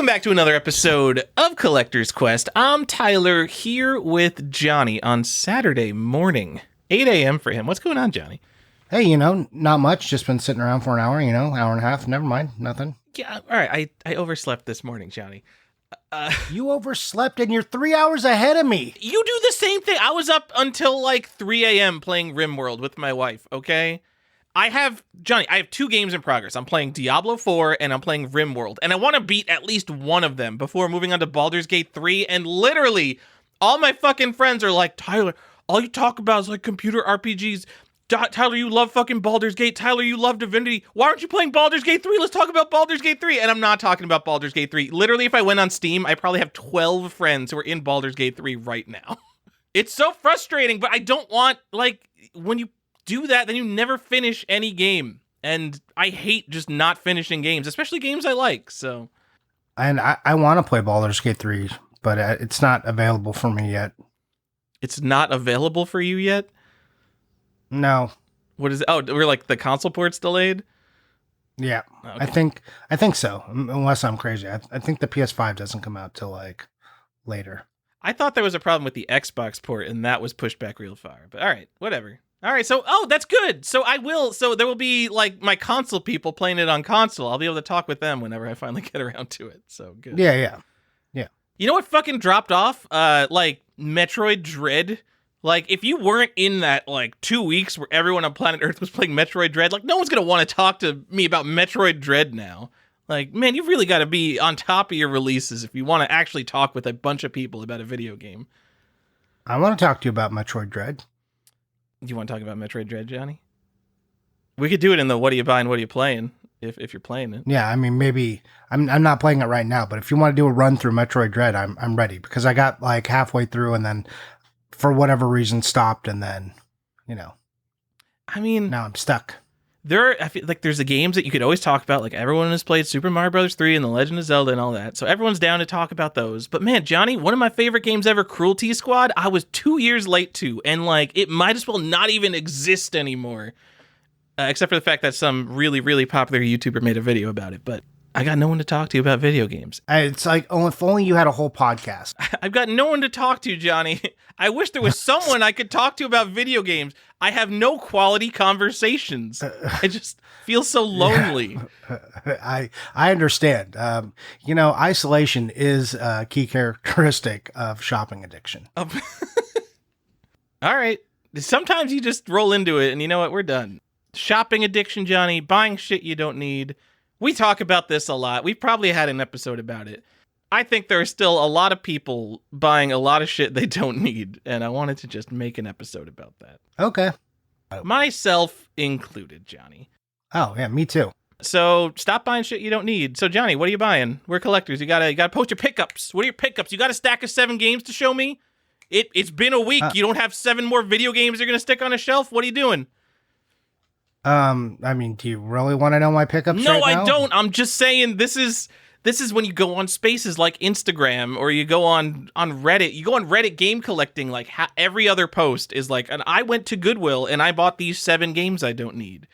back to another episode of Collector's Quest. I'm Tyler here with Johnny on Saturday morning, 8 a.m. for him. What's going on, Johnny? Hey, not much. Just been sitting around for an hour, hour and a half. Never mind. Nothing. Yeah, all right. I overslept this morning, Johnny. You overslept and you're 3 hours ahead of me. You do the same thing. I was up until like 3 a.m. playing RimWorld with my wife, okay? I have 2 games in progress. I'm playing Diablo 4 and I'm playing RimWorld. And I want to beat at least one of them before moving on to Baldur's Gate 3. And literally, all my fucking friends are like, Tyler, all you talk about is like computer RPGs. Tyler, you love fucking Baldur's Gate. Tyler, you love Divinity. Why aren't you playing Baldur's Gate 3? Let's talk about Baldur's Gate 3. And I'm not talking about Baldur's Gate 3. Literally, if I went on Steam, I probably have 12 friends who are in Baldur's Gate 3 right now. It's so frustrating, but I don't want, like, when you do that, then you never finish any game. And I hate just not finishing games, especially games I like, so. And I want to play Baldur's Gate 3, but it's not available for me yet. It's not available for you yet? No. What is it? Oh, we're like the console port's delayed? Yeah, okay. I think so, unless I'm crazy. I think the PS5 doesn't come out till like later. I thought there was a problem with the Xbox port and that was pushed back real far, but all right, whatever. All right, so, that's good. So there will be, like, my console people playing it on console. I'll be able to talk with them whenever I finally get around to it, so good. Yeah. You know what fucking dropped off? Like, Metroid Dread. Like, if you weren't in that, like, 2 weeks where everyone on planet Earth was playing Metroid Dread, like, no one's gonna want to talk to me about Metroid Dread now. Like, man, you've really got to be on top of your releases if you want to actually talk with a bunch of people about a video game. I want to talk to you about Metroid Dread. You want to talk about Metroid Dread, Johnny? We could do it in the what are you buying, what are you playing, if you're playing it. Yeah, I mean, maybe I'm not playing it right now, but if you want to do a run through Metroid Dread, I'm ready, because I got like halfway through and then for whatever reason stopped, and then, I mean, now I'm stuck. I feel like there's the games that you could always talk about. Like, everyone has played Super Mario Bros. 3 and The Legend of Zelda and all that. So everyone's down to talk about those. But man, Johnny, one of my favorite games ever, Cruelty Squad, I was 2 years late to. And like, it might as well not even exist anymore. Except for the fact that some really, really popular YouTuber made a video about it. But I got no one to talk to about video games. It's like, if only you had a whole podcast. I've got no one to talk to, Johnny. I wish there was someone I could talk to about video games. I have no quality conversations. I just feel so lonely. Yeah, I understand. Isolation is a key characteristic of shopping addiction. All right. Sometimes you just roll into it and you know what? We're done. Shopping addiction, Johnny. Buying shit you don't need. We talk about this a lot. We've probably had an episode about it. I think there are still a lot of people buying a lot of shit they don't need, and I wanted to just make an episode about that. Okay. Myself included, Johnny. Oh, yeah, me too. So stop buying shit you don't need. So, Johnny, what are you buying? We're collectors. You gotta post your pickups. What are your pickups? You got a stack of 7 games to show me? It's been a week. You don't have 7 more video games you're gonna stick on a shelf? What are you doing? I mean, do you really want to know my pickups right now? No, I don't. I'm just saying this is when you go on spaces like Instagram, or you go on Reddit. You go on Reddit game collecting, like every other post is like, and I went to Goodwill and I bought these 7 games I don't need.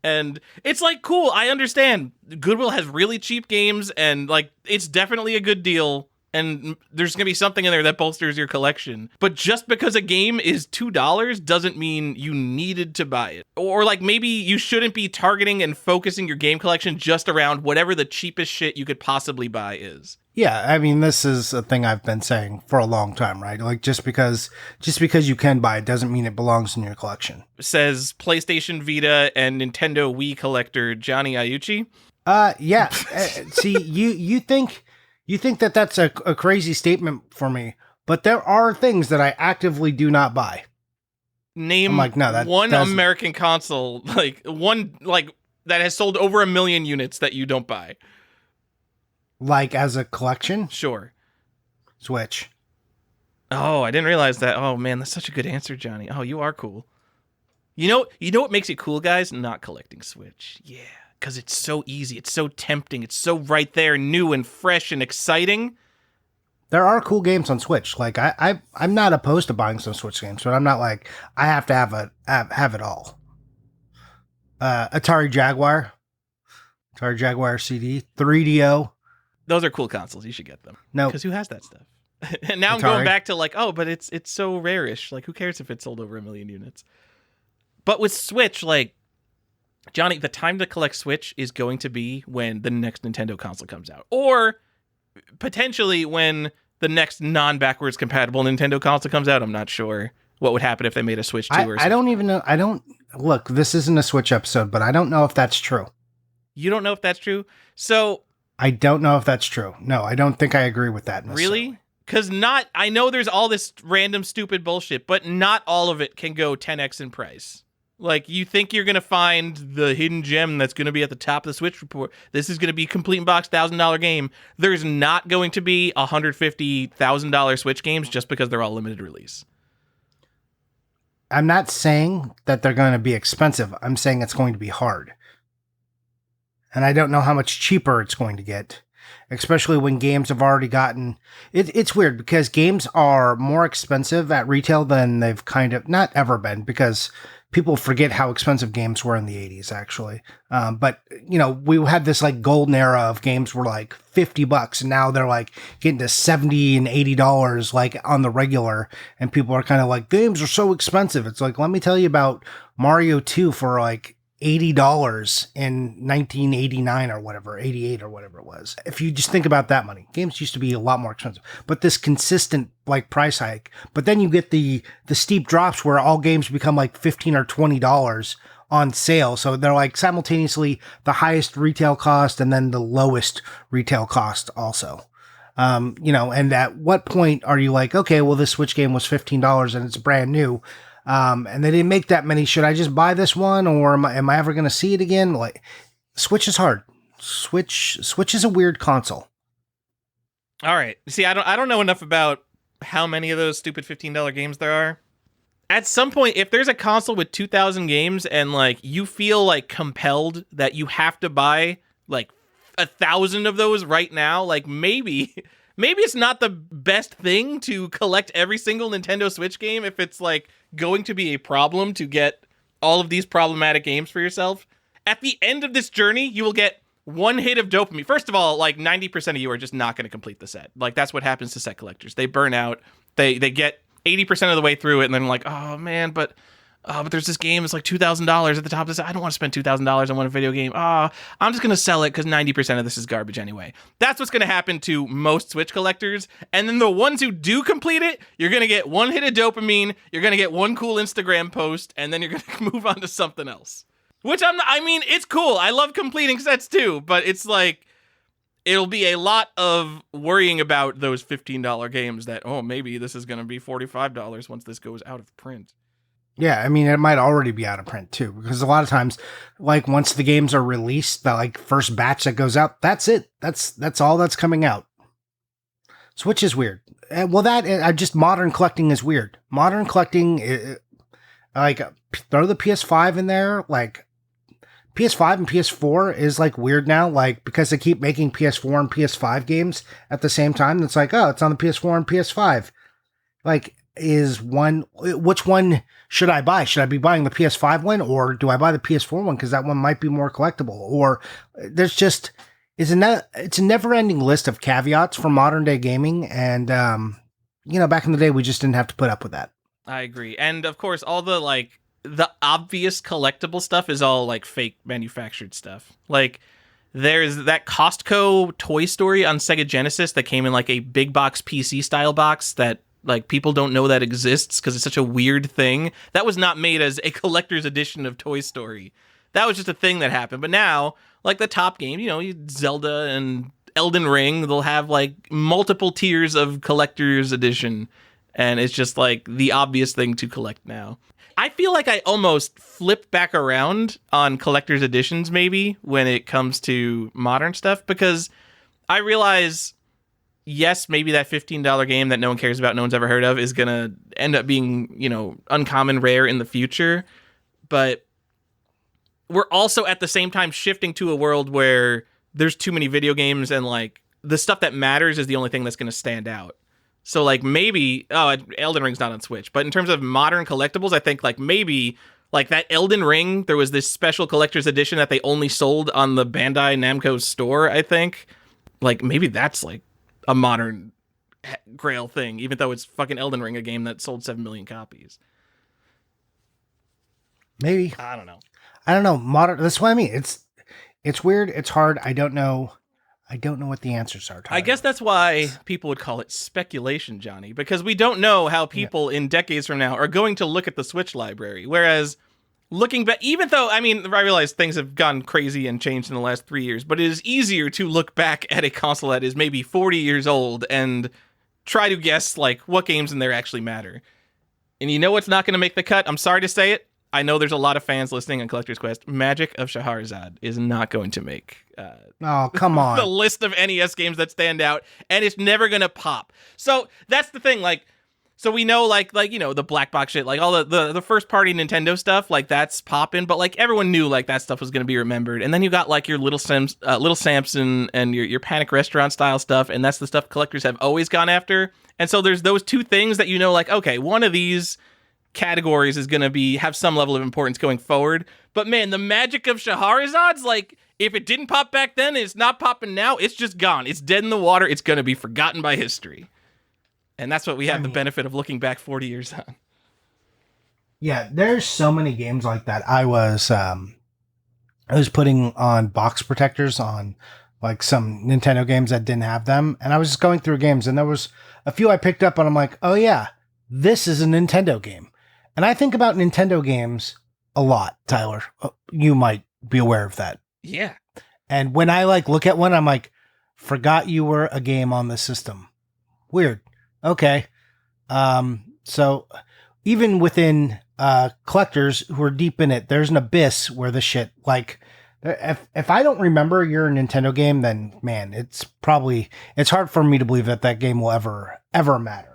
And it's like, cool, I understand. Goodwill has really cheap games and like it's definitely a good deal. And there's going to be something in there that bolsters your collection. But just because a game is $2 doesn't mean you needed to buy it. Or like maybe you shouldn't be targeting and focusing your game collection just around whatever the cheapest shit you could possibly buy is. Yeah, I mean, this is a thing I've been saying for a long time, right? Like just because you can buy it doesn't mean it belongs in your collection. Says PlayStation Vita and Nintendo Wii collector Johnny Iucci. Yeah. See, you think that that's a crazy statement for me, but there are things that I actively do not buy. Name one American console, like one like that has sold over 1 million units that you don't buy. Like as a collection? Sure. Switch. Oh, I didn't realize that. Oh man, that's such a good answer, Johnny. Oh, you are cool. You know what makes it cool, guys? Not collecting Switch. Yeah. Because it's so easy, it's so tempting, it's so right there, new and fresh and exciting. There are cool games on Switch. Like I'm not opposed to buying some Switch games, but I'm not like I have to have it all. Atari Jaguar CD, 3DO. Those are cool consoles. You should get them. No, because who has that stuff? And now I'm Atari. going back to like, oh, but it's so rarish. Like, who cares if it sold over 1 million units? But with Switch, like, Johnny, the time to collect Switch is going to be when the next Nintendo console comes out, or potentially when the next non-backwards compatible Nintendo console comes out. I'm not sure what would happen if they made a Switch 2 or something. I don't even know. I don't look. This isn't a Switch episode, but I don't know if that's true. You don't know if that's true? So I don't know if that's true. No, I don't think I agree with that. Really? Because I know there's all this random stupid bullshit, but not all of it can go 10x in price. Like, you think you're going to find the hidden gem that's going to be at the top of the Switch report. This is going to be complete in box $1,000 game. There's not going to be $150,000 Switch games just because they're all limited release. I'm not saying that they're going to be expensive. I'm saying it's going to be hard. And I don't know how much cheaper it's going to get, especially when games have already gotten... It's weird because games are more expensive at retail than they've kind of not ever been, because people forget how expensive games were in the 80s, actually. But, you know, we had this like golden era of games were like $50, and now they're like getting to $70 and $80 like on the regular. And people are kind of like, games are so expensive. It's like, let me tell you about Mario 2 for like $80 in 1989 or whatever, 88 or whatever it was. If you just think about that money, games used to be a lot more expensive, but this consistent like price hike, but then you get the steep drops where all games become like $15 or $20 on sale. So they're like simultaneously the highest retail cost and then the lowest retail cost also. You know, and at what point are you like, okay, well, this Switch game was $15 and it's brand new. And they didn't make that many. Should I just buy this one, or am I ever going to see it again? Like, Switch is hard. Switch is a weird console. All right. See, I don't know enough about how many of those stupid $15 games there are. At some point, if there's a console with 2,000 games and like you feel like compelled that you have to buy like 1,000 of those right now, like maybe it's not the best thing to collect every single Nintendo Switch game if it's like going to be a problem to get all of these problematic games for yourself. At the end of this journey, you will get one hit of dopamine. First of all, like 90% of you are just not going to complete the set. Like, that's what happens to set collectors. They burn out. They get 80% of the way through it, and then like, oh man, but there's this game that's like $2,000 at the top of this. I don't want to spend $2,000 on one video game. I'm just going to sell it because 90% of this is garbage anyway. That's what's going to happen to most Switch collectors. And then the ones who do complete it, you're going to get one hit of dopamine, you're going to get one cool Instagram post, and then you're going to move on to something else. Which it's cool. I love completing sets too, but it's like, it'll be a lot of worrying about those $15 games that, oh, maybe this is going to be $45 once this goes out of print. Yeah, I mean, it might already be out of print too, because a lot of times, like once the games are released, the like first batch that goes out, that's it. That's all that's coming out. Switch is weird. Well, just modern collecting is weird. Modern collecting, like throw the PS5 in there, like PS5 and PS4 is like weird now, like because they keep making PS4 and PS5 games at the same time. It's like, oh, it's on the PS4 and PS5. Like, which one should I buy? Should I be buying the PS5 one, or do I buy the PS4 one because that one might be more collectible? Or there's just it's a never-ending list of caveats for modern day gaming, and back in the day we just didn't have to put up with that. I agree, and of course all the obvious collectible stuff is all like fake manufactured stuff. Like, there's that Costco Toy Story on Sega Genesis that came in like a big box PC style box that like people don't know that exists because it's such a weird thing. That was not made as a collector's edition of Toy Story. That was just a thing that happened. But now, like the top game, Zelda and Elden Ring, they'll have like multiple tiers of collector's edition. And it's just like the obvious thing to collect now. I feel like I almost flip back around on collector's editions maybe when it comes to modern stuff, because I realize, yes, maybe that $15 game that no one cares about, no one's ever heard of, is going to end up being, uncommon rare in the future. But we're also at the same time shifting to a world where there's too many video games and like the stuff that matters is the only thing that's going to stand out. So like maybe, Elden Ring's not on Switch, but in terms of modern collectibles, I think like maybe like that Elden Ring, there was this special collector's edition that they only sold on the Bandai Namco store, I think. Like, maybe that's like a modern Grail thing, even though it's fucking Elden Ring, a game that sold 7 million copies. Maybe. I don't know. I don't know. Modern. That's what I mean. It's weird. It's hard. I don't know what the answers are, Tyler. I guess that's why people would call it speculation, Johnny, because we don't know how people in decades from now are going to look at the Switch library. Whereas looking back, even though, I mean, I realize things have gone crazy and changed in the last 3 years, but it is easier to look back at a console that is maybe 40 years old and try to guess, like, what games in there actually matter. And you know what's not going to make the cut? I'm sorry to say it. I know there's a lot of fans listening on Collector's Quest. Magic of Shahrazad is not going to make oh, come on. the list of NES games that stand out, and it's never going to pop. So that's the thing, like, so we know, like you know, the black box shit, like all the first party Nintendo stuff, like that's popping, but like everyone knew like that stuff was going to be remembered. And then you got like your Little Samson and your Panic Restaurant style stuff, and that's the stuff collectors have always gone after. And so there's those two things that you know, like, okay, one of these categories is going to have some level of importance going forward. But man, the Magic of Shahrazad's, like, if it didn't pop back then, it's not popping now, it's just gone. It's dead in the water. It's going to be forgotten by history. And that's what we have the benefit of looking back 40 years on. Yeah, there's so many games like that. I was putting on box protectors on like some Nintendo games that didn't have them, and I was just going through games, and there was a few I picked up, and I'm like, oh yeah, this is a Nintendo game. And I think about Nintendo games a lot, Tyler. You might be aware of that. Yeah. And when I like look at one, I'm like, forgot you were a game on the system. Weird. Okay. So even within collectors who are deep in it, there's an abyss where the shit, like, if I don't remember your Nintendo game, then man, it's hard for me to believe that game will ever matter.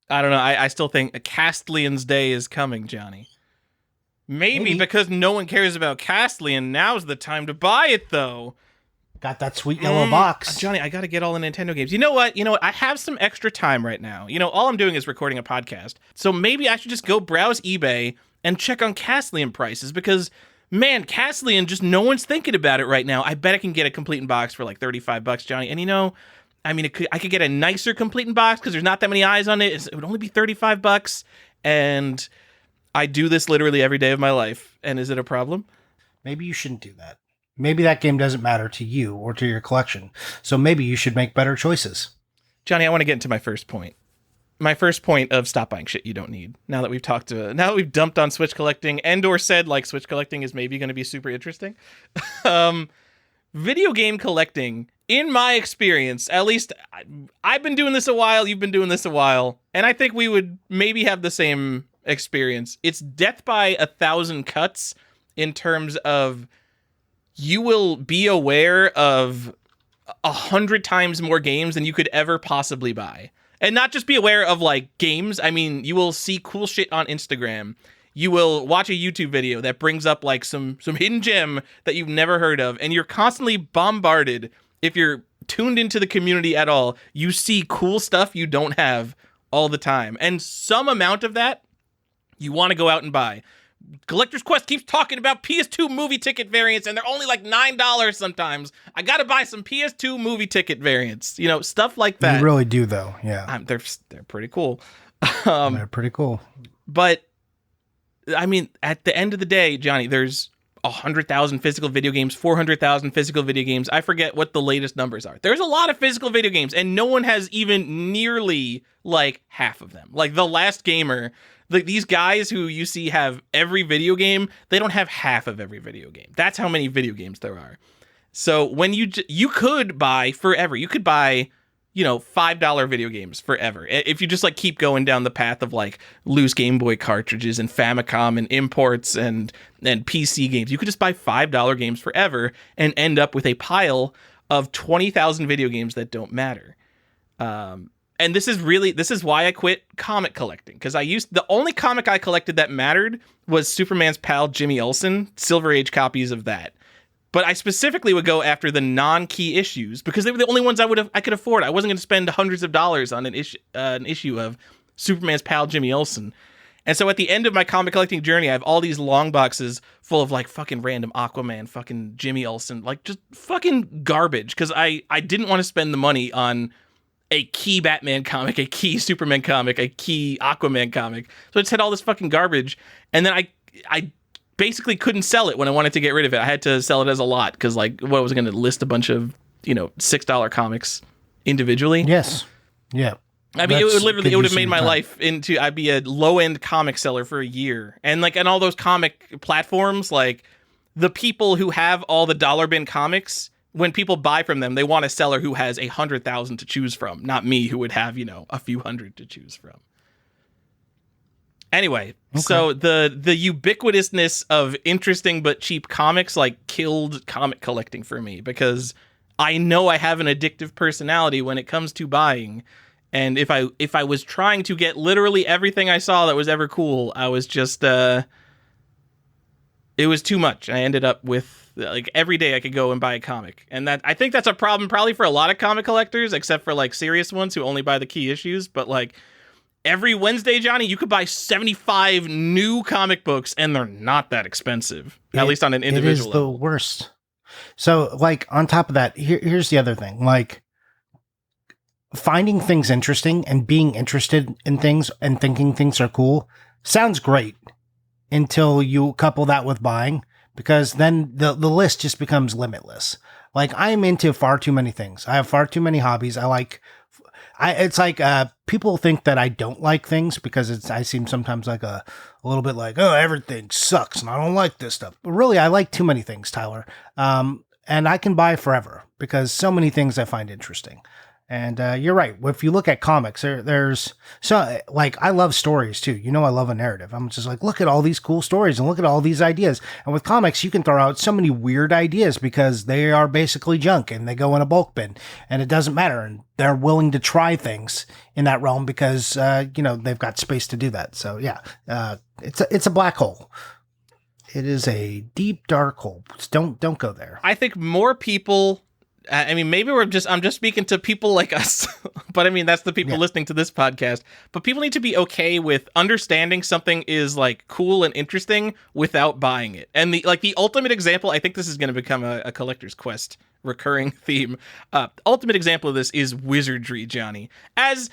I don't know. I still think Castellan's day is coming, Johnny. Maybe because no one cares about Castellan. Now's the time to buy it, though. Got that sweet yellow box. Johnny, I got to get all the Nintendo games. You know what? I have some extra time right now. All I'm doing is recording a podcast. So maybe I should just go browse eBay and check on Castellan prices because, man, Castellan, just no one's thinking about it right now. I bet I can get a complete in box for like $35, Johnny. And I mean, I could get a nicer complete in box because there's not that many eyes on it. It would only be $35, and I do this literally every day of my life. And is it a problem? Maybe you shouldn't do that. Maybe that game doesn't matter to you or to your collection. So maybe you should make better choices. Johnny, I want to get into my first point. My first point of stop buying shit you don't need. Now that we've dumped on Switch collecting and/or said like Switch collecting is maybe going to be super interesting. Video game collecting, in my experience, at least I've been doing this a while, you've been doing this a while, and I think we would maybe have the same experience. It's death by 1,000 cuts in terms of you will be aware of 100 times more games than you could ever possibly buy. And not just be aware of like games. I mean, you will see cool shit on Instagram. You will watch a YouTube video that brings up like some hidden gem that you've never heard of. And you're constantly bombarded. If you're tuned into the community at all, you see cool stuff you don't have all the time. And some amount of that you want to go out and buy. Collector's Quest keeps talking about PS2 movie ticket variants, and they're only like $9 sometimes. I got to buy some PS2 movie ticket variants, stuff like that. You really do, though. Yeah, they're pretty cool. They're pretty cool. But I mean, at the end of the day, Johnny, there's 100,000 physical video games, 400,000 physical video games. I forget what the latest numbers are. There's a lot of physical video games, and no one has even nearly like half of them. Like The Last Gamer. These guys who you see have every video game, they don't have half of every video game. That's how many video games there are. So when you could buy forever, you could buy, $5 video games forever. If you just like keep going down the path of like loose Game Boy cartridges and Famicom and imports and PC games, you could just buy $5 games forever and end up with a pile of 20,000 video games that don't matter. And this is why I quit comic collecting, because the only comic I collected that mattered was Superman's pal Jimmy Olsen, Silver Age copies of that. But I specifically would go after the non-key issues because they were the only ones I could afford. I wasn't going to spend hundreds of dollars on an issue of Superman's pal Jimmy Olsen. And so at the end of my comic collecting journey, I have all these long boxes full of like fucking random Aquaman, fucking Jimmy Olsen, like just fucking garbage. Because I didn't want to spend the money on a key Batman comic, a key Superman comic, a key Aquaman comic. So I just had all this fucking garbage. And then I basically couldn't sell it when I wanted to get rid of it. I had to sell it as a lot because like what was going to list a bunch of, $6 comics individually. Yes. Yeah. I mean, it would have made my life into, I'd be a low end comic seller for a year. And like, and all those comic platforms, like the people who have all the dollar bin comics, when people buy from them, they want a seller who has 100,000 to choose from, not me who would have, a few hundred to choose from. Anyway, okay. So the ubiquitousness of interesting but cheap comics like killed comic collecting for me because I know I have an addictive personality when it comes to buying. And if I was trying to get literally everything I saw that was ever cool, I was just it was too much. I ended up with like every day I could go and buy a comic. And that I think that's a problem probably for a lot of comic collectors, except for like serious ones who only buy the key issues. But like every Wednesday, Johnny, you could buy 75 new comic books and they're not that expensive, at least on an individual level. It is the worst. So like on top of that, here's the other thing. Like finding things interesting and being interested in things and thinking things are cool sounds great until you couple that with buying, because then the list just becomes limitless. Like I'm into far too many things. I have far too many hobbies. It's like people think that I don't like things because I seem sometimes like a little bit like, oh, everything sucks and I don't like this stuff. But really, I like too many things, Tyler. And I can buy forever because so many things I find interesting. And you're right. If you look at comics, there's so like I love stories too. I love a narrative. I'm just like, look at all these cool stories and look at all these ideas. And with comics, you can throw out so many weird ideas because they are basically junk and they go in a bulk bin and it doesn't matter. And they're willing to try things in that realm because they've got space to do that. So yeah, it's a black hole. It is a deep dark hole. Just don't go there. I think more people. I mean, maybe I'm just speaking to people like us, but I mean, that's the people listening to this podcast. But people need to be okay with understanding something is like cool and interesting without buying it. And the ultimate example, I think this is going to become a Collector's Quest recurring theme. Ultimate example of this is Wizardry, Johnny. As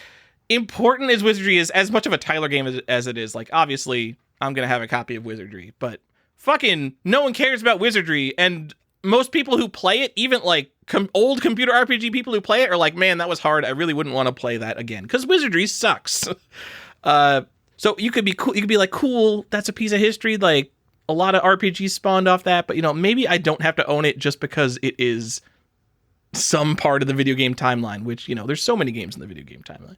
important as Wizardry is, as much of a Tyler game as it is, like obviously I'm going to have a copy of Wizardry, but fucking no one cares about Wizardry. And most people who play it, even like old computer RPG people who play it, are like, man, that was hard. I really wouldn't want to play that again because Wizardry sucks. So you could be cool. You could be like, cool, that's a piece of history. Like a lot of RPGs spawned off that, but maybe I don't have to own it just because it is some part of the video game timeline. Which there's so many games in the video game timeline.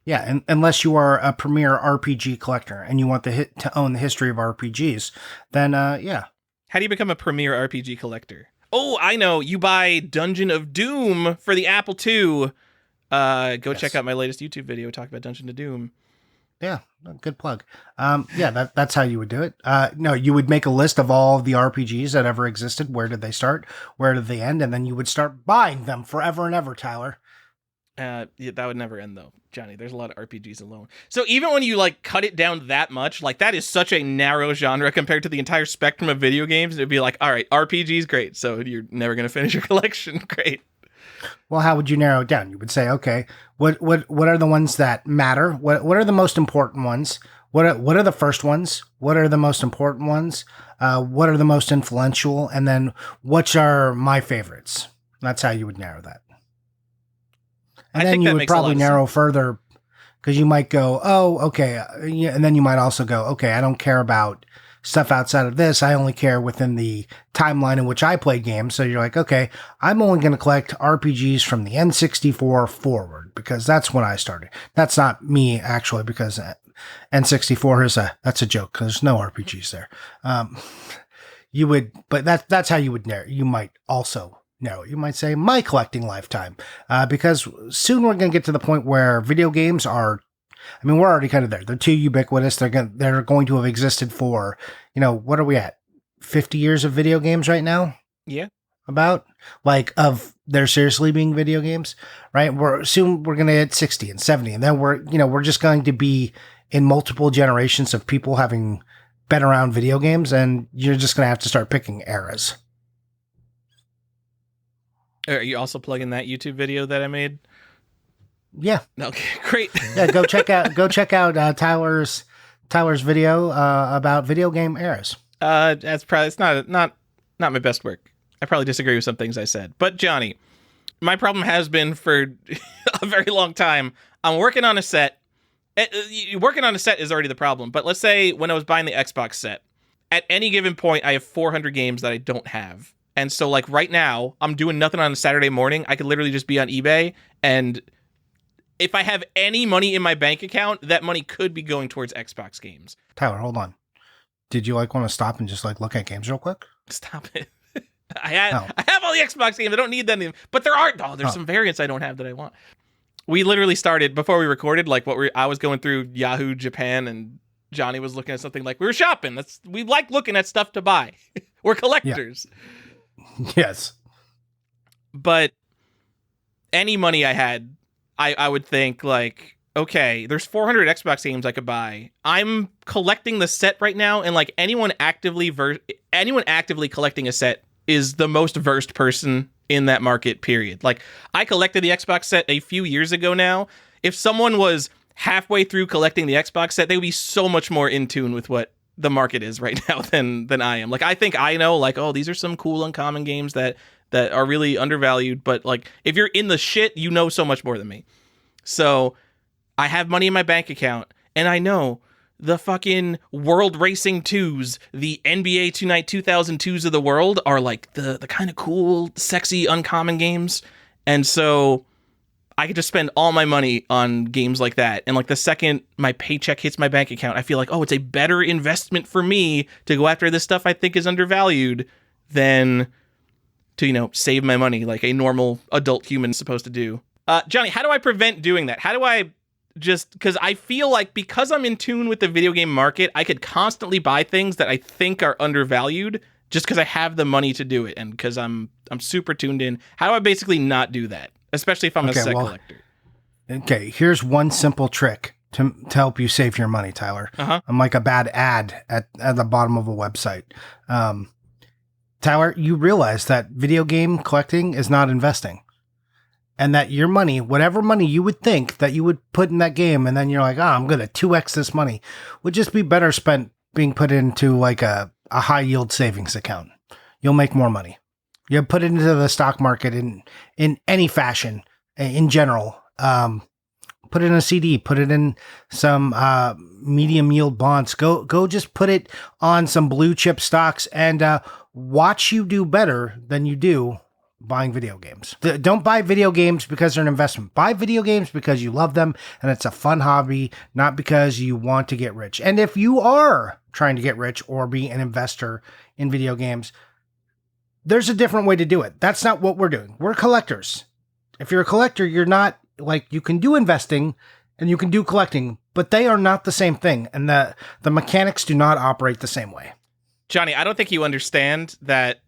Yeah, and unless you are a premier RPG collector and you want to own the history of RPGs, then yeah. How do you become a premier RPG collector? Oh, I know. You buy Dungeon of Doom for the Apple II. Check out my latest YouTube video talking about Dungeon of Doom. Yeah, good plug. That's how you would do it. No, you would make a list of all the RPGs that ever existed. Where did they start? Where did they end? And then you would start buying them forever and ever, Tyler. That would never end though, Johnny. There's a lot of RPGs alone. So even when you like cut it down that much, like that is such a narrow genre compared to the entire spectrum of video games. It'd be like, all right, RPGs, great. So you're never going to finish your collection. Great. Well, how would you narrow it down? You would say, okay, what are the ones that matter? What are the most important ones? What are the first ones? What are the most important ones? What are the most influential? And then which are my favorites? That's how you would narrow that. And then you would probably narrow further because you might go, oh, okay. And then you might also go, okay, I don't care about stuff outside of this. I only care within the timeline in which I play games. So you're like, okay, I'm only going to collect RPGs from the N64 forward because that's when I started. That's not me actually, because N64 that's a joke because there's no RPGs there. But that's how you would narrow. You might also narrow. You might say my collecting lifetime, because soon we're going to get to the point where video games are. I mean, we're already kind of there. They're too ubiquitous. They're going to have existed for, what are we at? 50 years of video games right now? Yeah. About of there seriously being video games, right? We're going to hit 60 and 70, and then we're just going to be in multiple generations of people having been around video games, and you're just going to have to start picking eras. Are you also plugging that YouTube video that I made? Yeah. Okay, great. Yeah, go check out Tyler's video about video game eras. That's probably it's not my best work. I probably disagree with some things I said. But Johnny, my problem has been for a very long time. I'm working on a set. Working on a set is already the problem. But let's say when I was buying the Xbox set, at any given point, I have 400 games that I don't have. And so, like, right now, I'm doing nothing on a Saturday morning. I could literally just be on eBay, and if I have any money in my bank account, that money could be going towards Xbox games. Tyler, hold on. Did you want to stop and just look at games real quick? Stop it. I have all the Xbox games. I don't need them. But there's some variants I don't have that I want. We literally started before we recorded, I was going through Yahoo Japan, and Johnny was looking at something we were shopping. We like looking at stuff to buy. We're collectors. Yeah. Yes. But any money I had, I would think okay, there's 400 Xbox games I could buy. I'm collecting the set right now, and anyone actively collecting a set is the most versed person in that market, period. I collected the Xbox set a few years ago now. If someone was halfway through collecting the Xbox set, they would be so much more in tune with what the market is right now than I am. I think I know, oh, these are some cool uncommon games that are really undervalued, but if you're in the shit, you know so much more than me. So I have money in my bank account, and I know the fucking World Racing 2s, the NBA 2002s of the world are the kind of cool, sexy, uncommon games. And so I could just spend all my money on games like that. And the second my paycheck hits my bank account, I feel it's a better investment for me to go after this stuff I think is undervalued than to, save my money like a normal adult human is supposed to do. Johnny, how do I prevent doing that? How do I because I feel because I'm in tune with the video game market, I could constantly buy things that I think are undervalued just because I have the money to do it and because I'm super tuned in. How do I basically not do that? Especially if I'm a set collector. Okay, here's one simple trick to help you save your money, Tyler. Uh-huh. I'm like a bad ad at the bottom of a website. Tyler, you realize that video game collecting is not investing. And that your money, whatever money you would think that you would put in that game, and then you're I'm going to 2x this money, would just be better spent being put into a high yield savings account. You'll make more money. You put it into the stock market in any fashion, in general. Put it in a CD, put it in some medium yield bonds. Go just put it on some blue chip stocks and watch you do better than you do buying video games. Don't buy video games because they're an investment. Buy video games because you love them and it's a fun hobby, not because you want to get rich. And if you are trying to get rich or be an investor in video games, there's a different way to do it. That's not what we're doing. We're collectors. If you're a collector, you're not you can do investing and you can do collecting, but they are not the same thing. And the mechanics do not operate the same way. Johnny, I don't think you understand that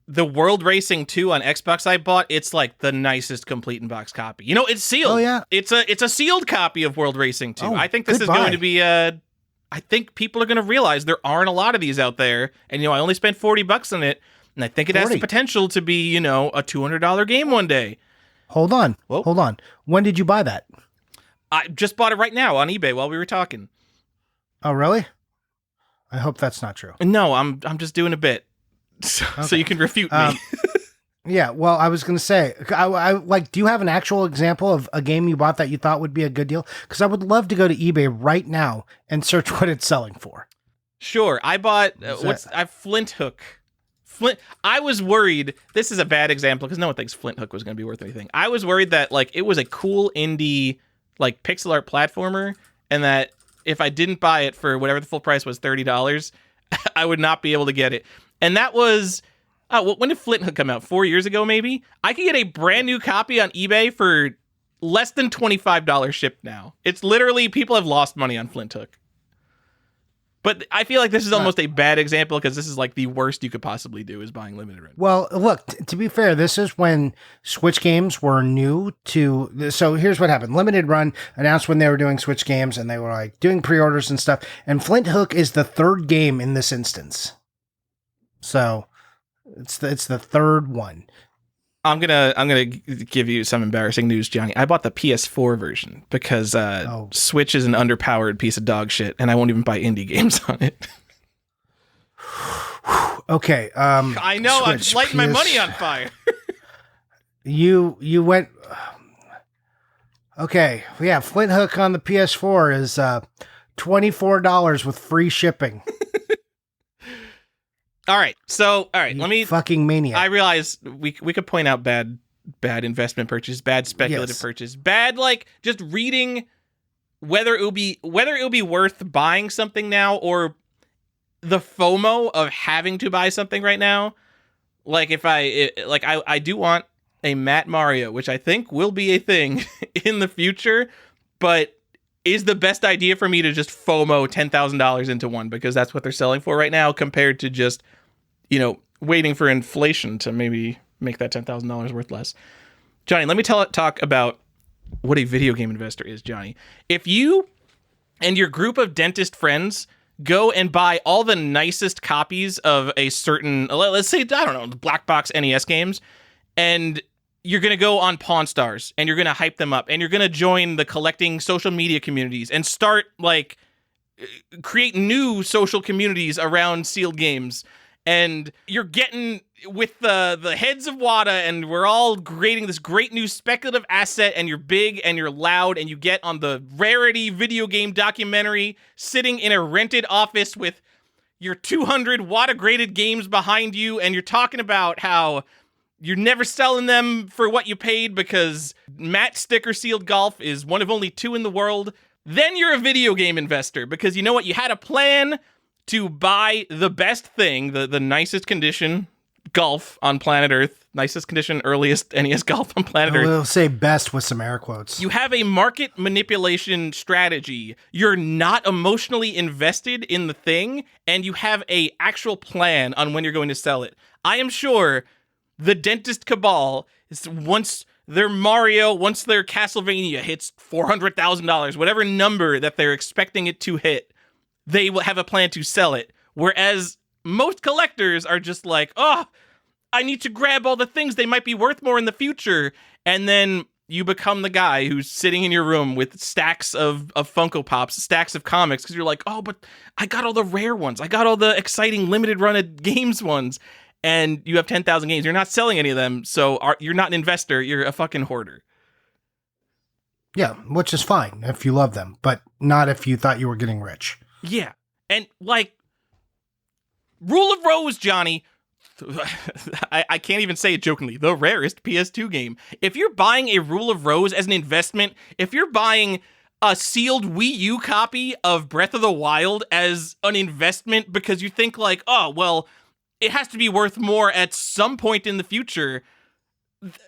the World Racing 2 on Xbox I bought, it's the nicest complete in box copy. It's sealed. Oh yeah. It's a sealed copy of World Racing 2. Oh, I think this is going to be I think people are going to realize there aren't a lot of these out there. And I only spent $40 on it. And I think it has the potential to be, a $200 game one day. Hold on. Whoa. Hold on. When did you buy that? I just bought it right now on eBay while we were talking. Oh, really? I hope that's not true. No, I'm just doing a bit. So you can refute me. Yeah, well, I was going to say, I do you have an actual example of a game you bought that you thought would be a good deal? Because I would love to go to eBay right now and search what it's selling for. Sure. I bought, Flint Hook. I was worried, this is a bad example because no one thinks Flint Hook was going to be worth anything. I was worried that it was a cool indie pixel art platformer, and that if I didn't buy it for whatever the full price was, $30, I would not be able to get it. And that was, when did Flint Hook come out? 4 years ago, maybe? I could get a brand new copy on eBay for less than $25 shipped now. It's literally, people have lost money on Flint Hook. But I feel like this is almost a bad example because this is like the worst you could possibly do is buying limited run. Well, look, to be fair, this is when Switch games were new to. So here's what happened. Limited Run announced when they were doing Switch games and they were like doing pre-orders and stuff. And Flint Hook is the third game in this instance. So it's the third one. I'm gonna give you some embarrassing news, Johnny. I bought the PS4 version because Switch is an underpowered piece of dog shit, and I won't even buy indie games on it. Okay. I know. Switch, I'm lighting my money on fire. You went. Okay. Yeah. Flint Hook on the PS4 is $24 with free shipping. All right. So, let me fucking maniac. I realize we could point out bad investment purchase, bad speculative purchase, bad like just reading whether it'll be worth buying something now or the FOMO of having to buy something right now. Like if I do want a Matt Mario, which I think will be a thing in the future, but is the best idea for me to just FOMO $10,000 into one because that's what they're selling for right now compared to just, waiting for inflation to maybe make that $10,000 worth less. Johnny, let me talk about what a video game investor is, Johnny. If you and your group of dentist friends go and buy all the nicest copies of a certain, let's say, I don't know, the black box NES games, and you're going to go on Pawn Stars and you're going to hype them up and you're going to join the collecting social media communities and start create new social communities around sealed games. And you're getting with the heads of WADA and we're all creating this great new speculative asset and you're big and you're loud and you get on the Rarity video game documentary sitting in a rented office with your 200 WADA graded games behind you and you're talking about how you're never selling them for what you paid because matte sticker sealed golf is one of only 2 in the world. Then you're a video game investor because you know what? You had a plan to buy the best thing, the nicest condition golf on planet Earth, nicest condition, earliest NES golf on planet Earth. We'll say best with some air quotes. You have a market manipulation strategy. You're not emotionally invested in the thing, and you have a actual plan on when you're going to sell it. I am sure the dentist cabal is once their Castlevania hits $400,000, whatever number that they're expecting it to hit, they will have a plan to sell it. Whereas most collectors are just like, oh, I need to grab all the things. They might be worth more in the future. And then you become the guy who's sitting in your room with stacks of Funko Pops, stacks of comics, because you're like, oh, but I got all the rare ones. I got all the exciting limited run of games ones. And you have 10,000 games. You're not selling any of them. So you're not an investor. You're a fucking hoarder. Yeah, which is fine if you love them, but not if you thought you were getting rich. Yeah. And Rule of Rose, Johnny, I can't even say it jokingly, the rarest PS2 game. If you're buying a Rule of Rose as an investment, if you're buying a sealed Wii U copy of Breath of the Wild as an investment because you think oh, well, it has to be worth more at some point in the future,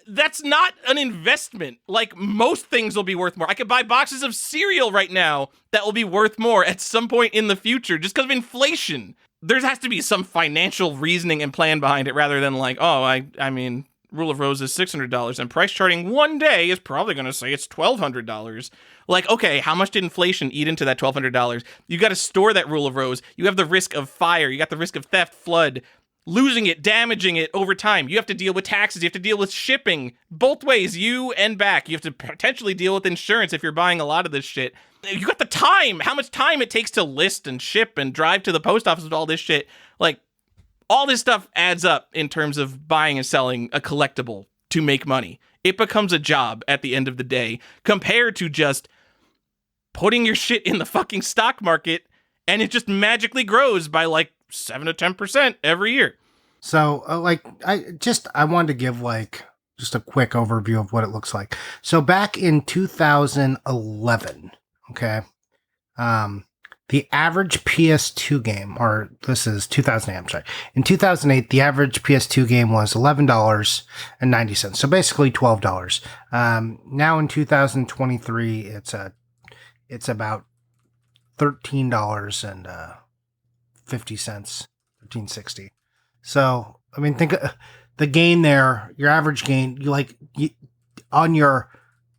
that's not an investment. Most things will be worth more. I could buy boxes of cereal right now that will be worth more at some point in the future just because of inflation. There has to be some financial reasoning and plan behind it rather than I mean, Rule of Rose is $600 and price charting one day is probably going to say it's $1,200. Okay, how much did inflation eat into that $1,200? You got to store that Rule of Rose. You have the risk of fire. You got the risk of theft, flood, losing it, damaging it over time. You have to deal with taxes. You have to deal with shipping both ways, you and back. You have to potentially deal with insurance if you're buying a lot of this shit. You got the time, how much time it takes to list and ship and drive to the post office with all this shit. All this stuff adds up in terms of buying and selling a collectible to make money. It becomes a job at the end of the day compared to just putting your shit in the fucking stock market and it just magically grows by 7 to 10% every year. So I wanted to give just a quick overview of what it looks like. So back in 2011, okay, the average PS2 game, or this is 2008, I'm sorry. In 2008, the average PS2 game was $11.90. So basically $12. Now in 2023, it's about $13 and 50 cents, 13.60. So, I mean, think the gain there, your average gain, on your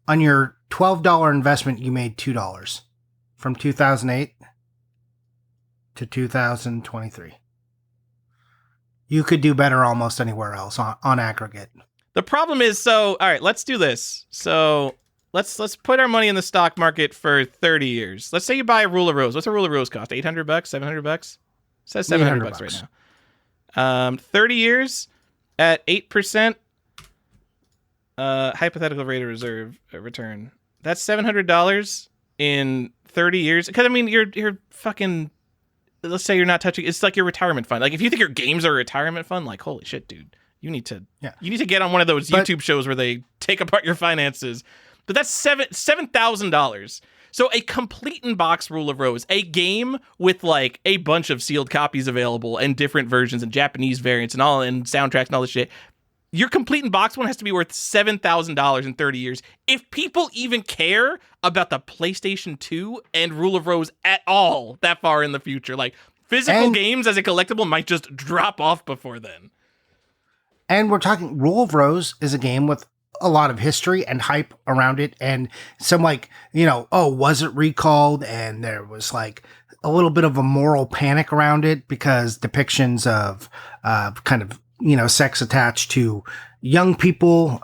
$12 investment, you made $2 from 2008 to 2023. You could do better almost anywhere else on aggregate. The problem is, all right, let's do this. So let's put our money in the stock market for 30 years. Let's say you buy a rule of rose. What's a rule of rose cost? $800, $700? It says $700 right now. 30 years at 8%. Hypothetical rate of return. That's $700 in 30 years. Because I mean, you're fucking. Let's say you're not touching. It's like your retirement fund. Like if you think your games are a retirement fund, like holy shit, dude, you need to get on one of those YouTube shows where they take apart your finances. But that's $7,000. So a complete in box Rule of Rose, a game with like a bunch of sealed copies available and different versions and Japanese variants and all and soundtracks and all this shit. Your complete in box one has to be worth $7,000 in 30 years. If people even care about the PlayStation 2 and Rule of Rose at all that far in the future, like physical games as a collectible might just drop off before then. And we're talking Rule of Rose is a game with a lot of history and hype around it. And some was it recalled? And there was like a little bit of a moral panic around it because depictions of kind of, sex attached to young people,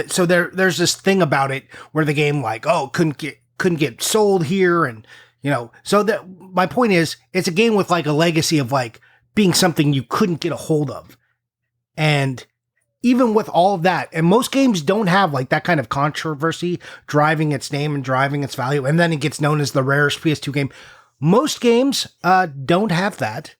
so there's this thing about it where the game couldn't get sold here. And, so that my point is it's a game with like a legacy of like being something you couldn't get a hold of. And even with all of that, and most games don't have like that kind of controversy driving its name and driving its value. And then it gets known as the rarest PS2 game. Most games, don't have that.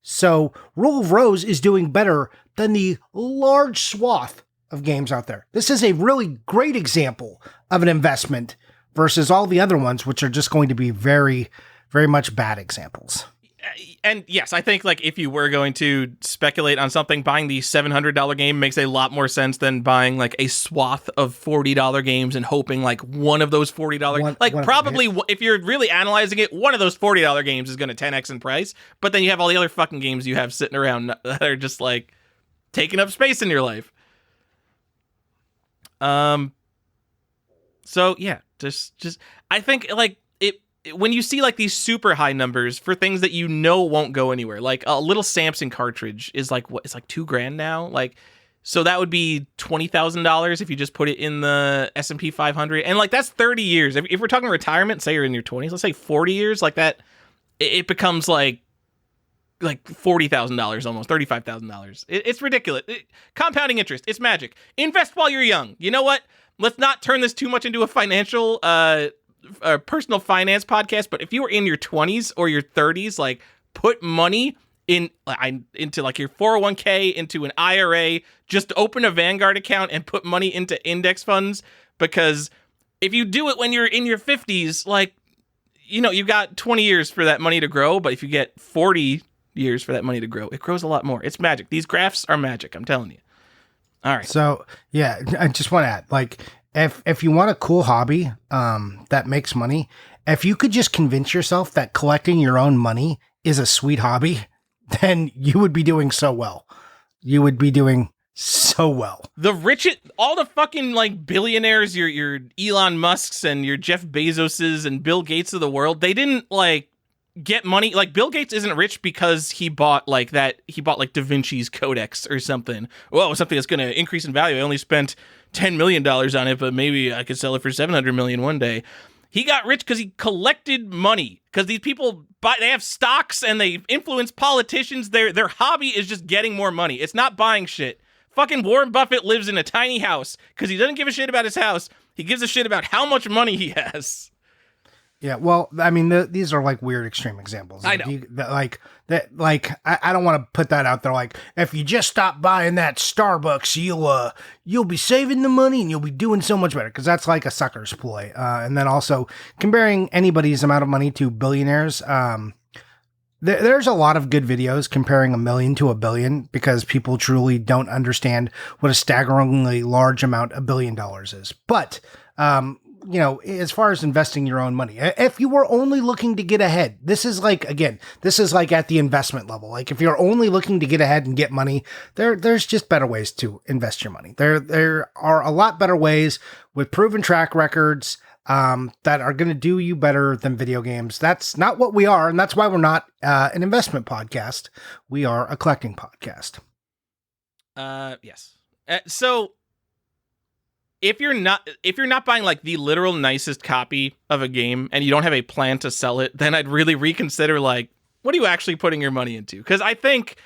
So Rule of Rose is doing better than the large swath of games out there. This is a really great example of an investment versus all the other ones, which are just going to be very, very much bad examples. And yes, I think like if you were going to speculate on something, buying the $700 game makes a lot more sense than buying like a swath of $40 games and hoping like one of those $40 if you're really analyzing it, one of those $40 games is going to 10x in price. But then you have all the other fucking games you have sitting around that are just like taking up space in your life. So yeah, just I think like when you see like these super high numbers for things that won't go anywhere, like a little Samson cartridge is like it's like $2,000 now. Like, so that would be $20,000 if you just put it in the S&P 500. And like, that's 30 years. If we're talking retirement, say you're in your 20s, let's say 40 years like that, it becomes like $40,000 almost, $35,000. It's ridiculous. Compounding interest. It's magic. Invest while you're young. You know what? Let's not turn this too much into a financial, personal finance podcast, but if you were in your 20s or your 30s, like put money into like your 401k, into an IRA, just open a Vanguard account and put money into index funds, because if you do it when you're in your 50s, like, you've got 20 years for that money to grow, but if you get 40 years for that money to grow, it grows a lot more. It's magic. These graphs are magic, I'm telling you. All right. So, yeah, I just want to add, like, if you want a cool hobby that makes money, if you could just convince yourself that collecting your own money is a sweet hobby, then you would be doing so well. You would be doing so well. The richest, all the fucking like billionaires, your Elon Musks and your Jeff Bezoses and Bill Gates of the world, they didn't like get money. Like Bill Gates isn't rich because he bought like Da Vinci's Codex or something. Well, something that's going to increase in value. I only spent $10 million on it, but maybe I could sell it for $700 million one day. He got rich because he collected money. Because these people they have stocks and they influence politicians. Their hobby is just getting more money. It's not buying shit. Fucking Warren Buffett lives in a tiny house because he doesn't give a shit about his house. He gives a shit about how much money he has. Yeah, well, I mean, these are like weird extreme examples. I know. I don't want to put that out there. Like, if you just stop buying that Starbucks, you'll be saving the money and you'll be doing so much better. Because that's like a sucker's ploy. And then also comparing anybody's amount of money to billionaires. There's a lot of good videos comparing $1 million to $1 billion because people truly don't understand what a staggeringly large amount $1 billion is. But as far as investing your own money, if you were only looking to get ahead, this is like at the investment level. Like if you're only looking to get ahead and get money, there's just better ways to invest your money. There are a lot better ways with proven track records that are going to do you better than video games. That's not what we are, and that's why we're not an investment podcast. We are a collecting podcast. Yes. So if you're not buying like the literal nicest copy of a game and you don't have a plan to sell it, then I'd really reconsider like, what are you actually putting your money into? Because I think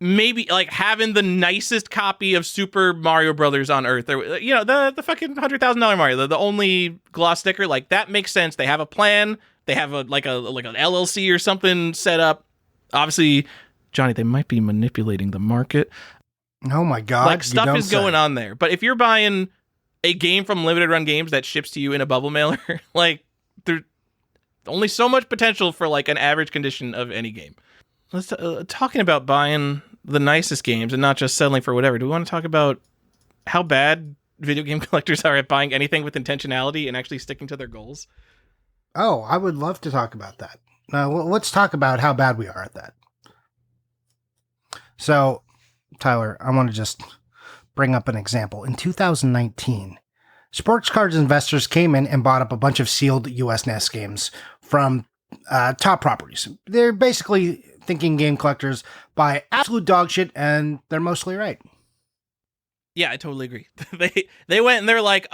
maybe like having the nicest copy of Super Mario Brothers on Earth, or the fucking $100,000 Mario, the only gloss sticker, like that makes sense. They have a plan. They have an LLC or something set up. Obviously, Johnny, they might be manipulating the market. Oh my God. Like stuff is going on there. But if you're buying a game from Limited Run Games that ships to you in a bubble mailer, like there's only so much potential for like an average condition of any game. Let's talking about buying the nicest games and not just settling for whatever. Do we want to talk about how bad video game collectors are at buying anything with intentionality and actually sticking to their goals? Oh, I would love to talk about that. Let's talk about how bad we are at that. So, Tyler, I want to just bring up an example. In 2019, sports cards investors came in and bought up a bunch of sealed US NES games from top properties. They're basically thinking game collectors buy absolute dog shit, and they're mostly right. Yeah, I totally agree. They went and they're like,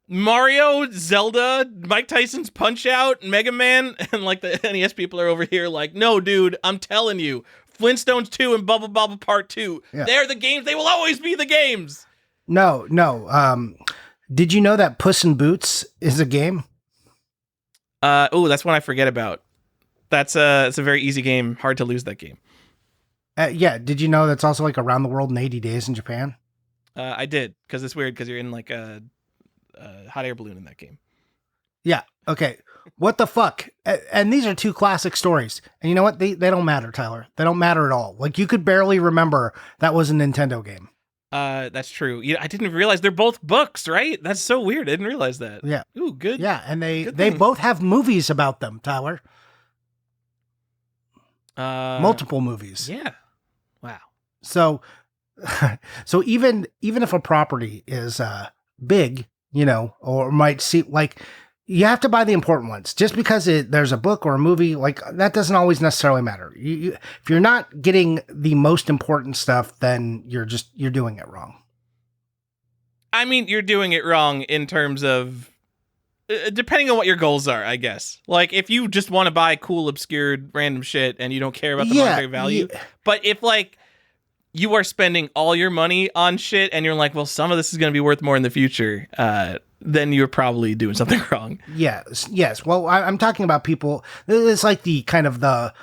Mario, Zelda, Mike Tyson's Punch-Out, Mega Man, and like the NES people are over here like, no, dude, I'm telling you, Flintstones 2 and Bubble Bobble Part 2, They're the games. They will always be the games. No. Did you know that Puss in Boots is a game? That's one I forget about. It's a very easy game. Hard to lose that game. Yeah. Did you know that's also like Around the World in 80 Days in Japan? I did, because it's weird because you're in like a hot air balloon in that game. Yeah. Okay. What the fuck? And these are two classic stories. And you know what? They don't matter, Tyler. They don't matter at all. Like you could barely remember that was a Nintendo game. That's true. I didn't realize they're both books, right? That's so weird. I didn't realize that. Yeah. Ooh, good. Yeah. And they both have movies about them, Tyler. Multiple movies. Yeah. Wow. So even if a property is big, or might seem like, you have to buy the important ones. Just because there's a book or a movie, like that doesn't always necessarily matter. If you're not getting the most important stuff, then you're doing it wrong. I mean, you're doing it wrong in terms of depending on what your goals are, I guess. Like if you just want to buy cool, obscured, random shit and you don't care about the monetary value, but if like you are spending all your money on shit and you're like, well, some of this is going to be worth more in the future, then you're probably doing something wrong. Yes. Well, I'm talking about people. It's like the kind of the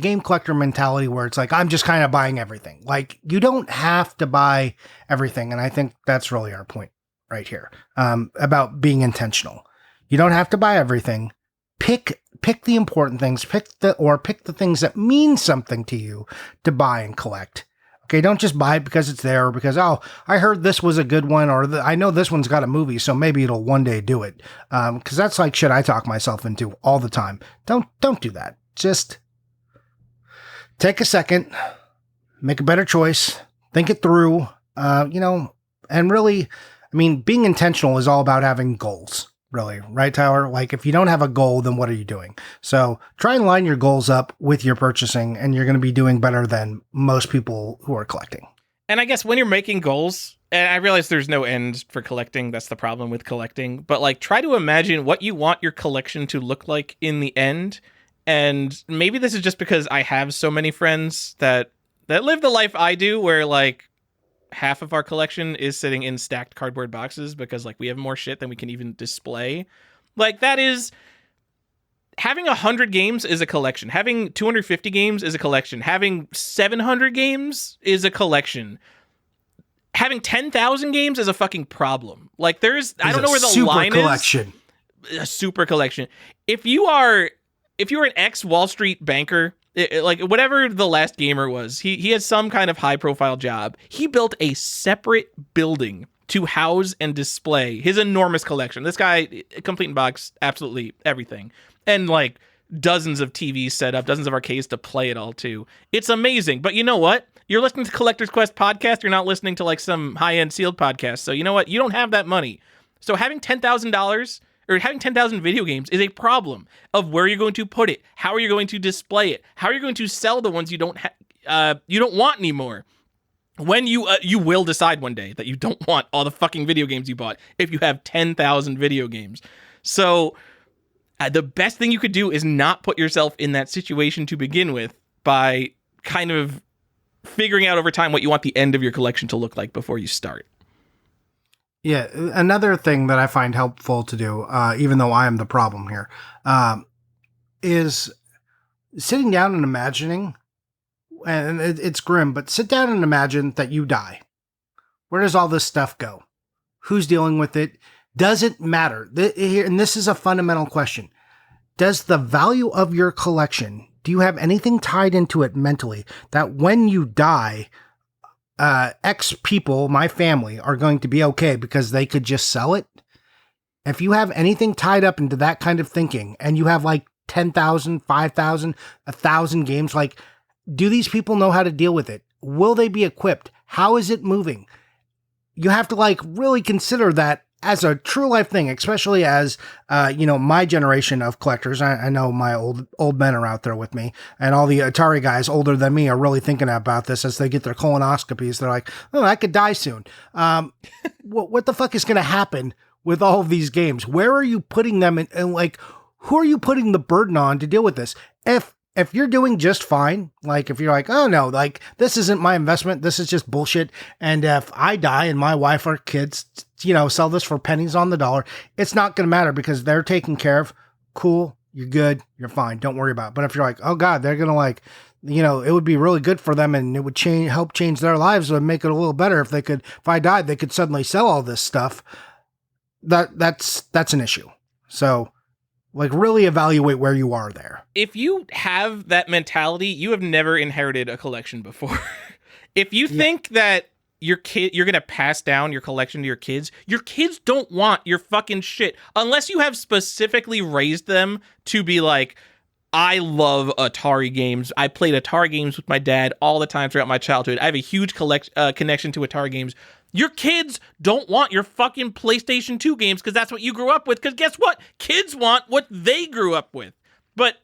game collector mentality where it's like, I'm just kind of buying everything. Like you don't have to buy everything. And I think that's really our point right here, about being intentional. You don't have to buy everything. Pick the important things, pick the things that mean something to you to buy and collect. Okay, don't just buy it because it's there, or because, I heard this was a good one, or I know this one's got a movie, so maybe it'll one day do it. Because that's like shit I talk myself into all the time. Don't do that. Just take a second, make a better choice, think it through, and really, I mean, being intentional is all about having goals. Really, right, Tyler? Like, if you don't have a goal, then what are you doing? So try and line your goals up with your purchasing, and you're going to be doing better than most people who are collecting. And I guess when you're making goals, and I realize there's no end for collecting, that's the problem with collecting, but like try to imagine what you want your collection to look like in the end. And maybe this is just because I have so many friends that live the life I do, where like half of our collection is sitting in stacked cardboard boxes because like we have more shit than we can even display. Like that is, having 100 games is a collection. Having 250 games is a collection. Having 700 games is a collection. Having 10,000 games is a fucking problem. Like I don't know where the line collection. Is. A super collection. If you're an ex-Wall Street banker, like whatever the last gamer was, he had some kind of high profile job. He built a separate building to house and display his enormous collection. This guy, complete in box, absolutely everything. And like dozens of TVs set up, dozens of arcades to play it all too. It's amazing. But you know what? You're listening to Collector's Quest podcast. You're not listening to like some high-end sealed podcast. So you know what? You don't have that money. So having $10,000 or having 10,000 video games is a problem of where you're going to put it. How are you going to display it? How are you going to sell the ones you don't want anymore? When you will decide one day that you don't want all the fucking video games you bought if you have 10,000 video games. So the best thing you could do is not put yourself in that situation to begin with by kind of figuring out over time what you want the end of your collection to look like before you start. Yeah, another thing that I find helpful to do, even though I am the problem here, is sitting down and imagining, and it's grim, but sit down and imagine that you die. Where does all this stuff go? Who's dealing with it? Does it matter? And this is a fundamental question. Does the value of your collection, do you have anything tied into it mentally that when you die, X people, my family, are going to be okay because they could just sell it? If you have anything tied up into that kind of thinking and you have like 10,000, 5,000, 1,000 games, like, do these people know how to deal with it? Will they be equipped? How is it moving? You have to like really consider that as a true life thing, especially as, my generation of collectors. I know my old men are out there with me, and all the Atari guys older than me are really thinking about this as they get their colonoscopies. They're like, oh, I could die soon. What the fuck is going to happen with all of these games? Where are you putting them in, and like, who are you putting the burden on to deal with this? If you're doing just fine, like if you're like, oh no, like this isn't my investment, this is just bullshit. And if I die and my wife or kids, sell this for pennies on the dollar, it's not going to matter because they're taken care of. Cool. You're good. You're fine. Don't worry about it. But if you're like, oh God, they're going to like, it would be really good for them and it would help change their lives and make it a little better if I died, they could suddenly sell all this stuff. That's an issue. So, like, really evaluate where you are there. If you have that mentality, you have never inherited a collection before. If you think that you're going to pass down your collection to your kids don't want your fucking shit. Unless you have specifically raised them to be like, I love Atari games. I played Atari games with my dad all the time throughout my childhood. I have a huge connection to Atari games. Your kids don't want your fucking PlayStation 2 games because that's what you grew up with. Because guess what? Kids want what they grew up with. But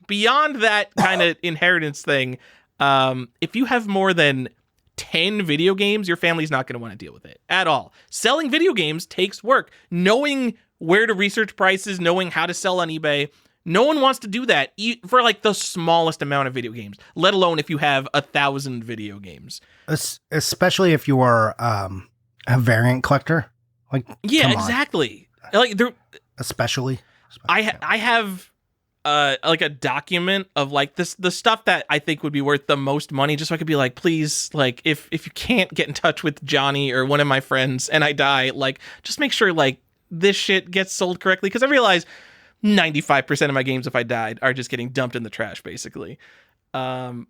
beyond that kind of inheritance thing, if you have more than 10 video games, your family's not going to want to deal with it at all. Selling video games takes work. Knowing where to research prices, knowing how to sell on eBay. No one wants to do that for like the smallest amount of video games, let alone if you have 1,000 video games. Especially if you are a variant collector. Like, yeah, exactly. Like especially. I have like a document of like the stuff that I think would be worth the most money, just so I could be like, please, like if you can't get in touch with Johnny or one of my friends and I die, like just make sure like this shit gets sold correctly, because I realize 95% of my games, if I died, are just getting dumped in the trash, basically. I'm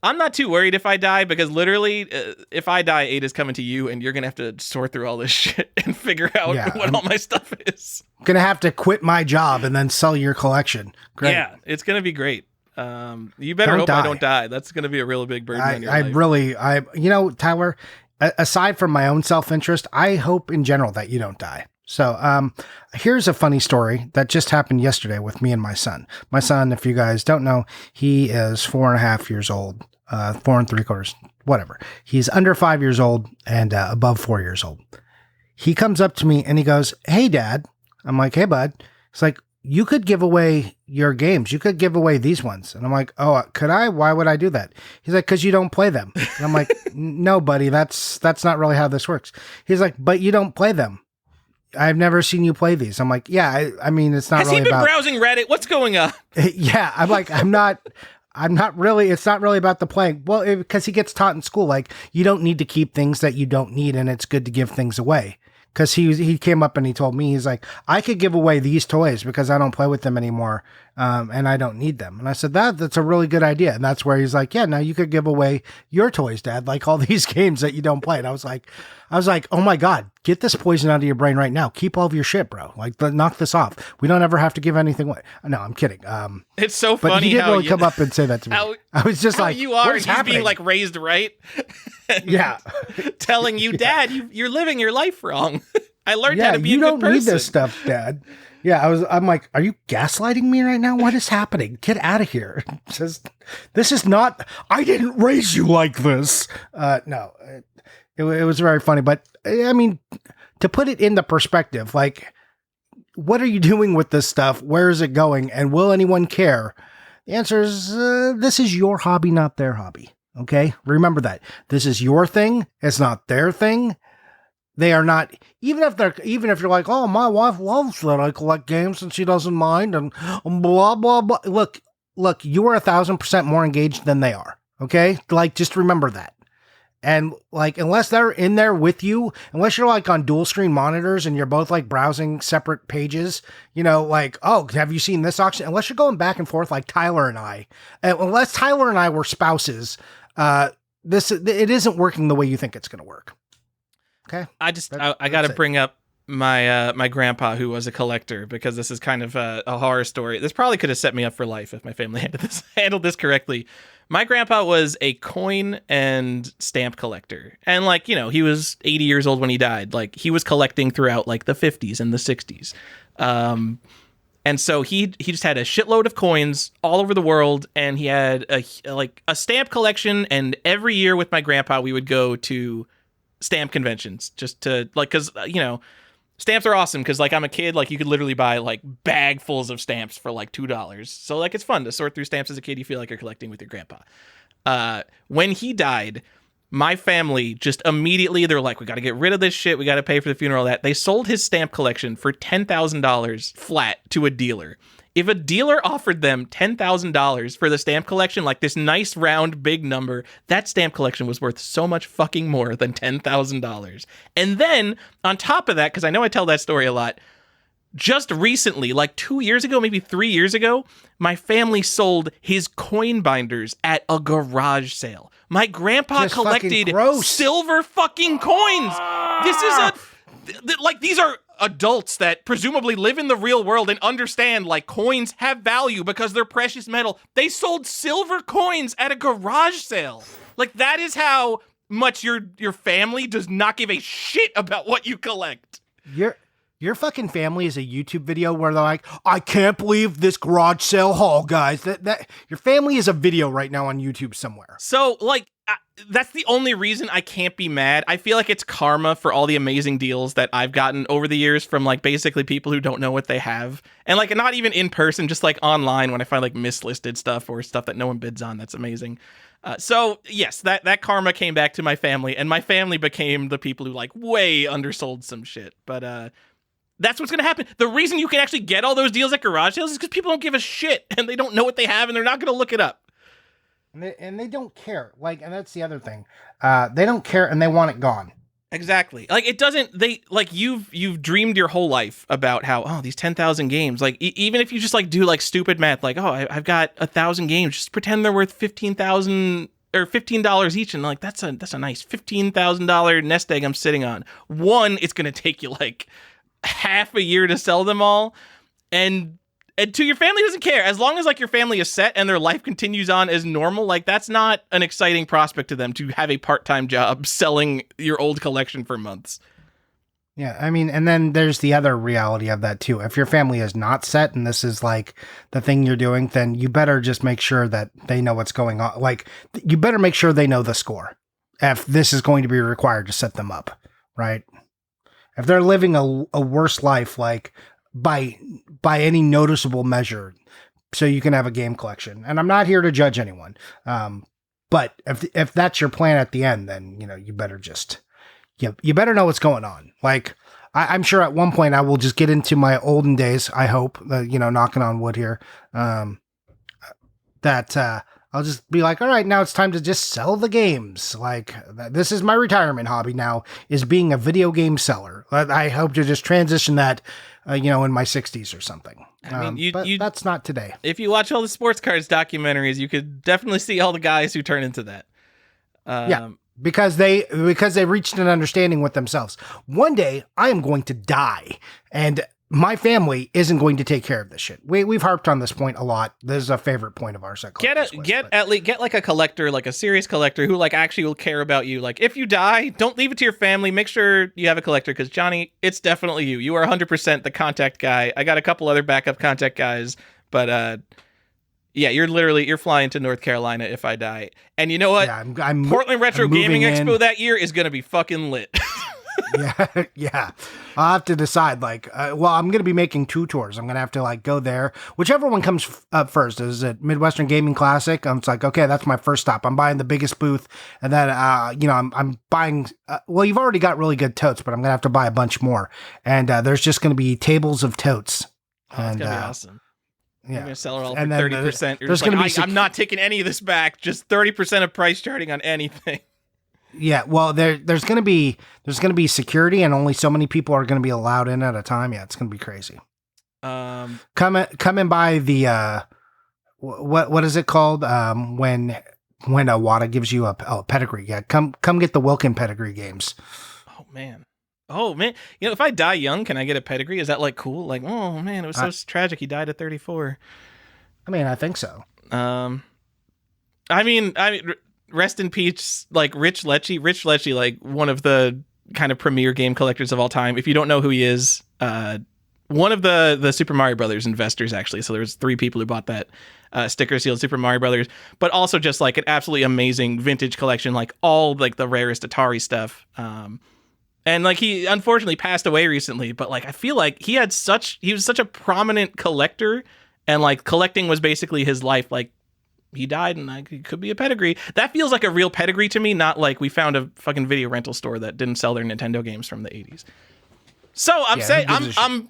not too worried if I die, because literally, if I die, Ada's coming to you, and you're going to have to sort through all this shit and figure out what all my stuff is. Going to have to quit my job and then sell your collection. Great. Yeah, it's going to be great. You better hope I don't die. That's going to be a really big burden on your life. Tyler, aside from my own self-interest, I hope in general that you don't die. So here's a funny story that just happened yesterday with me and my son. My son, if you guys don't know, he is 4.5 years old, 4 3/4, whatever. He's under 5 years old and above 4 years old. He comes up to me and he goes, "Hey, Dad." I'm like, "Hey, bud." It's like, "You could give away your games. You could give away these ones." And I'm like, "Oh, could I? Why would I do that?" He's like, "Because you don't play them." And I'm like, "No, buddy, that's not really how this works." He's like, "But you don't play them. I've never seen you play these." I'm like, "Yeah, I mean, it's not really about..." Has he been browsing Reddit? What's going on? Yeah, I'm like, I'm not really, it's not really about the playing. Well, because he gets taught in school, like, you don't need to keep things that you don't need, and it's good to give things away. because he came up and he told me, he's like, I could give away these toys because I don't play with them anymore, and I don't need them. And I said, that's a really good idea. And that's where he's like, yeah, now you could give away your toys, Dad, like all these games that you don't play. And I was like, oh my God, get this poison out of your brain right now. Keep all of your shit, bro. Like, knock this off. We don't ever have to give anything away. No, I'm kidding. It's so but funny he didn't how really come up and say that to me. I was just like, you are, what is he's happening? being like raised right. Yeah. Telling you, Dad, you're living your life wrong. I learned how to be a good person. You don't need this stuff, Dad. Yeah, I'm like, are you gaslighting me right now? What is happening? Get out of here. This is not, I didn't raise you like this. No, it was very funny. But I mean, to put it into perspective, like, what are you doing with this stuff? Where is it going? And will anyone care? The answer is, this is your hobby, not their hobby. Okay? Remember that. This is your thing. It's not their thing. They are not, even if you're like, oh, my wife loves that I collect games and she doesn't mind and blah, blah, blah. Look, you are 1,000% more engaged than they are. Okay? Like, just remember that. And like, unless they're in there with you, unless you're like on dual screen monitors and you're both like browsing separate pages, like, oh, have you seen this auction? Unless you're going back and forth like Tyler and I, unless Tyler and I were spouses, it isn't working the way you think it's going to work. Okay. I got to bring up my grandpa, who was a collector, because this is kind of a horror story. This probably could have set me up for life if my family handled this correctly. My grandpa was a coin and stamp collector. And like, he was 80 years old when he died. Like, he was collecting throughout like the 50s and the 60s. And so he just had a shitload of coins all over the world, and he had a stamp collection. And every year with my grandpa, we would go to stamp conventions just to like, because stamps are awesome, because like I'm a kid, like you could literally buy like bagfuls of stamps for like $2. So like it's fun to sort through stamps as a kid. You feel like you're collecting with your grandpa. When he died, my family just immediately, they're like, we got to get rid of this shit. We got to pay for the funeral. That they sold his stamp collection for $10,000 flat to a dealer. If a dealer offered them $10,000 for the stamp collection, like this nice round big number, that stamp collection was worth so much fucking more than $10,000. And then on top of that, because I know I tell that story a lot, just recently, like 2 years ago, maybe 3 years ago, my family sold his coin binders at a garage sale. My grandpa just collected silver fucking coins. This is these are adults that presumably live in the real world and understand like coins have value because they're precious metal. They sold silver coins at a garage sale. Like, that is how much your family does not give a shit about what you collect. Your fucking family is a YouTube video where they're like, I can't believe this garage sale haul, guys. That your family is a video right now on YouTube somewhere. So, like, that's the only reason I can't be mad. I feel like it's karma for all the amazing deals that I've gotten over the years from, like, basically people who don't know what they have. And, like, not even in person, just, like, online when I find, like, mislisted stuff or stuff that no one bids on. That's amazing. So, yes, that karma came back to my family, and my family became the people who, like, way undersold some shit. But, that's what's going to happen. The reason you can actually get all those deals at garage sales is because people don't give a shit and they don't know what they have and they're not going to look it up. And they don't care. Like, and that's the other thing. They don't care and they want it gone. Exactly. Like, it doesn't, you've dreamed your whole life about how, oh, these 10,000 games, like, even if you just like do like stupid math, like, oh, I've got 1,000 games, just pretend they're worth 15,000 or $15 each. And like, that's a nice $15,000 nest egg I'm sitting on. One, it's going to take you like half a year to sell them all, and two, your family doesn't care as long as like your family is set and their life continues on as normal. Like, that's not an exciting prospect to them to have a part-time job selling your old collection for months. Yeah, I mean, and then there's the other reality of that too. If your family is not set and this is like the thing you're doing, then you better just make sure that they know what's going on. Like, you better make sure they know the score if this is going to be required to set them up, right? If they're living a worse life, like by any noticeable measure, so you can have a game collection. And I'm not here to judge anyone. But if that's your plan at the end, then, you better just, you better know what's going on. Like, I'm sure at one point I will just get into my olden days. I hope, knocking on wood here, that I'll just be like, all right, now it's time to just sell the games. Like, this is my retirement hobby now, is being a video game seller. I hope to just transition that, in my 60s or something. I mean, but that's not today. If you watch all the sports cards documentaries, you could definitely see all the guys who turn into that. Yeah, because they reached an understanding with themselves. One day, I am going to die, and my family isn't going to take care of this shit. We've harped on this point a lot. This is a favorite point of ours. Get like a collector, like a serious collector who like actually will care about you. Like if you die, don't leave it to your family. Make sure you have a collector, because Johnny, it's definitely you. You are 100% the contact guy. I got a couple other backup contact guys, but yeah, you're flying to North Carolina if I die. And you know what? Yeah, Portland Retro Gaming Expo in. that year is gonna be fucking lit. yeah. I'll have to decide, I'm going to be making 2 tours. I'm going to have to go there. Whichever one comes up first. Is it Midwestern Gaming Classic? It's like, okay, that's my first stop. I'm buying the biggest booth. And then, I'm buying, you've already got really good totes, but I'm going to have to buy a bunch more. And there's just going to be tables of totes. Oh, that's going to be awesome. Yeah. You're going to sell it all for 30%. You're just like, I'm not taking any of this back. Just 30% of price charting on anything. Yeah, well, there's gonna be security, and only so many people are gonna be allowed in at a time. Yeah, it's gonna be crazy. Come and buy the what is it called? When Iwata gives you a pedigree. Yeah, come get the Wilkin pedigree games. Oh man. If I die young, can I get a pedigree? Is that cool? Oh man, it was so tragic. He died at 34. I mean, I think so. I mean. Rest in peace, Rich Lecce. Rich Lecce, one of the kind of premier game collectors of all time. If you don't know who he is, one of the Super Mario Brothers investors, actually. So there's 3 people who bought that sticker sealed Super Mario Brothers, but also just an absolutely amazing vintage collection, all the rarest Atari stuff. And he unfortunately passed away recently, but I feel like he was such a prominent collector, and collecting was basically his life. He died, and it could be a pedigree. That feels like a real pedigree to me, not we found a fucking video rental store that didn't sell their Nintendo games from the 80s. So I'm saying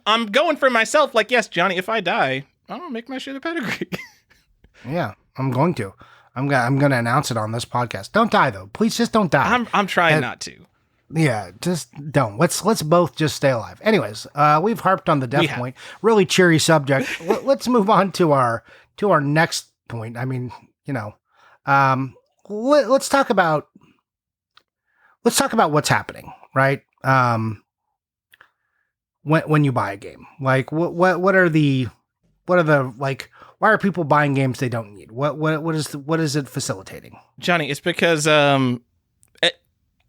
I'm going for myself. Yes, Johnny, if I die, I'll make my shit a pedigree. Yeah, I'm going to. I'm gonna announce it on this podcast. Don't die though, please. Just don't die. I'm trying not to. Yeah, just don't. Let's both just stay alive. Anyways, we've harped on the death point. Really cheery subject. Let's move on to our next point. I mean, let's talk about what's happening, right? When you buy a game, what are the why are people buying games they don't need? What is it facilitating? Johnny, it's because I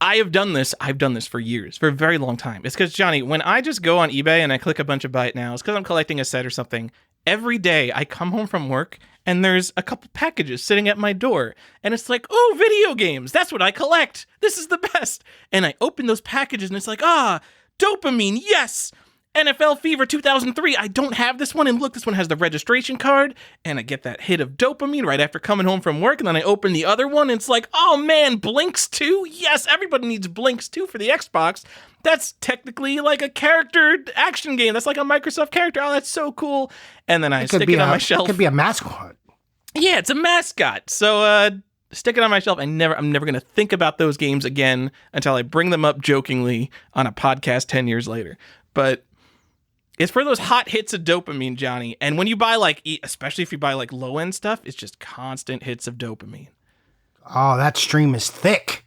have done this. I've done this for years, for a very long time. It's because, Johnny, when I just go on eBay and I click a bunch of buy it now, it's because I'm collecting a set or something. Every day I come home from work and there's a couple packages sitting at my door, and it's oh, video games. That's what I collect. This is the best. And I open those packages and it's dopamine. Yes. NFL Fever 2003. I don't have this one. And look, this one has the registration card, and I get that hit of dopamine right after coming home from work. And then I open the other one, and it's oh man, Blinks 2. Yes, everybody needs Blinks 2 for the Xbox. That's technically a character action game. That's a Microsoft character. Oh, that's so cool. And then I stick it on my shelf. It could be a mascot. Yeah, it's a mascot. So stick it on my shelf. I'm never going to think about those games again until I bring them up jokingly on a podcast 10 years later. But it's for those hot hits of dopamine, Johnny. And when you buy especially if you buy low end stuff, it's just constant hits of dopamine. Oh, that stream is thick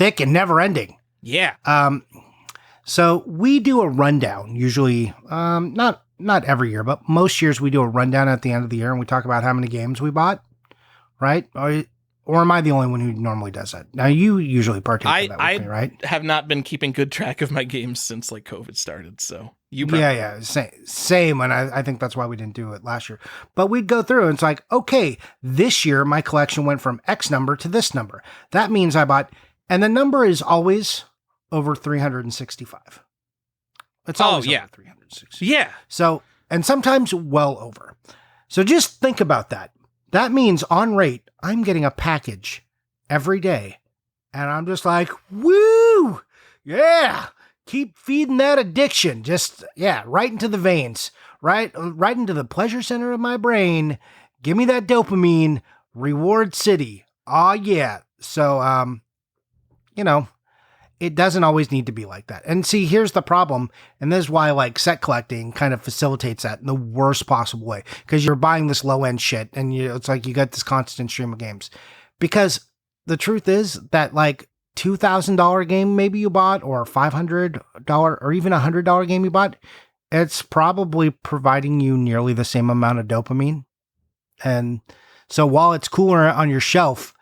and never ending. Yeah. So we do a rundown usually, not every year, but most years we do a rundown at the end of the year, and we talk about how many games we bought, right? Or am I the only one who normally does that? Now you usually partake in that with me, right? I have not been keeping good track of my games since COVID started, so you probably same, and I think that's why we didn't do it last year. But we'd go through and it's okay, this year my collection went from X number to this number. That means I bought, and the number is always over 365. It's always over 360. Yeah. So, and sometimes well over. So just think about that. That means on rate, I'm getting a package every day. And I'm just woo! Yeah! Keep feeding that addiction. Just, right into the veins. Right into the pleasure center of my brain. Give me that dopamine Reward City. Oh yeah. So you know, it doesn't always need to be like that. And see, here's the problem, and this is why like set collecting kind of facilitates that in the worst possible way, because you're buying this low end shit, and it's like you got this constant stream of games. Because the truth is that like $2,000 game maybe you bought, or $500 or even $100 game you bought, it's probably providing you nearly the same amount of dopamine. And so while it's cooler on your shelf,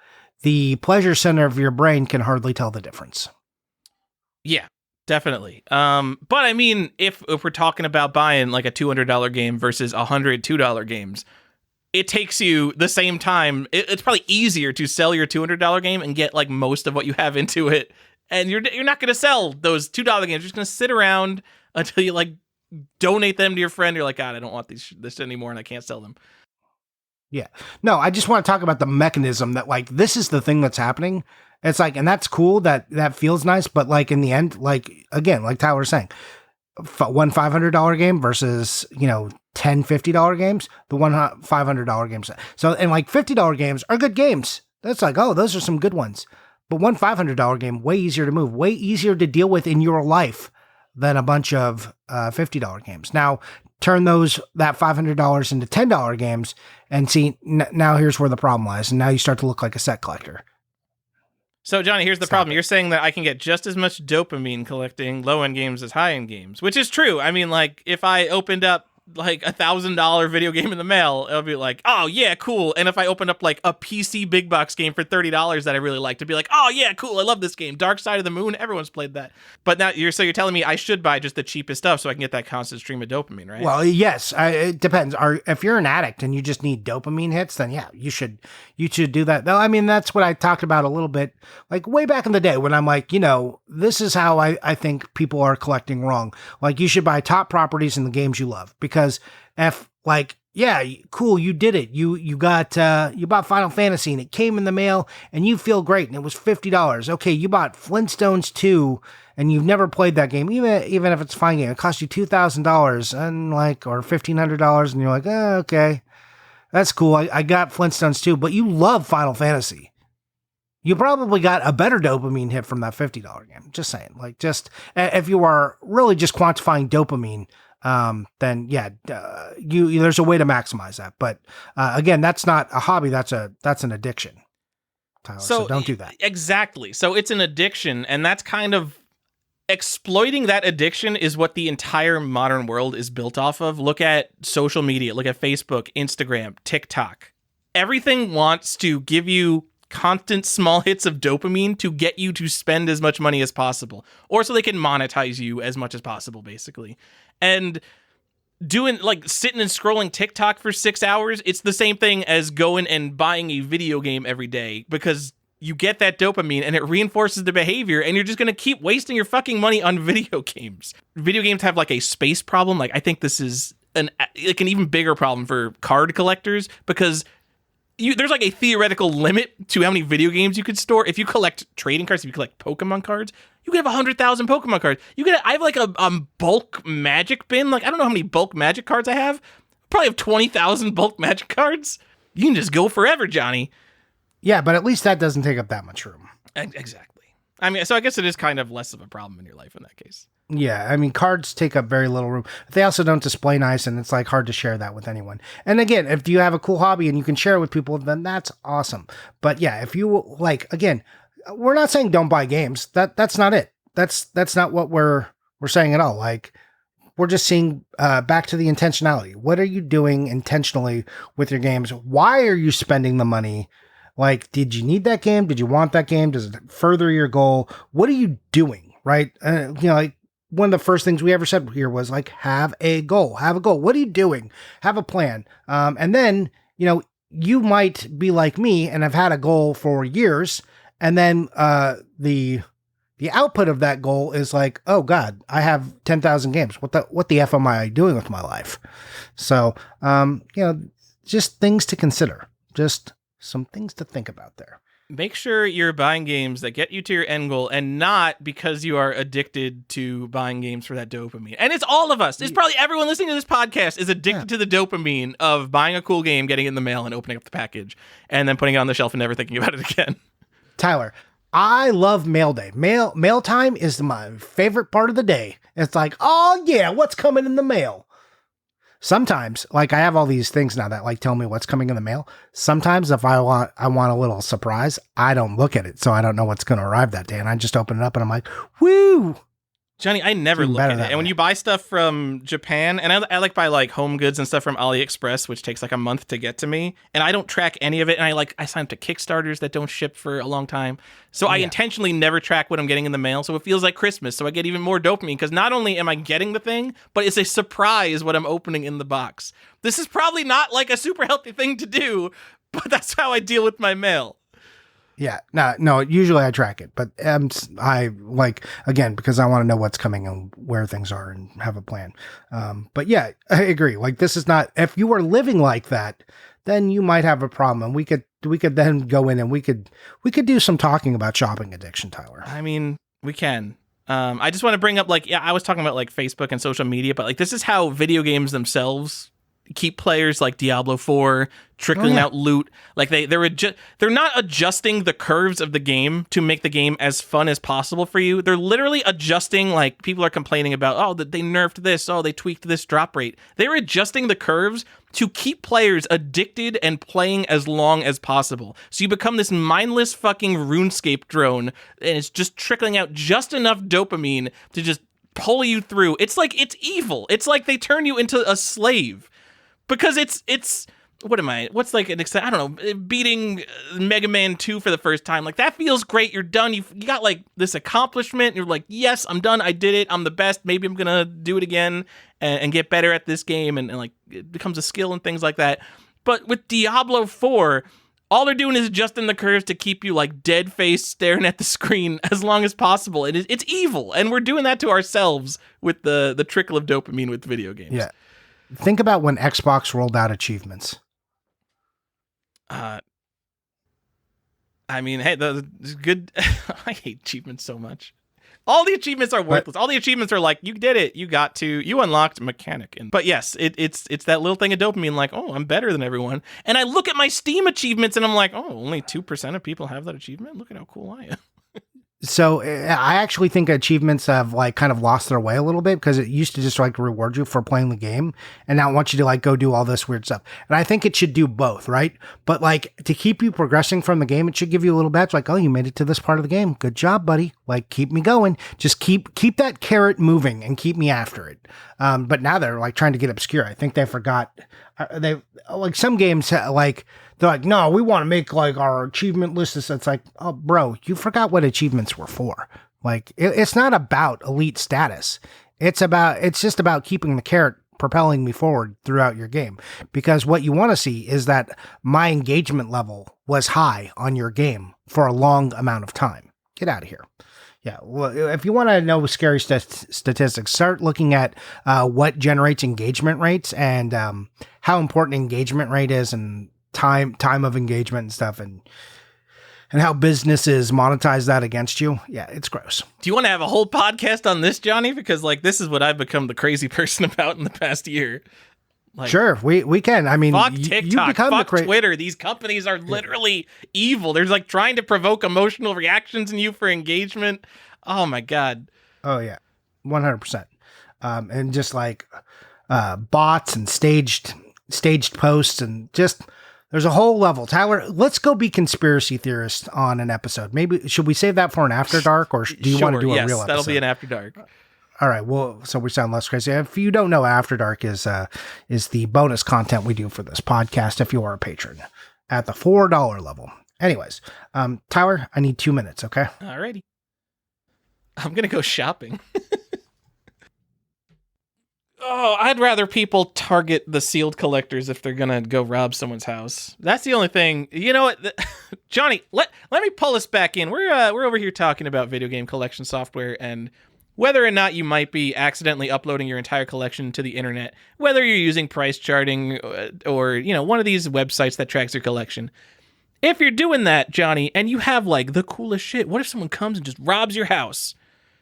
the pleasure center of your brain can hardly tell the difference. Yeah, definitely. But I mean, if we're talking about buying like a $200 game versus $102 games, it takes you the same time. It's probably easier to sell your $200 game and get like most of what you have into it. And you're not going to sell those $2 games. You're just going to sit around until you like donate them to your friend. You're like, God, I don't want this anymore and I can't sell them. Yeah. No, I just want to talk about the mechanism that like, this is the thing that's happening. It's like, and that's cool. That feels nice. But like in the end, like, again, like Tyler was saying, one $500 game versus, 10 $50 games, the one $500 games. So, and like $50 games are good games. That's like, oh, those are some good ones. But one $500 game, way easier to move, way easier to deal with in your life than a bunch of $50 games. Now, turn that $500 into $10 games and see, now here's where the problem lies. And now you start to look like a set collector. So, Johnny, here's the problem. You're saying that I can get just as much dopamine collecting low-end games as high-end games, which is true. I mean, like, if I opened up like $1,000 video game in the mail, it'll be like, oh yeah, cool. And if I opened up like a PC big box game for $30 that I really liked, it'd be like, oh yeah, cool, I love this game. Dark Side of the Moon, everyone's played that. But now you're telling me I should buy just the cheapest stuff so I can get that constant stream of dopamine, right? Well, yes, it depends. If you're an addict and you just need dopamine hits, then yeah, you should do that. Though, I mean, that's what I talked about a little bit, like way back in the day when I'm like, this is how I think people are collecting wrong. Like, you should buy top properties in the games you love, because if like, yeah, cool, you did it. You bought Final Fantasy and it came in the mail and you feel great and it was $50. Okay, you bought Flintstones 2 and you've never played that game, even if it's a fine game. It cost you $2,000 and like, or $1,500, and you're like, oh, okay, that's cool. I got Flintstones 2, but you love Final Fantasy. You probably got a better dopamine hit from that $50 game. Just saying, like, just if you are really just quantifying dopamine, then yeah, there's a way to maximize that. But again, that's not a hobby. That's an addiction, Tyler. So don't do that. Exactly. So it's an addiction, and that's kind of exploiting that addiction is what the entire modern world is built off of. Look at social media. Look at Facebook, Instagram, TikTok. Everything wants to give you constant small hits of dopamine to get you to spend as much money as possible, or so they can monetize you as much as possible, basically. And doing like sitting and scrolling TikTok for 6 hours, it's the same thing as going and buying a video game every day, because you get that dopamine and it reinforces the behavior, and you're just going to keep wasting your fucking money on video games. Video games have like a space problem. Like, I think this is an even bigger problem for card collectors, because there's like a theoretical limit to how many video games you could store. If you collect trading cards, if you collect Pokemon cards, you could have 100,000 Pokemon cards. I have like a bulk Magic bin. Like, I don't know how many bulk Magic cards I have. Probably have 20,000 bulk Magic cards. You can just go forever, Johnny. Yeah, but at least that doesn't take up that much room. Exactly. I mean, so I guess it is kind of less of a problem in your life in that case. Yeah, I mean, cards take up very little room. They also don't display nice, and it's like hard to share that with anyone. And again, if you have a cool hobby and you can share it with people, then that's awesome. But yeah, if you like, again, we're not saying don't buy games. That's not it. That's not what we're saying at all. Like, we're just seeing back to the intentionality. What are you doing intentionally with your games? Why are you spending the money? Like, did you need that game? Did you want that game? Does it further your goal? What are you doing? Right? Like, one of the first things we ever said here was like, have a goal. Have a goal. What are you doing? Have a plan. And then, you might be like me and have had a goal for years. And then the output of that goal is like, oh God, I have 10,000 games. What the F am I doing with my life? So, just things to consider. Just some things to think about there. Make sure you're buying games that get you to your end goal and not because you are addicted to buying games for that dopamine. And it's all of us. It's probably everyone listening to this podcast is addicted to the dopamine of buying a cool game, getting it in the mail, and opening up the package, and then putting it on the shelf and never thinking about it again. Tyler, I love mail day. Mail time is my favorite part of the day. It's like, oh yeah, what's coming in the mail? Sometimes, like I have all these things now that like tell me what's coming in the mail. Sometimes if I want a little surprise, I don't look at it, so I don't know what's going to arrive that day, and I just open it up and I'm like, woo! Johnny, I never look at it. And when you buy stuff from Japan, and I like buy like home goods and stuff from AliExpress, which takes like a month to get to me, and I don't track any of it, and I sign up to Kickstarters that don't ship for a long time. So I intentionally never track what I'm getting in the mail, so it feels like Christmas, so I get even more dopamine, because not only am I getting the thing, but it's a surprise what I'm opening in the box. This is probably not like a super healthy thing to do, but that's how I deal with my mail. Yeah, no. Usually I track it, but I like again because I want to know what's coming and where things are and have a plan. But yeah, I agree. Like this is not. If you were living like that, then you might have a problem. And we could then go in and we could do some talking about shopping addiction, Tyler. I mean, we can. I just want to bring up I was talking about like Facebook and social media, but like this is how video games themselves keep players, like Diablo 4 trickling out loot. Like they're not adjusting the curves of the game to make the game as fun as possible for you. They're literally adjusting, like people are complaining about, oh, that they nerfed this, oh, they tweaked this drop rate. They're adjusting the curves to keep players addicted and playing as long as possible. So you become this mindless fucking RuneScape drone, and it's just trickling out just enough dopamine to just pull you through. It's like, it's evil. It's like they turn you into a slave. Because it's what's like I don't know, beating Mega Man 2 for the first time. Like that feels great. You're done. You got like this accomplishment. You're like, yes, I'm done. I did it. I'm the best. Maybe I'm going to do it again and get better at this game. And like it becomes a skill and things like that. But with Diablo 4, all they're doing is adjusting the curves to keep you like dead face staring at the screen as long as possible. It's evil. And we're doing that to ourselves with the trickle of dopamine with video games. Yeah. Think about when Xbox rolled out achievements. I mean, hey, the good. I hate achievements so much. All the achievements are worthless. All the achievements are like, you did it, you unlocked mechanic. But yes, it's that little thing of dopamine, like, oh, I'm better than everyone. And I look at my Steam achievements and I'm like, oh, only 2% of people have that achievement. Look at how cool I am. So I actually think achievements have like kind of lost their way a little bit because it used to just like reward you for playing the game. And now it wants you to like go do all this weird stuff. And I think it should do both, right? But like to keep you progressing from the game, it should give you a little badge like, oh, you made it to this part of the game. Good job, buddy. Like keep me going. Just keep that carrot moving and keep me after it. But now they're like trying to get obscure. I think they forgot. They like some games like they're like, no, we want to make like our achievement list. It's like, oh, bro, you forgot what achievements were for. Like, it's not about elite status. It's just about keeping the carrot propelling me forward throughout your game. Because what you want to see is that my engagement level was high on your game for a long amount of time. Get out of here. Yeah, well, if you want to know scary statistics, start looking at what generates engagement rates and how important engagement rate is and time of engagement and stuff and how businesses monetize that against you. Yeah, it's gross. Do you want to have a whole podcast on this, Johnny? Because like this is what I've become the crazy person about in the past year. Like, sure, we can. I mean, fuck TikTok, fuck Twitter. These companies are literally evil. They're like trying to provoke emotional reactions in you for engagement. Oh my God. Oh yeah, 100%. And just like bots and staged posts and just there's a whole level. Tyler, let's go be conspiracy theorists on an episode. Maybe should we save that for an After Dark, or do you want to do a real episode? That'll be an After Dark. All right. Well, so we sound less crazy. If you don't know, After Dark is the bonus content we do for this podcast if you are a patron at the $4 level. Anyways, Tyler, I need 2 minutes, okay? Alrighty. I'm going to go shopping. Oh, I'd rather people target the sealed collectors if they're going to go rob someone's house. That's the only thing. You know what? Johnny, let me pull us back in. We're over here talking about video game collection software and whether or not you might be accidentally uploading your entire collection to the internet, whether you're using price charting or, you know, one of these websites that tracks your collection. If you're doing that, Johnny, and you have like the coolest shit, what if someone comes and just robs your house?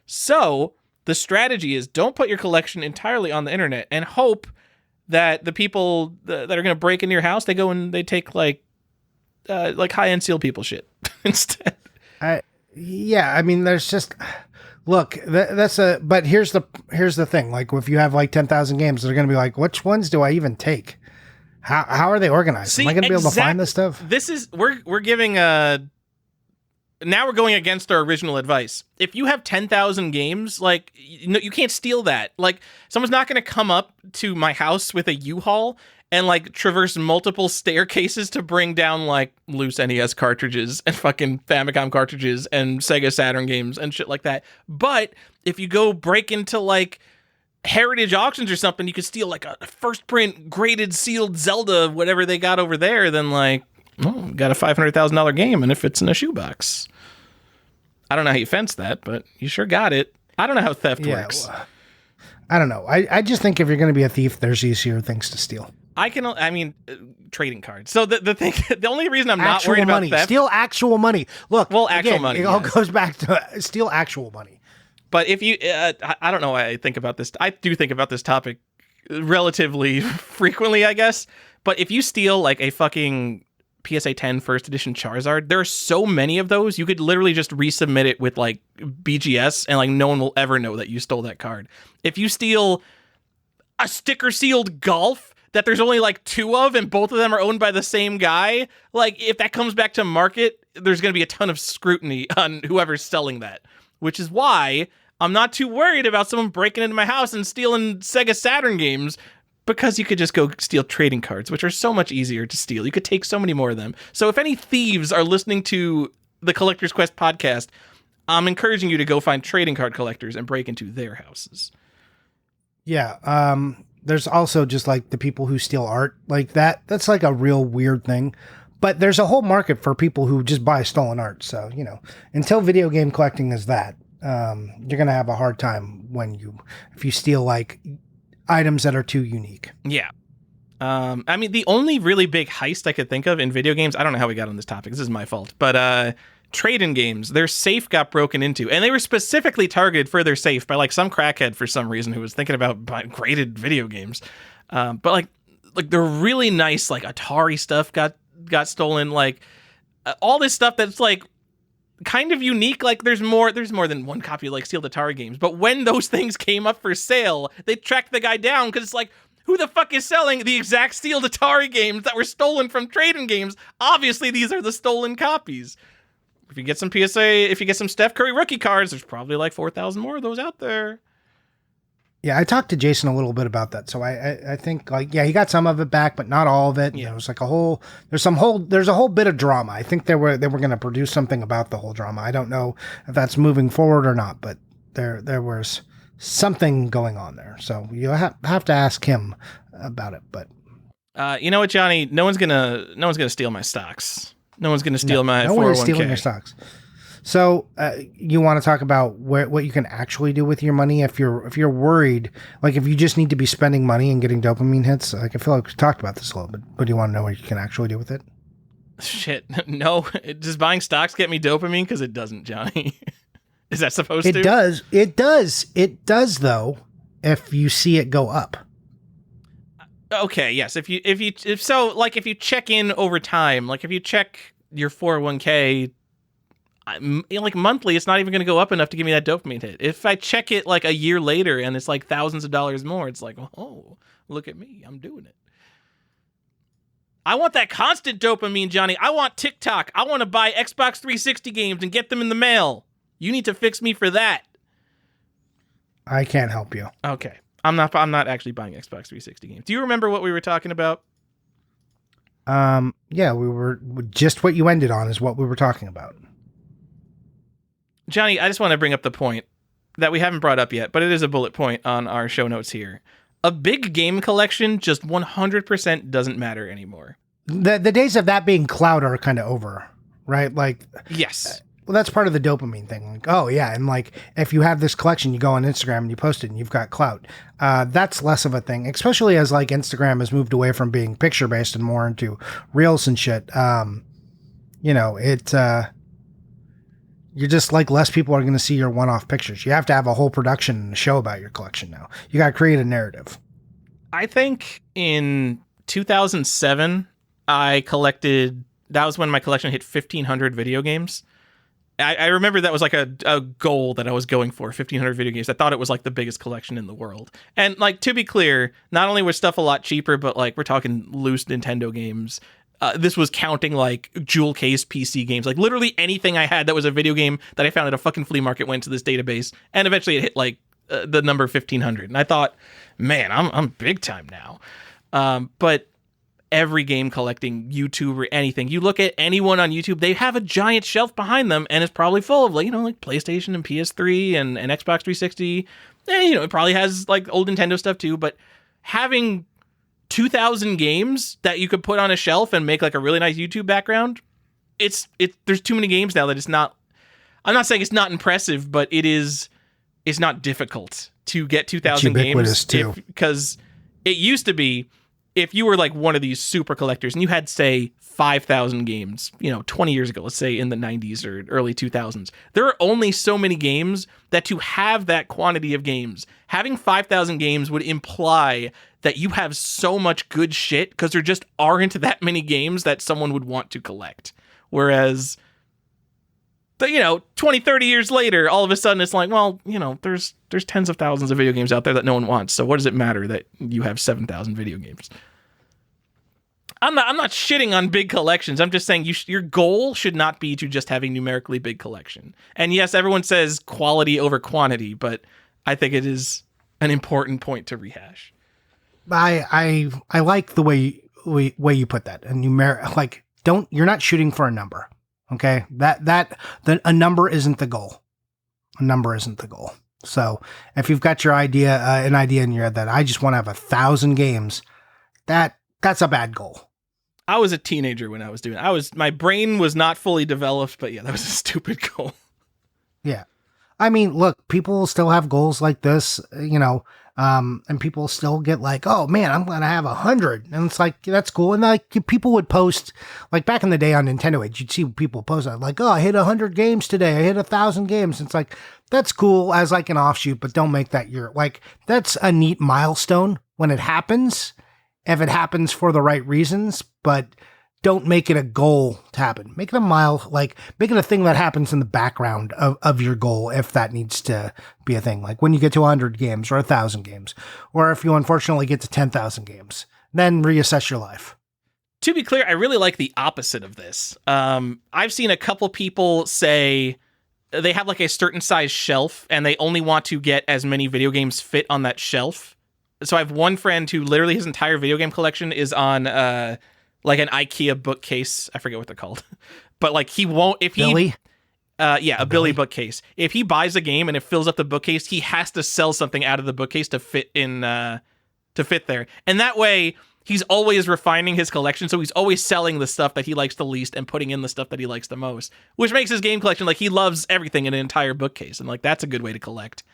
So the strategy is don't put your collection entirely on the internet and hope that the people that are going to break into your house, they go and they take like high-end seal people shit instead. Yeah, I mean, there's just look. But here's the thing. Like, if you have like 10,000 games, they're going to be like, which ones do I even take? How are they organized? See, am I going to be able to find this stuff? This is we're giving now we're going against our original advice. If you have 10,000 games, like you can't steal that. Like someone's not going to come up to my house with a U-Haul and like traverse multiple staircases to bring down like loose NES cartridges and fucking Famicom cartridges and Sega Saturn games and shit like that. But if you go break into like Heritage auctions or something, you could steal like a first print graded sealed Zelda, whatever they got over there, then like, oh, got a $500,000 game and it fits in a shoebox. I don't know how you fence that, but you sure got it. I don't know how theft works. Well, I don't know. I just think if you're going to be a thief, there's easier things to steal. Trading cards. So the thing, the only reason I'm not actual worried money. about theft. Steal actual money. Look, well, actual money. It all goes back to steal actual money. But if you, I don't know why I think about this. I do think about this topic relatively frequently, I guess. But if you steal like a fucking PSA 10 first edition Charizard, there are so many of those, you could literally just resubmit it with like BGS and like no one will ever know that you stole that card. If you steal a sticker sealed Golf that there's only like 2 of and both of them are owned by the same guy, like if that comes back to market, there's going to be a ton of scrutiny on whoever's selling that, which is why I'm not too worried about someone breaking into my house and stealing Sega Saturn games, because you could just go steal trading cards, which are so much easier to steal. You could take so many more of them. So if any thieves are listening to the Collector's Quest podcast, I'm encouraging you to go find trading card collectors and break into their houses. Yeah. There's also just like the people who steal art like that. That's like a real weird thing. But there's a whole market for people who just buy stolen art. So, until video game collecting is that, you're going to have a hard time if you steal like items that are too unique. Yeah. The only really big heist I could think of in video games, I don't know how we got on this topic. This is my fault. But trade-in games, their safe got broken into. And they were specifically targeted for their safe by like some crackhead for some reason who was thinking about buying graded video games. But like the really nice like Atari stuff got stolen. Like all this stuff that's like kind of unique. Like there's more than one copy of like sealed Atari games. But when those things came up for sale, they tracked the guy down because it's like, who the fuck is selling the exact sealed Atari games that were stolen from trading games? Obviously, these are the stolen copies. If you get some Steph Curry rookie cards, there's probably like 4,000 more of those out there. Yeah, I talked to Jason a little bit about that. So I think like, yeah, he got some of it back, but not all of it. Yeah. There was like there's a whole bit of drama. I think they were going to produce something about the whole drama. I don't know if that's moving forward or not, but there was something going on there. So you have to ask him about it. But you know what, Johnny? No one's gonna steal my stocks. No one's gonna steal my 401k. No one is stealing your stocks. So you want to talk about what you can actually do with your money if you're worried, like if you just need to be spending money and getting dopamine hits. Like I feel like we talked about this a little bit, but do you want to know what you can actually do with it? Shit, no. Does buying stocks get me dopamine? Because it doesn't, Johnny. Is that supposed to? It does though. If you see it go up. Okay. Yes. If you check in over time, like if you check your 401k. Like monthly, it's not even going to go up enough to give me that dopamine hit. If I check it like a year later and it's like thousands of dollars more, it's like, oh, look at me, I'm doing it. I want that constant dopamine, Johnny. I want TikTok. I want to buy Xbox 360 games and get them in the mail. You need to fix me for that. I can't help you. Okay, I'm not actually buying Xbox 360 games. Do you remember what we were talking about? Yeah, we were just what you ended on is what we were talking about. Johnny, I just want to bring up the point that we haven't brought up yet, but it is a bullet point on our show notes here. A big game collection just 100% doesn't matter anymore. The days of that being clout are kind of over, right? Like, yes. Well, that's part of the dopamine thing. Like, oh yeah, and like if you have this collection, you go on Instagram and you post it, and you've got clout. That's less of a thing, especially as like Instagram has moved away from being picture based and more into reels and shit. you know, you're just like less people are going to see your one-off pictures. You have to have a whole production and a show about your collection now. You got to create a narrative. I think in 2007, that was when my collection hit 1,500 video games. I remember that was like a goal that I was going for, 1,500 video games. I thought it was like the biggest collection in the world. And like, to be clear, not only was stuff a lot cheaper, but like we're talking loose Nintendo games. This was counting like jewel case PC games. Like literally anything I had that was a video game that I found at a fucking flea market went to this database. And eventually it hit like the number 1,500. And I thought, man, I'm big time now. But every game collecting YouTuber, anything, you look at anyone on YouTube, they have a giant shelf behind them, and it's probably full of, like, you know, like PlayStation and PS3 and Xbox 360. And, you know, it probably has like old Nintendo stuff too. But having 2,000 games that you could put on a shelf and make like a really nice YouTube background, there's too many games now that it's not. I'm not saying it's not impressive, but it's not difficult to get 2,000 games because it used to be, if you were like one of these super collectors and you had, say, 5,000 games, you know, 20 years ago, let's say in the 90s or early 2000s, there are only so many games that to have that quantity of games, having 5,000 games would imply that you have so much good shit because there just aren't that many games that someone would want to collect. Whereas, you know, 20, 30 years later, all of a sudden it's like, well, you know, there's tens of thousands of video games out there that no one wants. So what does it matter that you have 7,000 video games? I'm not shitting on big collections. I'm just saying your goal should not be to just have a numerically big collection. And yes, everyone says quality over quantity, but I think it is an important point to rehash. I like the way you put that. You're not shooting for a number. Okay, a number isn't the goal. A number isn't the goal. So if you've got an idea in your head that I just want to have 1,000 games, that's a bad goal. I was a teenager when I was doing it. My brain was not fully developed, but yeah, that was a stupid goal. Yeah. I mean, look, people still have goals like this, you know, and people still get like, oh man, I'm going to have 100. And it's like, that's cool. And like people would post, like back in the day on Nintendo Age, you'd see people post like, oh, I hit 100 games today. I hit 1,000 games. And it's like, that's cool as like an offshoot, but don't make that that's a neat milestone when it happens, if it happens for the right reasons, but don't make it a goal to happen. Make it make it a thing that happens in the background of your goal if that needs to be a thing. Like when you get to 100 games or 1,000 games, or if you unfortunately get to 10,000 games, then reassess your life. To be clear, I really like the opposite of this. I've seen a couple people say they have like a certain size shelf and they only want to get as many video games fit on that shelf. So I have one friend who literally his entire video game collection is on like an IKEA bookcase. I forget what they're called, but like he won't, if he, Billy? A Billy bookcase. If he buys a game and it fills up the bookcase, he has to sell something out of the bookcase to fit there. And that way he's always refining his collection. So he's always selling the stuff that he likes the least and putting in the stuff that he likes the most, which makes his game collection, like he loves everything in an entire bookcase. And like, that's a good way to collect.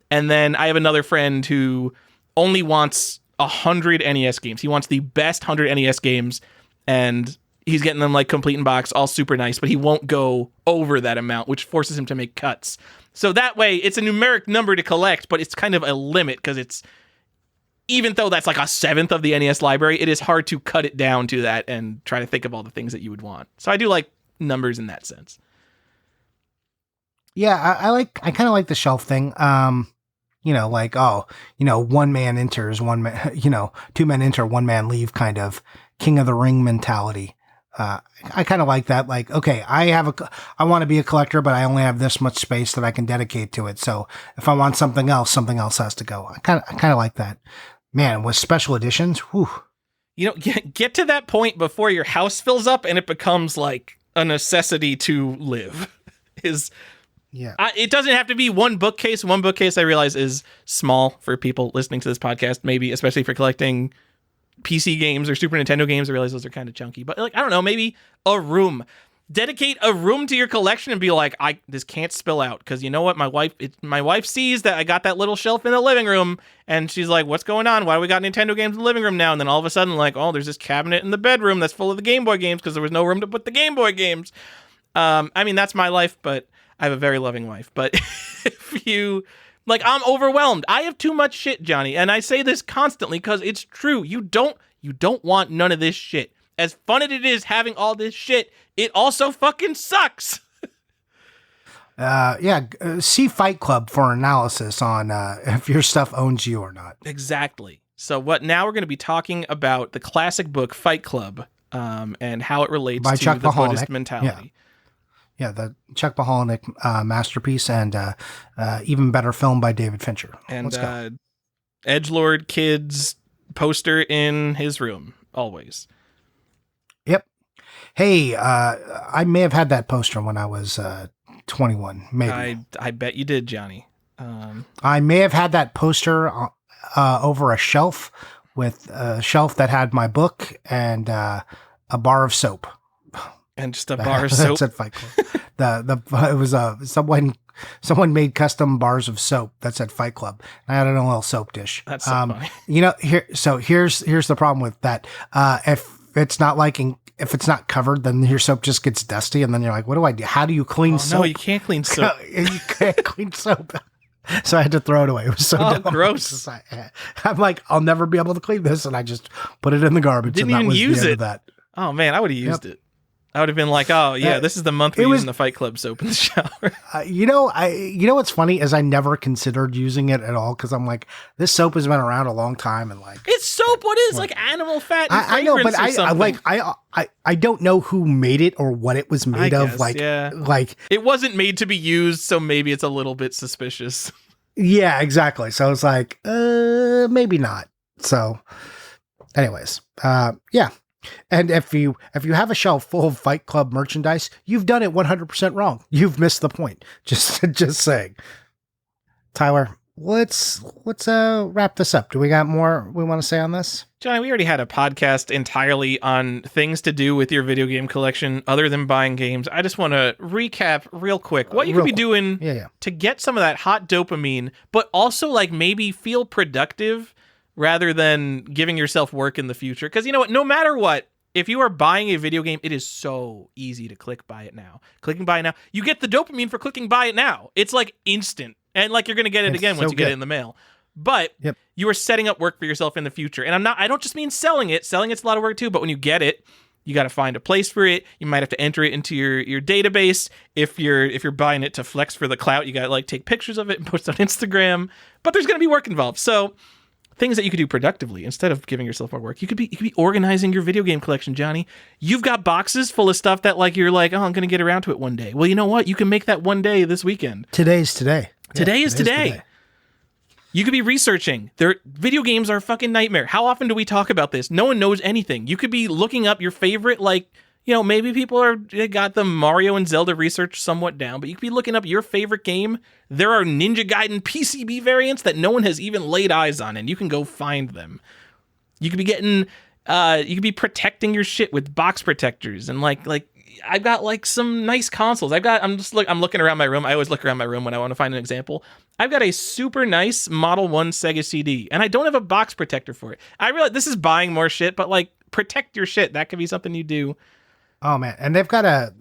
And then I have another friend who only wants 100 NES games. He wants the best 100 NES games, and he's getting them like complete in box, all super nice, but he won't go over that amount, which forces him to make cuts. So that way, it's a numeric number to collect, but it's kind of a limit because even though that's like a seventh of the NES library, it is hard to cut it down to that and try to think of all the things that you would want. So I do like numbers in that sense. Yeah, I kind of like the shelf thing. You know, like, oh, you know, one man enters, one man, you know, two men enter, one man leave kind of King of the Ring mentality. I kind of like that. Like, okay, I want to be a collector, but I only have this much space that I can dedicate to it. So if I want something else has to go. I kind of like that. Man, with special editions, whew. You know, get to that point before your house fills up and it becomes like a necessity to live. Yeah. It doesn't have to be one bookcase. One bookcase, I realize, is small for people listening to this podcast, maybe especially for collecting PC games or Super Nintendo games. I realize those are kind of chunky. But like, I don't know, maybe a room. dedicate a room to your collection and be like, this can't spill out because you know what, my wife sees that I got that little shelf in the living room and she's like, what's going on? Why do we got Nintendo games in the living room now? And then all of a sudden, like, oh, there's this cabinet in the bedroom that's full of the Game Boy games because there was no room to put the Game Boy games. I mean, that's my life, but I have a very loving wife. But if you like, I'm overwhelmed. I have too much shit, Johnny, and I say this constantly because it's true. You don't want none of this shit. As fun as it is having all this shit, it also fucking sucks. See Fight Club for analysis on if your stuff owns you or not. Exactly. So now we're going to be talking about the classic book Fight Club and how it relates by to Chuck the Palahniuk. Buddhist mentality. Yeah, the Chuck Palahniuk masterpiece and even better film by David Fincher. And Let's go. Edgelord Kids poster in his room, always. Yep. Hey, I may have had that poster when I was 21, maybe. I bet you did, Johnny. I may have had that poster over a shelf with a shelf that had my book and a bar of soap. And just a bar of soap. That's at Fight Club. It was someone made custom bars of soap. That's at Fight Club. I had a little soap dish. That's so funny. Here's the problem with that. If it's not covered, then your soap just gets dusty, and then you're like, what do I do? How do you clean soap? No, you can't clean soap. You can't clean soap. So I had to throw it away. It was so dumb. Gross. I'm like, I'll never be able to clean this, and I just put it in the garbage. Didn't and that even was use the end it. of that. Oh man, I would have used it. I would have been like, oh yeah, this is the month we're using the Fight Club soap in the shower. You know what's funny is I never considered using it at all because I'm like, this soap has been around a long time and like it's soap. What is like animal fat? And I know, but I don't know who made it or what it was made of. Like, yeah. like it wasn't made to be used, so maybe it's a little bit suspicious. Yeah, exactly. So it's like, maybe not. So, anyways, yeah. And if you have a shelf full of Fight Club merchandise, you've done it 100% wrong. You've missed the point. Just saying. Tyler, let's wrap this up. Do we got more we want to say on this? Johnny, we already had a podcast entirely on things to do with your video game collection other than buying games. I just want to recap real quick what you could be doing to get some of that hot dopamine, but also like maybe feel productive rather than giving yourself work in the future. Because you know what? No matter what, if you are buying a video game, it is so easy to click buy it now. Clicking buy it now. You get the dopamine for clicking buy it now. It's like instant. And like you're going to get it again once you get it in the mail. But you are setting up work for yourself in the future. And I don't just mean selling it. Selling it's a lot of work too, but when you get it, you got to find a place for it. You might have to enter it into your database. If you're buying it to flex for the clout, you got to like take pictures of it and post on Instagram. But there's going to be work involved. So things that you could do productively instead of giving yourself more work. You could be organizing your video game collection, Johnny. You've got boxes full of stuff that like you're like, oh, I'm going to get around to it one day. Well, you know what? You can make that one day this weekend. Today's today. Today is today. You could be researching. Video games are a fucking nightmare. How often do we talk about this? No one knows anything. You could be looking up your favorite, like, you know, maybe people got the Mario and Zelda research somewhat down, but you could be looking up your favorite game. There are Ninja Gaiden PCB variants that no one has even laid eyes on, and you can go find them. You could be getting, you could be protecting your shit with box protectors and like I've got like some nice consoles. I'm looking around my room. I always look around my room when I want to find an example. I've got a super nice Model 1 Sega CD, and I don't have a box protector for it. I realize this is buying more shit, but like protect your shit. That could be something you do. Oh man, and they've got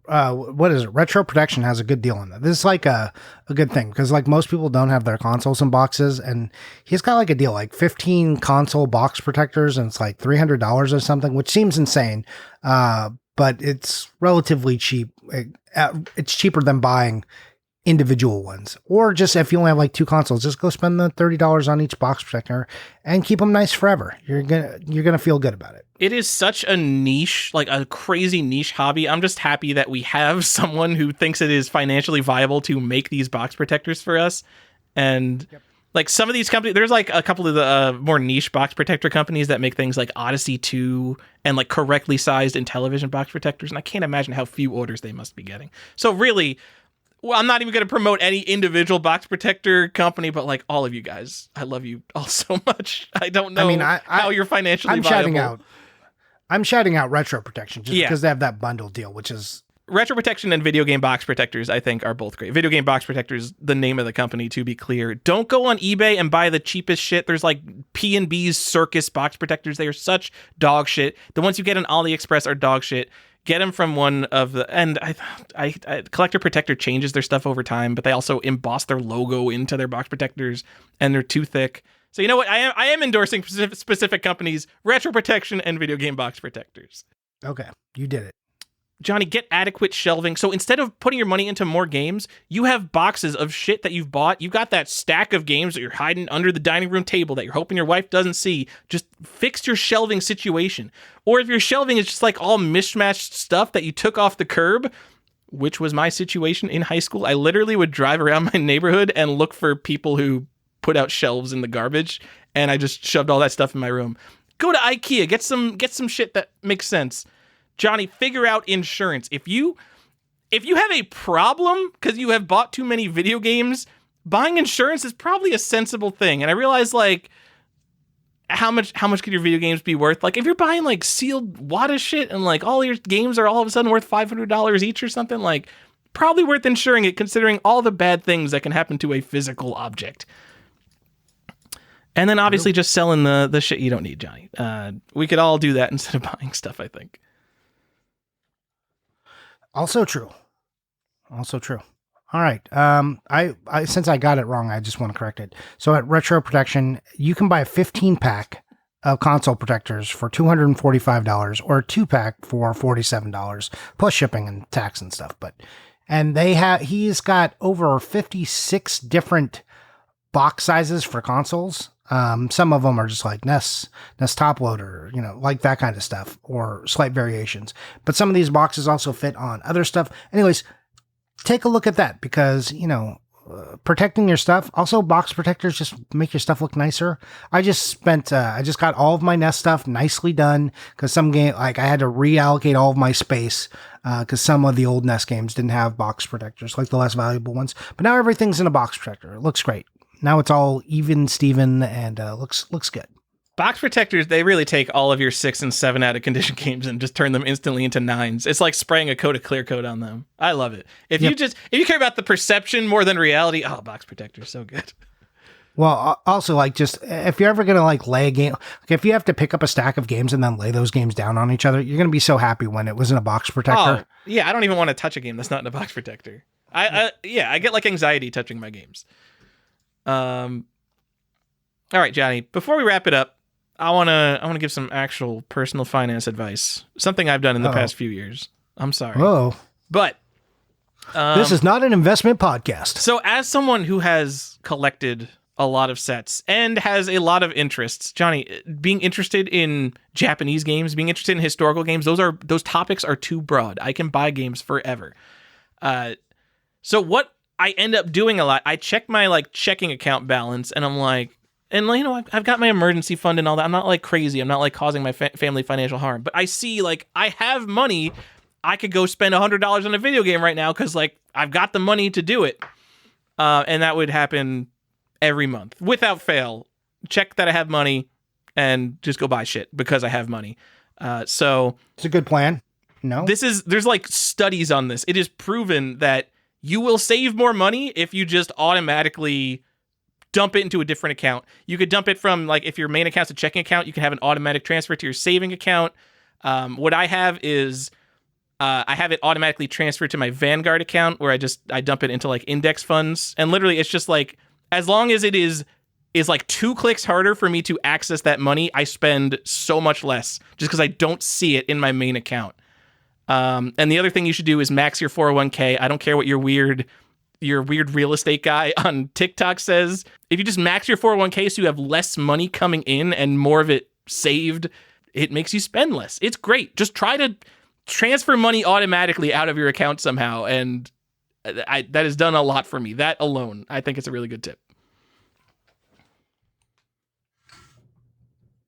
what is it? Retro Protection has a good deal on that. This is like a good thing because like most people don't have their consoles in boxes, and he's got like a deal, like 15 console box protectors, and it's like $300 or something, which seems insane. But it's relatively cheap. It's cheaper than buying individual ones, or just if you only have like two consoles, just go spend the $30 on each box protector and keep them nice forever. You're gonna feel good about it. It is such a niche, like a crazy niche hobby. I'm just happy that we have someone who thinks it is financially viable to make these box protectors for us. And like some of these companies, there's like a couple of the more niche box protector companies that make things like Odyssey 2 and like correctly sized Intellivision box protectors. And I can't imagine how few orders they must be getting. So really, well, I'm not even going to promote any individual box protector company, but like all of you guys, I love you all so much. I don't know how you're financially viable. I'm shouting out Retro Protection just Yeah. because they have that bundle deal, which is... Retro Protection and Video Game Box Protectors, I think, are both great. Video Game Box Protectors, the name of the company, to be clear. Don't go on eBay and buy the cheapest shit. There's like P&B's Circus Box Protectors. They are such dog shit. The ones you get on AliExpress are dog shit. Get them from one of the... And I Collector Protector changes their stuff over time, but they also emboss their logo into their box protectors, and they're too thick. So you know what? I am endorsing specific companies, Retro Protection and Video Game Box Protectors. Okay, you did it. Johnny, get adequate shelving. So instead of putting your money into more games, you have boxes of shit that you've bought. You got that stack of games that you're hiding under the dining room table that you're hoping your wife doesn't see. Just fix your shelving situation. Or if your shelving is just like all mishmashed stuff that you took off the curb, which was my situation in high school, I literally would drive around my neighborhood and look for people who put out shelves in the garbage, and I just shoved all that stuff in my room. Go to IKEA, get some shit that makes sense. Johnny, figure out insurance. If you have a problem because you have bought too many video games, buying insurance is probably a sensible thing. And I realize, like, how much could your video games be worth? Like, if you're buying like sealed Wata shit and like all your games are all of a sudden worth $500 each or something, like, probably worth insuring it considering all the bad things that can happen to a physical object. And then obviously just selling the shit you don't need, Johnny. We could all do that instead of buying stuff, I think. Also true. All right. I since I got it wrong, I just want to correct it. So at Retro Protection, you can buy a 15-pack of console protectors for $245 or a 2-pack for $47 plus shipping and tax and stuff. He's got over 56 different box sizes for consoles. Some of them are just like NES top loader, like that kind of stuff, or slight variations. But some of these boxes also fit on other stuff. Anyways, take a look at that because, protecting your stuff. Also, box protectors just make your stuff look nicer. I just got all of my NES stuff nicely done because some game, like I had to reallocate all of my space because some of the old NES games didn't have box protectors, like the less valuable ones. But now everything's in a box protector. It looks great. Now it's all even, Steven, and looks good. Box protectors, they really take all of your 6 and 7 out of condition games and just turn them instantly into 9s. It's like spraying a coat of clear coat on them. I love it. If you care about the perception more than reality, box protectors, so good. Well, also, like, just if you're ever going to like lay a game, like if you have to pick up a stack of games and then lay those games down on each other, you're going to be so happy when it was in a box protector. Oh, yeah, I don't even want to touch a game that's not in a box protector. I get like anxiety touching my games. All right, Johnny, before we wrap it up, I want to give some actual personal finance advice. Something I've done in the past few years. I'm sorry. Whoa. But this is not an investment podcast. So as someone who has collected a lot of sets and has a lot of interests, Johnny, being interested in Japanese games, being interested in historical games, those topics are too broad. I can buy games forever. So what I end up doing a lot, I check my like checking account balance and I'm like, and I've got my emergency fund and all that. I'm not like crazy. I'm not like causing my family financial harm, but I see like I have money. I could go spend $100 on a video game right now because like I've got the money to do it. And that would happen every month without fail. Check that I have money and just go buy shit because I have money. So it's a good plan. No, there's like studies on this. It is proven that you will save more money if you just automatically dump it into a different account. You could dump it from, like, if your main account's a checking account, you can have an automatic transfer to your saving account. What I have is I have it automatically transferred to my Vanguard account where I dump it into like index funds. And literally it's just like, as long as it is like 2 clicks harder for me to access that money, I spend so much less just because I don't see it in my main account. And the other thing you should do is max your 401k. I don't care what your weird real estate guy on TikTok says. If you just max your 401k so you have less money coming in and more of it saved, it makes you spend less. It's great. Just try to transfer money automatically out of your account somehow. And that has done a lot for me. That alone, I think it's a really good tip.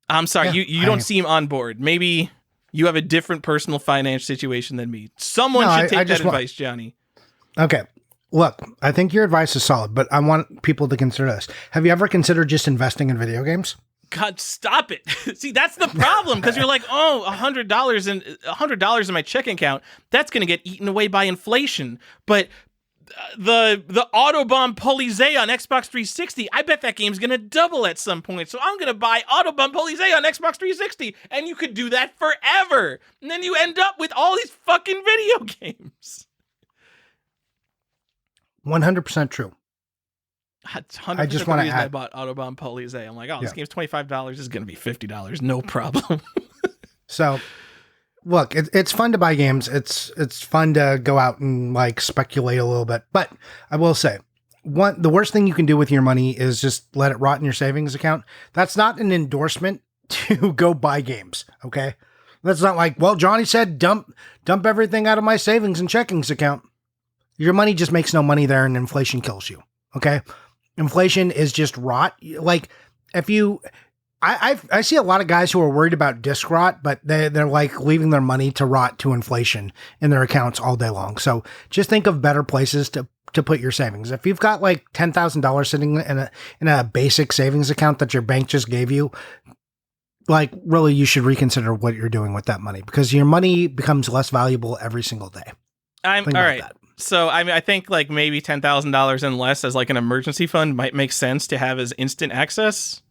I'm sorry, you don't seem on board. Maybe you have a different personal finance situation than me. Someone should take that advice, Johnny. Okay. Look, I think your advice is solid, but I want people to consider this. Have you ever considered just investing in video games? God, stop it. See, that's the problem, because you're like, oh, $100 in my checking account, that's going to get eaten away by inflation. But the Autobahn Police on Xbox 360, I bet that game's going to double at some point. So I'm going to buy Autobahn Police on Xbox 360. And you could do that forever. And then you end up with all these fucking video games. 100% true. That's 100% I just want to the reason I add, bought Autobahn Police. I'm like, oh, this game's $25. This is going to be $50. No problem. So, look, it's fun to buy games. It's fun to go out and like speculate a little bit. But I will say, the worst thing you can do with your money is just let it rot in your savings account. That's not an endorsement to go buy games. Okay, that's not like, well, Johnny said dump everything out of my savings and checkings account. Your money just makes no money there, and inflation kills you. Okay. Inflation is just rot. Like if you, I see a lot of guys who are worried about disc rot, but they're like leaving their money to rot to inflation in their accounts all day long. So just think of better places to put your savings. If you've got like $10,000 sitting in a basic savings account that your bank just gave you, like really you should reconsider what you're doing with that money, because your money becomes less valuable every single day. All right. That. So, I mean, I think like maybe $10,000 and less as like an emergency fund might make sense to have as instant access.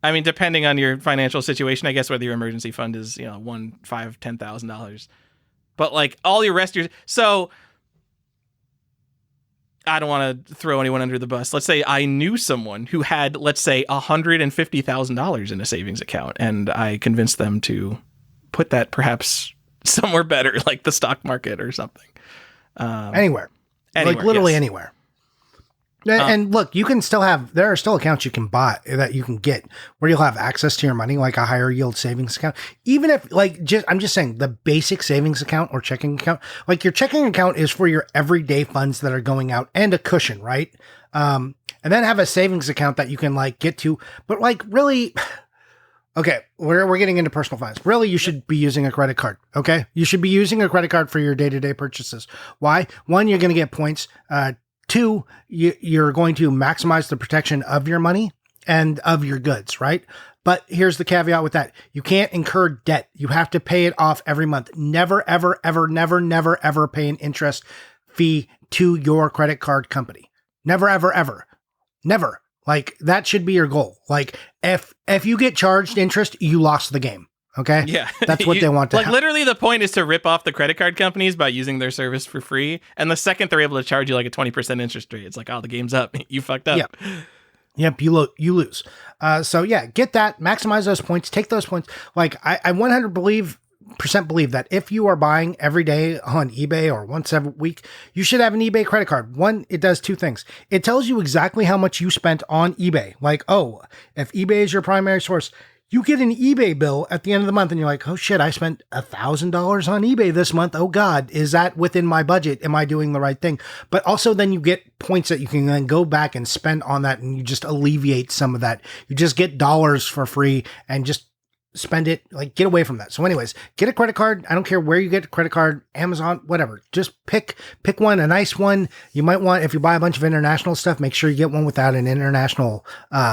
I mean, depending on your financial situation, I guess whether your emergency fund is, $1,000, $5,000, $10,000. But like all your rest of your... So, I don't want to throw anyone under the bus. Let's say I knew someone who had, let's say, $150,000 in a savings account, and I convinced them to put that perhaps somewhere better, like the stock market or something. Anywhere, like literally anywhere. And look, you can still there are still accounts you can buy that you can get where you'll have access to your money, like a higher yield savings account. Even if I'm just saying the basic savings account or checking account, like your checking account is for your everyday funds that are going out and a cushion, right? And then have a savings account that you can like get to, but like really, okay, we're getting into personal finance. Really, you should be using a credit card, okay? You should be using a credit card for your day-to-day purchases. Why? One, you're going to get points. Two, you're going to maximize the protection of your money and of your goods, right? But here's the caveat with that. You can't incur debt. You have to pay it off every month. Never, ever, ever, never, ever pay an interest fee to your credit card company. Never, ever, ever. Never. Like that should be your goal. Like if you get charged interest, you lost the game. Okay. Yeah. That's what they want to literally the point is to rip off the credit card companies by using their service for free. And the second they're able to charge you like a 20% interest rate, it's like, oh, the game's up. You fucked up. Yep. You lose. So yeah, get that, maximize those points, take those points. Like I 100% believe that if you are buying every day on eBay or once every week, you should have an eBay credit card. One, it does two things. It tells you exactly how much you spent on eBay. Like, oh, if eBay is your primary source, you get an eBay bill at the end of the month and you're like, oh shit, I spent $1,000 on eBay this month. Oh God, is that within my budget? Am I doing the right thing? But also then you get points that you can then go back and spend on that, and you just alleviate some of that. You just get dollars for free and just spend it, like get away from that. So anyways, get a credit card. I don't care where you get a credit card, Amazon, whatever. Just pick one, a nice one. You might want, if you buy a bunch of international stuff, make sure you get one without an international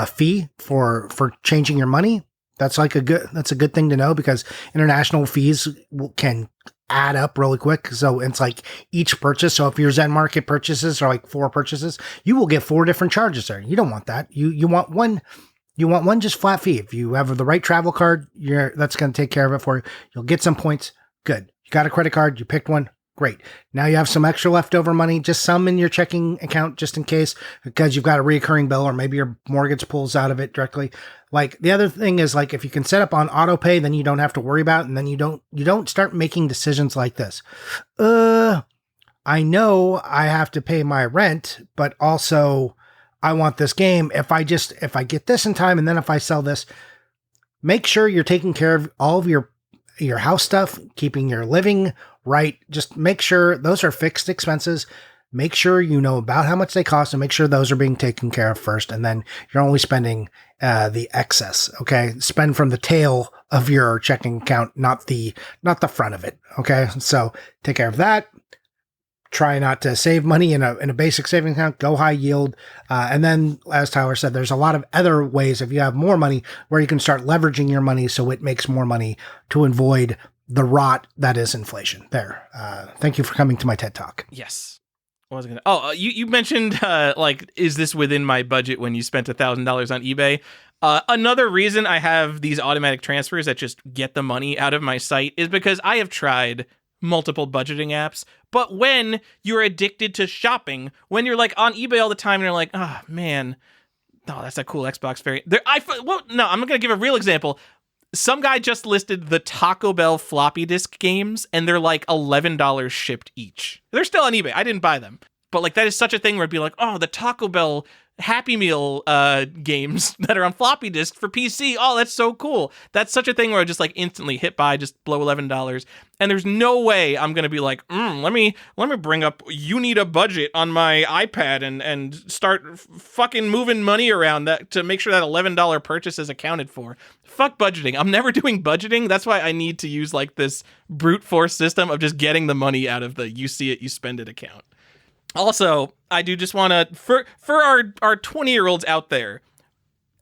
fee for changing your money. That's a good thing to know, because international fees can add up really quick. So it's like each purchase. So if your Zen Market purchases are like 4 purchases, you will get 4 different charges there. You don't want that. You want one. You want one just flat fee. If you have the right travel card, that's going to take care of it for you. You'll get some points. Good. You got a credit card. You picked one. Great. Now you have some extra leftover money, just some in your checking account, just in case, because you've got a recurring bill, or maybe your mortgage pulls out of it directly. Like the other thing is, like, if you can set up on auto pay, then you don't have to worry about it, and then you don't start making decisions like this. I know I have to pay my rent, but also I want this game. If I get this in time, and then if I sell this, make sure you're taking care of all of your house stuff, keeping your living right. Just make sure those are fixed expenses. Make sure you know about how much they cost, and make sure those are being taken care of first. And then you're only spending the excess. Okay. Spend from the tail of your checking account, not the front of it. Okay. So take care of that. try not to save money in a basic savings account, go high yield. And then, as Tyler said, there's a lot of other ways if you have more money where you can start leveraging your money so it makes more money to avoid the rot that is inflation. There. Thank you for coming to my TED Talk. Yes. What was I gonna? Oh, you mentioned is this within my budget when you spent $1,000 on eBay? Another reason I have these automatic transfers that just get the money out of my site is because I have tried multiple budgeting apps, but when you're addicted to shopping, when you're like on eBay all the time and you're like, oh man, no, that's a cool Xbox variant. I'm gonna give a real example. Some guy just listed the Taco Bell floppy disk games, and they're like $11 shipped each. They're still on eBay. I didn't buy them, but like that is such a thing where it'd be like, oh, the Taco Bell Happy Meal games that are on floppy disk for PC. Oh, that's so cool. That's such a thing where I just like instantly hit buy, just blow $11. And there's no way I'm gonna be like, let me bring up you need a budget on my iPad and start fucking moving money around that to make sure that $11 purchase is accounted for. Fuck budgeting. I'm never doing budgeting. That's why I need to use like this brute force system of just getting the money out of the you see it, you spend it account. Also, I do just want to, for our 20-year-olds out there,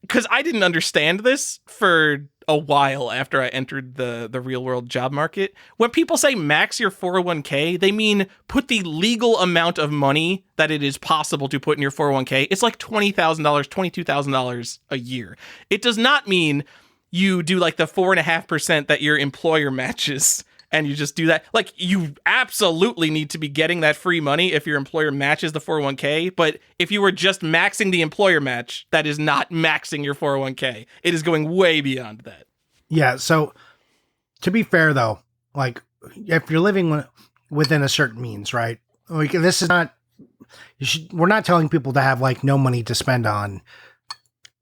because I didn't understand this for a while after I entered the real world job market. When people say max your 401k, they mean put the legal amount of money that it is possible to put in your 401k. It's like $20,000, $22,000 a year. It does not mean you do like the 4.5% that your employer matches. And you just do that. Like, you absolutely need to be getting that free money if your employer matches the 401k. But if you were just maxing the employer match, that is not maxing your 401k. It is going way beyond that. Yeah. So to be fair, though, like if you're living within a certain means, right? Like this is not, we're not telling people to have like no money to spend on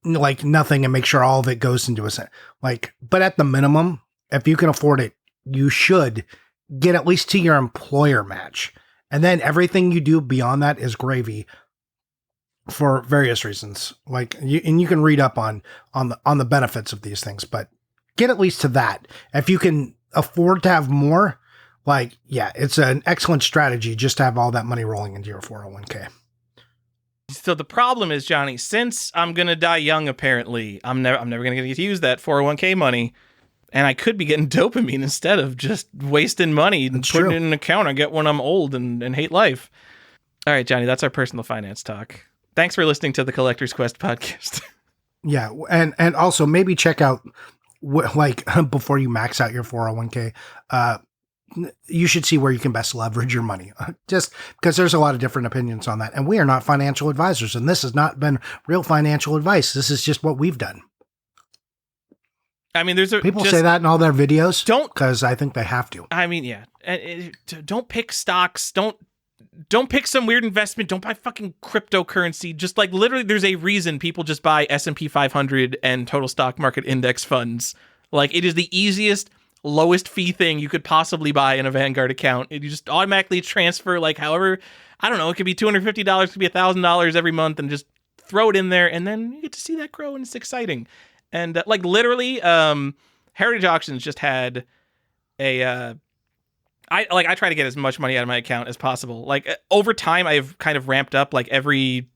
like nothing and make sure all of it goes into but at the minimum, if you can afford it, you should get at least to your employer match. And then everything you do beyond that is gravy for various reasons. Like you can read up on the benefits of these things, but get at least to that. If you can afford to have more, like, yeah, it's an excellent strategy just to have all that money rolling into your 401k. So the problem is, Johnny, since I'm going to die young, apparently, I'm never going to get to use that 401k money. And I could be getting dopamine instead of just wasting money and putting it in an account I get when I'm old and hate life. All right, Johnny, that's our personal finance talk. Thanks for listening to the Collector's Quest podcast. Yeah, and also maybe check out, before you max out your 401k, you should see where you can best leverage your money. Just because there's a lot of different opinions on that. And we are not financial advisors, and this has not been real financial advice. This is just what we've done. I mean, people say that in all their videos. Don't, because I think they have to. I mean, yeah. Don't pick stocks. Don't pick some weird investment. Don't buy fucking cryptocurrency. Just like literally, there's a reason people just buy S&P 500 and total stock market index funds. Like it is the easiest, lowest fee thing you could possibly buy in a Vanguard account. You just automatically transfer like however, I don't know, it could be $250, it could be $1,000 every month, and just throw it in there, and then you get to see that grow, and it's exciting. And like literally, Heritage Auctions just had a. I try to get as much money out of my account as possible. Like over time, I've kind of ramped up. Like probably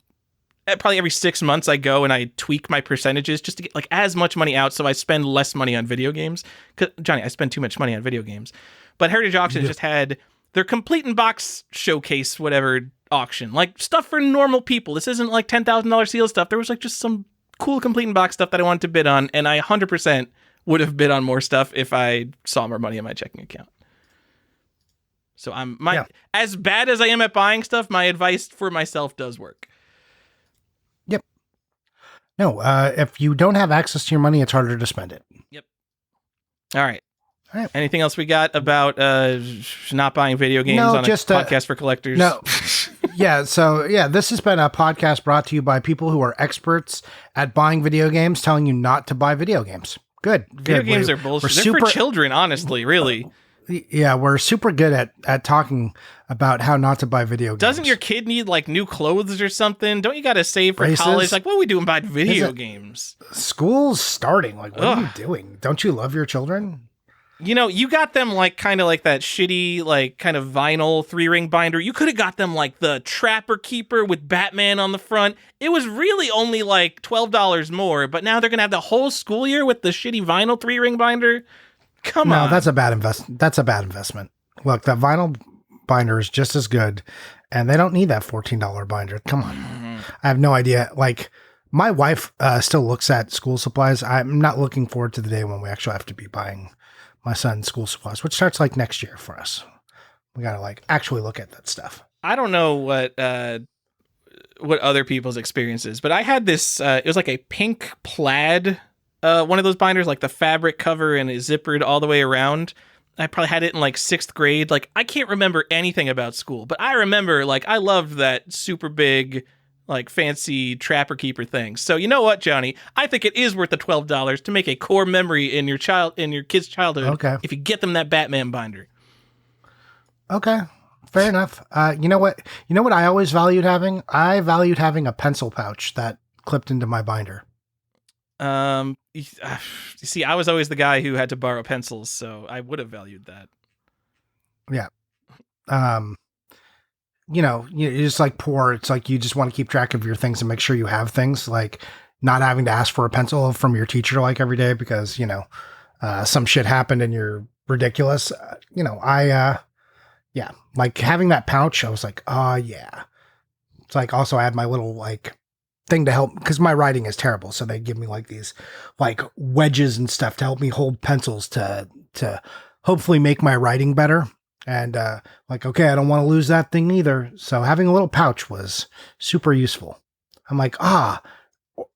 every 6 months, I go and I tweak my percentages just to get like as much money out, so I spend less money on video games. 'Cause, Johnny, I spend too much money on video games. But Heritage Auctions just had their complete in box showcase, whatever auction, like stuff for normal people. This isn't like $10,000 seal stuff. There was like just some cool complete in box stuff that I wanted to bid on, and I 100% would have bid on more stuff if I saw more money in my checking account. So as bad as I am at buying stuff, my advice for myself does work. Yep. No, if you don't have access to your money, it's harder to spend it. Yep. All right. Anything else we got about not buying video games on just a podcast for collectors? No. Yeah. So yeah, this has been a podcast brought to you by people who are experts at buying video games, telling you not to buy video games. Good. Video games are bullshit. They're for children, honestly, really. Yeah, we're super good at talking about how not to buy video games. Doesn't your kid need like new clothes or something? Don't you got to save for college? Like, what are we doing about video games? School's starting. Like, what are you doing? Don't you love your children? You know, you got them like kind of like that shitty, like kind of vinyl 3-ring binder. You could have got them like the Trapper Keeper with Batman on the front. It was really only like $12 more, but now they're going to have the whole school year with the shitty vinyl 3-ring binder. Come on. No, that's a bad investment. Look, that vinyl binder is just as good, and they don't need that $14 binder. Come on. Mm-hmm. I have no idea. Like, my wife still looks at school supplies. I'm not looking forward to the day when we actually have to be buying my son's school supplies, which starts like next year for us. We got to like actually look at that stuff. I don't know what other people's experience is, but I had this, it was like a pink plaid, one of those binders, like the fabric cover and it zippered all the way around. I probably had it in like 6th grade. Like, I can't remember anything about school, but I remember like I loved that super big, like fancy Trapper Keeper thing. So you know what, Johnny? I think it is worth the $12 to make a core memory in your kid's childhood. Okay. If you get them that Batman binder. Okay. Fair enough. You know what? You know what I always valued having? I valued having a pencil pouch that clipped into my binder. You see, I was always the guy who had to borrow pencils, so I would have valued that. Yeah. You know, you're just like poor. It's like you just want to keep track of your things and make sure you have things, like not having to ask for a pencil from your teacher like every day because, you know, some shit happened and you're ridiculous. You know, yeah, like having that pouch, I was like, oh yeah. It's like also I had my little like thing to help because my writing is terrible. So they give me like these like wedges and stuff to help me hold pencils to hopefully make my writing better. And like, okay, I don't want to lose that thing either. So having a little pouch was super useful. I'm like,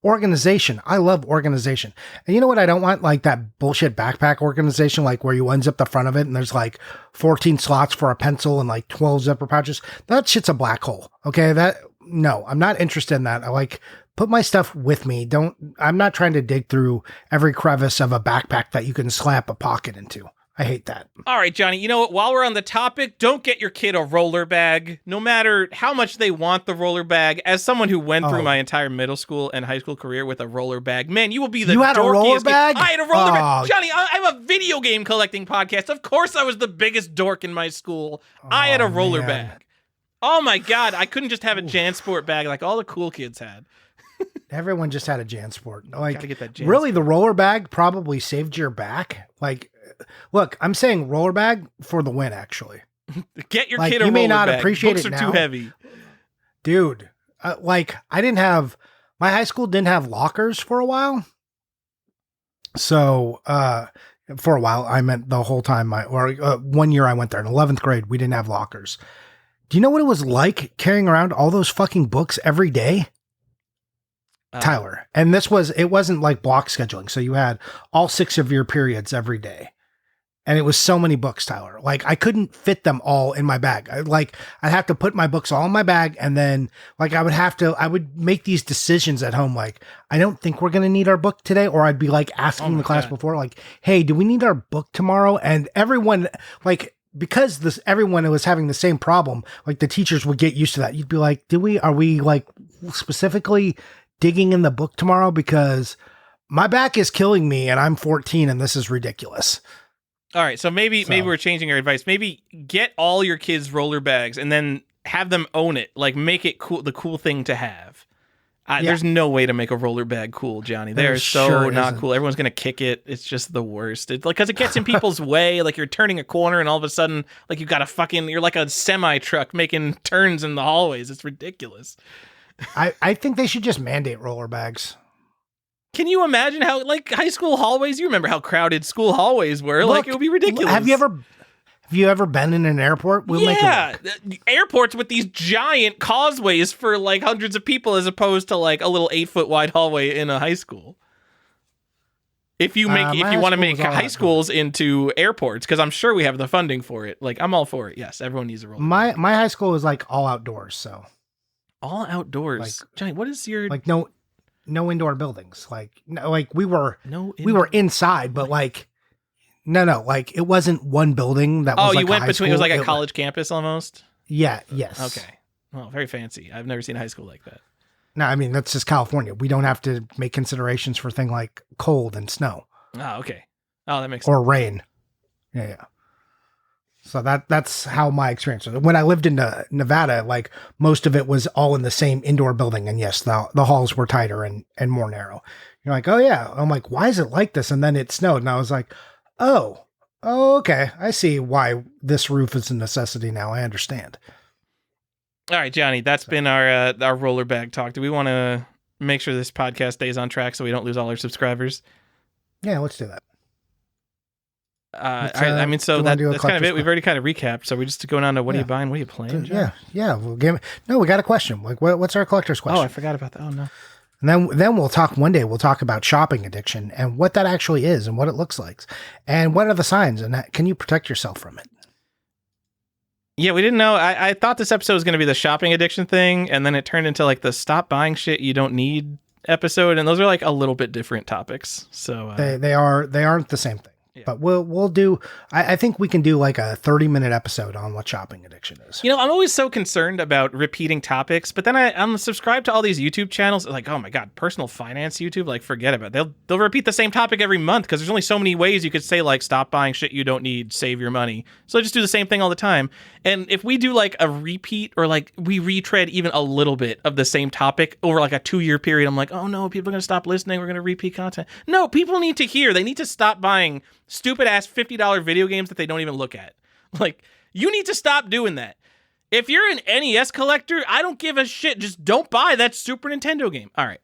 organization. I love organization. And you know what I don't want? Like that bullshit backpack organization, like where you unzip the front of it and there's like 14 slots for a pencil and like 12 zipper pouches. That shit's a black hole. Okay. No, I'm not interested in that. I like put my stuff with me. I'm not trying to dig through every crevice of a backpack that you can slap a pocket into. I hate that. All right, Johnny, you know what? While we're on the topic, don't get your kid a roller bag, no matter how much they want the roller bag. As someone who went through my entire middle school and high school career with a roller bag, man, you will be the dorkiest. You had a roller bag? I had a roller bag. Johnny, I have a video game collecting podcast. Of course I was the biggest dork in my school. I had a roller bag. Oh my God, I couldn't just have a JanSport bag like all the cool kids had. Everyone just had a JanSport. Like, gotta get that JanSport. Really, the roller bag probably saved your back. Like, look, I'm saying roller bag for the win, actually. Get your like, kid a roller bag. You may not appreciate Books it are now. too heavy. Dude, like, my high school didn't have lockers for a while. So, for a while, I meant the whole time, 1 year I went there in 11th grade, we didn't have lockers. Do you know what it was like carrying around all those fucking books every day? Tyler. And it wasn't like block scheduling. So you had all 6 of your periods every day. And it was so many books, Tyler. Like, I couldn't fit them all in my bag. I'd have to put my books all in my bag. And then like, I would make these decisions at home. Like, I don't think we're going to need our book today. Or I'd be like asking the class before, like, hey, do we need our book tomorrow? And everyone like, because everyone was having the same problem, like the teachers would get used to that. You'd be like, are we like specifically digging in the book tomorrow? Because my back is killing me and I'm 14 and this is ridiculous. All right. So maybe we're changing our advice. Maybe get all your kids roller bags and then have them own it. Like, make it cool, the cool thing to have. There's no way to make a roller bag cool, Johnny. They're so not cool. Everyone's going to kick it. It's just the worst. It's like, cause it gets in people's way. Like, you're turning a corner and all of a sudden, like, you're like a semi truck making turns in the hallways. It's ridiculous. I think they should just mandate roller bags. Can you imagine how, like, high school hallways? You remember how crowded school hallways were? Look, like, it would be ridiculous. Have you ever been in an airport? We'll make it work. Airports with these giant causeways for like hundreds of people, as opposed to like a little 8-foot wide hallway in a high school. If you want to make high schools into airports, because I'm sure we have the funding for it. Like, I'm all for it. Yes, everyone needs a roller. My high school was like all outdoors, so all outdoors. Like, Johnny, what is your like no indoor buildings? Like, no, like we were inside, but like like it wasn't one building that was. Oh, like you went between. School. It was like a college campus almost. Yeah. Yes. Okay. Well, very fancy. I've never seen a high school like that. No, I mean, that's just California. We don't have to make considerations for things like cold and snow. Oh, okay. Oh, that makes sense. Or rain. Yeah. So that's how my experience was. When I lived in Nevada, like most of it was all in the same indoor building. And yes, the halls were tighter and more narrow. You're like, oh yeah. I'm like, why is it like this? And then it snowed. And I was like, oh, okay. I see why this roof is a necessity now. I understand. All right, Johnny, that's been our roller bag talk. Do we want to make sure this podcast stays on track so we don't lose all our subscribers? Yeah, let's do that. That's kind of it. We've already kind of recapped, so we're just going on to what are you buying, what are you playing, John? Yeah. We got a question. Like, what's our collector's question? Oh, I forgot about that. Oh no. And then we'll talk one day. We'll talk about shopping addiction and what that actually is and what it looks like, and what are the signs and can you protect yourself from it? Yeah, we didn't know. I thought this episode was going to be the shopping addiction thing, and then it turned into like the stop buying shit you don't need episode, and those are like a little bit different topics. So they aren't the same thing. Yeah. But we'll do. I think we can do like a 30-minute episode on what shopping addiction is. You know, I'm always so concerned about repeating topics, but then I'm subscribed to all these YouTube channels. Like, oh my god, personal finance YouTube. Like, forget about it. They'll repeat the same topic every month because there's only so many ways you could say like stop buying shit you don't need, save your money. So I just do the same thing all the time. And if we do like a repeat or like we retread even a little bit of the same topic over like a 2-year period, I'm like, oh no, people are gonna stop listening. We're gonna repeat content. No, people need to hear. They need to stop buying stupid ass $50 video games that they don't even look at. Like, you need to stop doing that. If you're an NES collector, I don't give a shit. Just don't buy that Super Nintendo game. All right.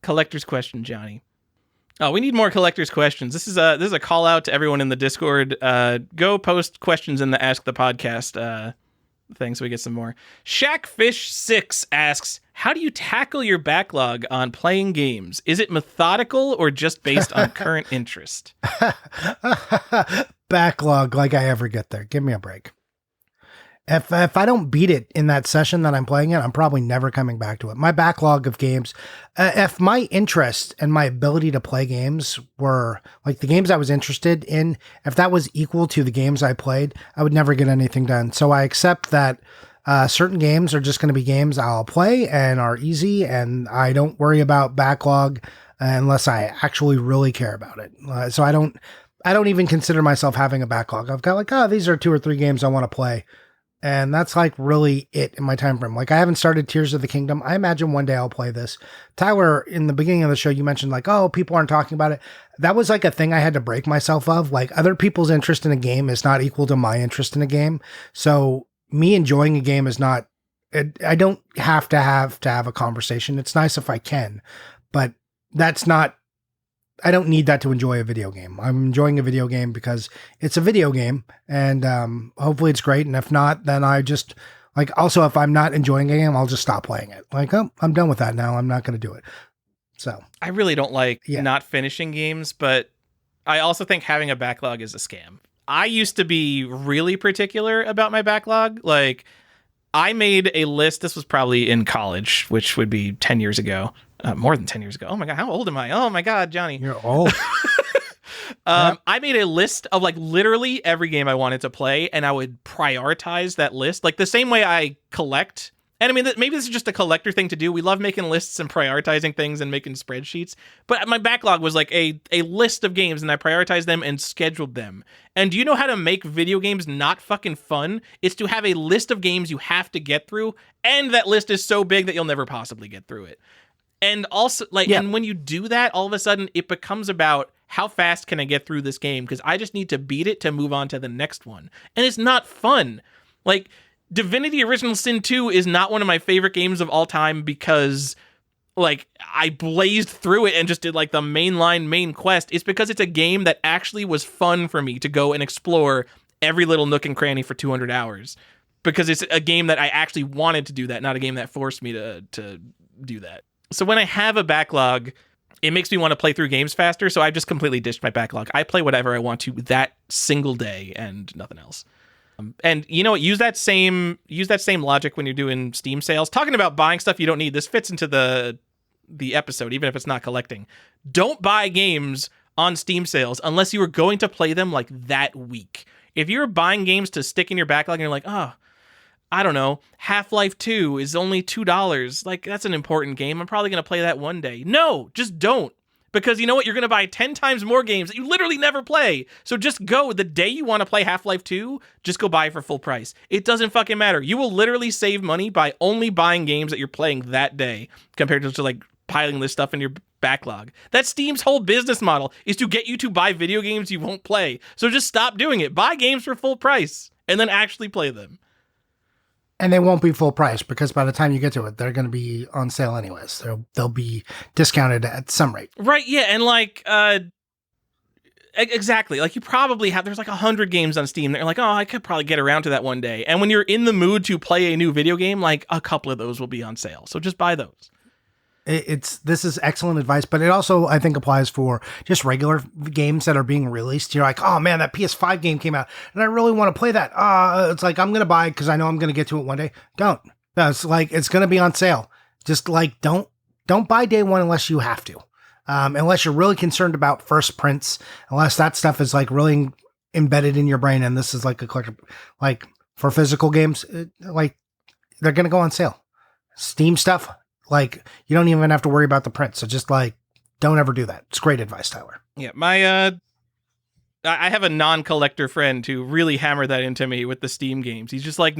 Collector's question, Johnny. Oh, we need more collector's questions. This is a call out to everyone in the Discord. Go post questions in the Ask the Podcast thing so we get some more. Shackfish6 asks, how do you tackle your backlog on playing games? Is it methodical or just based on current interest? Backlog, like I ever get there. Give me a break. If I don't beat it in that session that I'm playing it, I'm probably never coming back to it. My backlog of games, if my interest and my ability to play games were like the games I was interested in, if that was equal to the games I played, I would never get anything done. So I accept that certain games are just going to be games I'll play and are easy, and I don't worry about backlog unless I actually really care about it. So I don't even consider myself having a backlog. I've got like, these are 2 or 3 games I want to play. And that's like really it in my time frame. Like I haven't started Tears of the Kingdom. I imagine one day I'll play this. Tyler, in the beginning of the show, you mentioned like, oh, people aren't talking about it. That was like a thing I had to break myself of. Like other people's interest in a game is not equal to my interest in a game. So me enjoying a game is not, I don't have to have a conversation. It's nice if I can, but that's not, I don't need that to enjoy a video game. I'm enjoying a video game because it's a video game and hopefully it's great. And if not, then I just like, also, if I'm not enjoying a game, I'll just stop playing it. Like, oh, I'm done with that now. I'm not going to do it. So I really don't like not finishing games, but I also think having a backlog is a scam. I used to be really particular about my backlog. Like I made a list. This was probably in college, which would be 10 years ago. More than 10 years ago. Oh my God, how old am I? Oh my God, Johnny. You're old. I made a list of like literally every game I wanted to play, and I would prioritize that list. Like the same way I collect. And I mean, maybe this is just a collector thing to do. We love making lists and prioritizing things and making spreadsheets. But my backlog was like a list of games, and I prioritized them and scheduled them. And do you know how to make video games not fucking fun? It's to have a list of games you have to get through, and that list is so big that you'll never possibly get through it. And also, and when you do that, all of a sudden, it becomes about how fast can I get through this game? Because I just need to beat it to move on to the next one. And it's not fun. Like, Divinity Original Sin 2 is not one of my favorite games of all time because, like, I blazed through it and just did, like, the main quest. It's because it's a game that actually was fun for me to go and explore every little nook and cranny for 200 hours. Because it's a game that I actually wanted to do that, not a game that forced me to do that. So when I have a backlog, it makes me want to play through games faster. So I've just completely ditched my backlog. I play whatever I want to that single day and nothing else. And you know what? Use that same logic when you're doing Steam sales. Talking about buying stuff you don't need. This fits into the episode, even if it's not collecting. Don't buy games on Steam sales unless you are going to play them like that week. If you're buying games to stick in your backlog and you're like, oh, I don't know, Half-Life 2 is only $2. Like, that's an important game. I'm probably going to play that one day. No, just don't. Because you know what? You're going to buy 10 times more games that you literally never play. So just go the day you want to play Half-Life 2, just go buy it for full price. It doesn't fucking matter. You will literally save money by only buying games that you're playing that day compared to like piling this stuff in your backlog. That's Steam's whole business model, is to get you to buy video games you won't play. So just stop doing it. Buy games for full price and then actually play them. And they won't be full price because by the time you get to it, they're going to be on sale anyways. They'll be discounted at some rate. Right, yeah, and like, exactly. Like you probably have, there's like 100 games on Steam that you're like, oh, I could probably get around to that one day. And when you're in the mood to play a new video game, like a couple of those will be on sale. So just buy those. This is excellent advice, but it also, I think, applies for just regular games that are being released. You're like, oh man, that PS5 game came out and I really want to play that. It's like, I'm going to buy it because I know I'm going to get to it one day. Don't. It's like, it's going to be on sale. Just like, don't buy day one unless you have to. Unless you're really concerned about first prints, unless that stuff is like really embedded in your brain. And this is like a collector, like for physical games, like they're going to go on sale. Steam stuff. Like, you don't even have to worry about the print. So just like, don't ever do that. It's great advice, Tyler. Yeah, I have a non-collector friend who really hammered that into me with the Steam games. He's just like,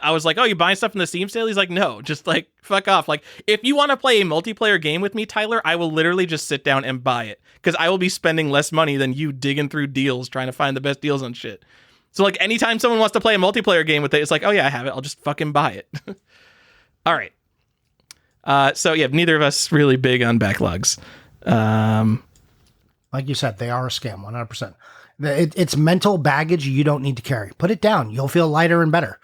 I was like, oh, you buying stuff in the Steam sale? He's like, no, just like, fuck off. Like, if you want to play a multiplayer game with me, Tyler, I will literally just sit down and buy it. Because I will be spending less money than you digging through deals, trying to find the best deals on shit. So like, anytime someone wants to play a multiplayer game with it, it's like, oh yeah, I have it. I'll just fucking buy it. All right. So yeah, neither of us really big on backlogs. Like you said, they are a scam, 100%. It's mental baggage you don't need to carry. Put it down. You'll feel lighter and better.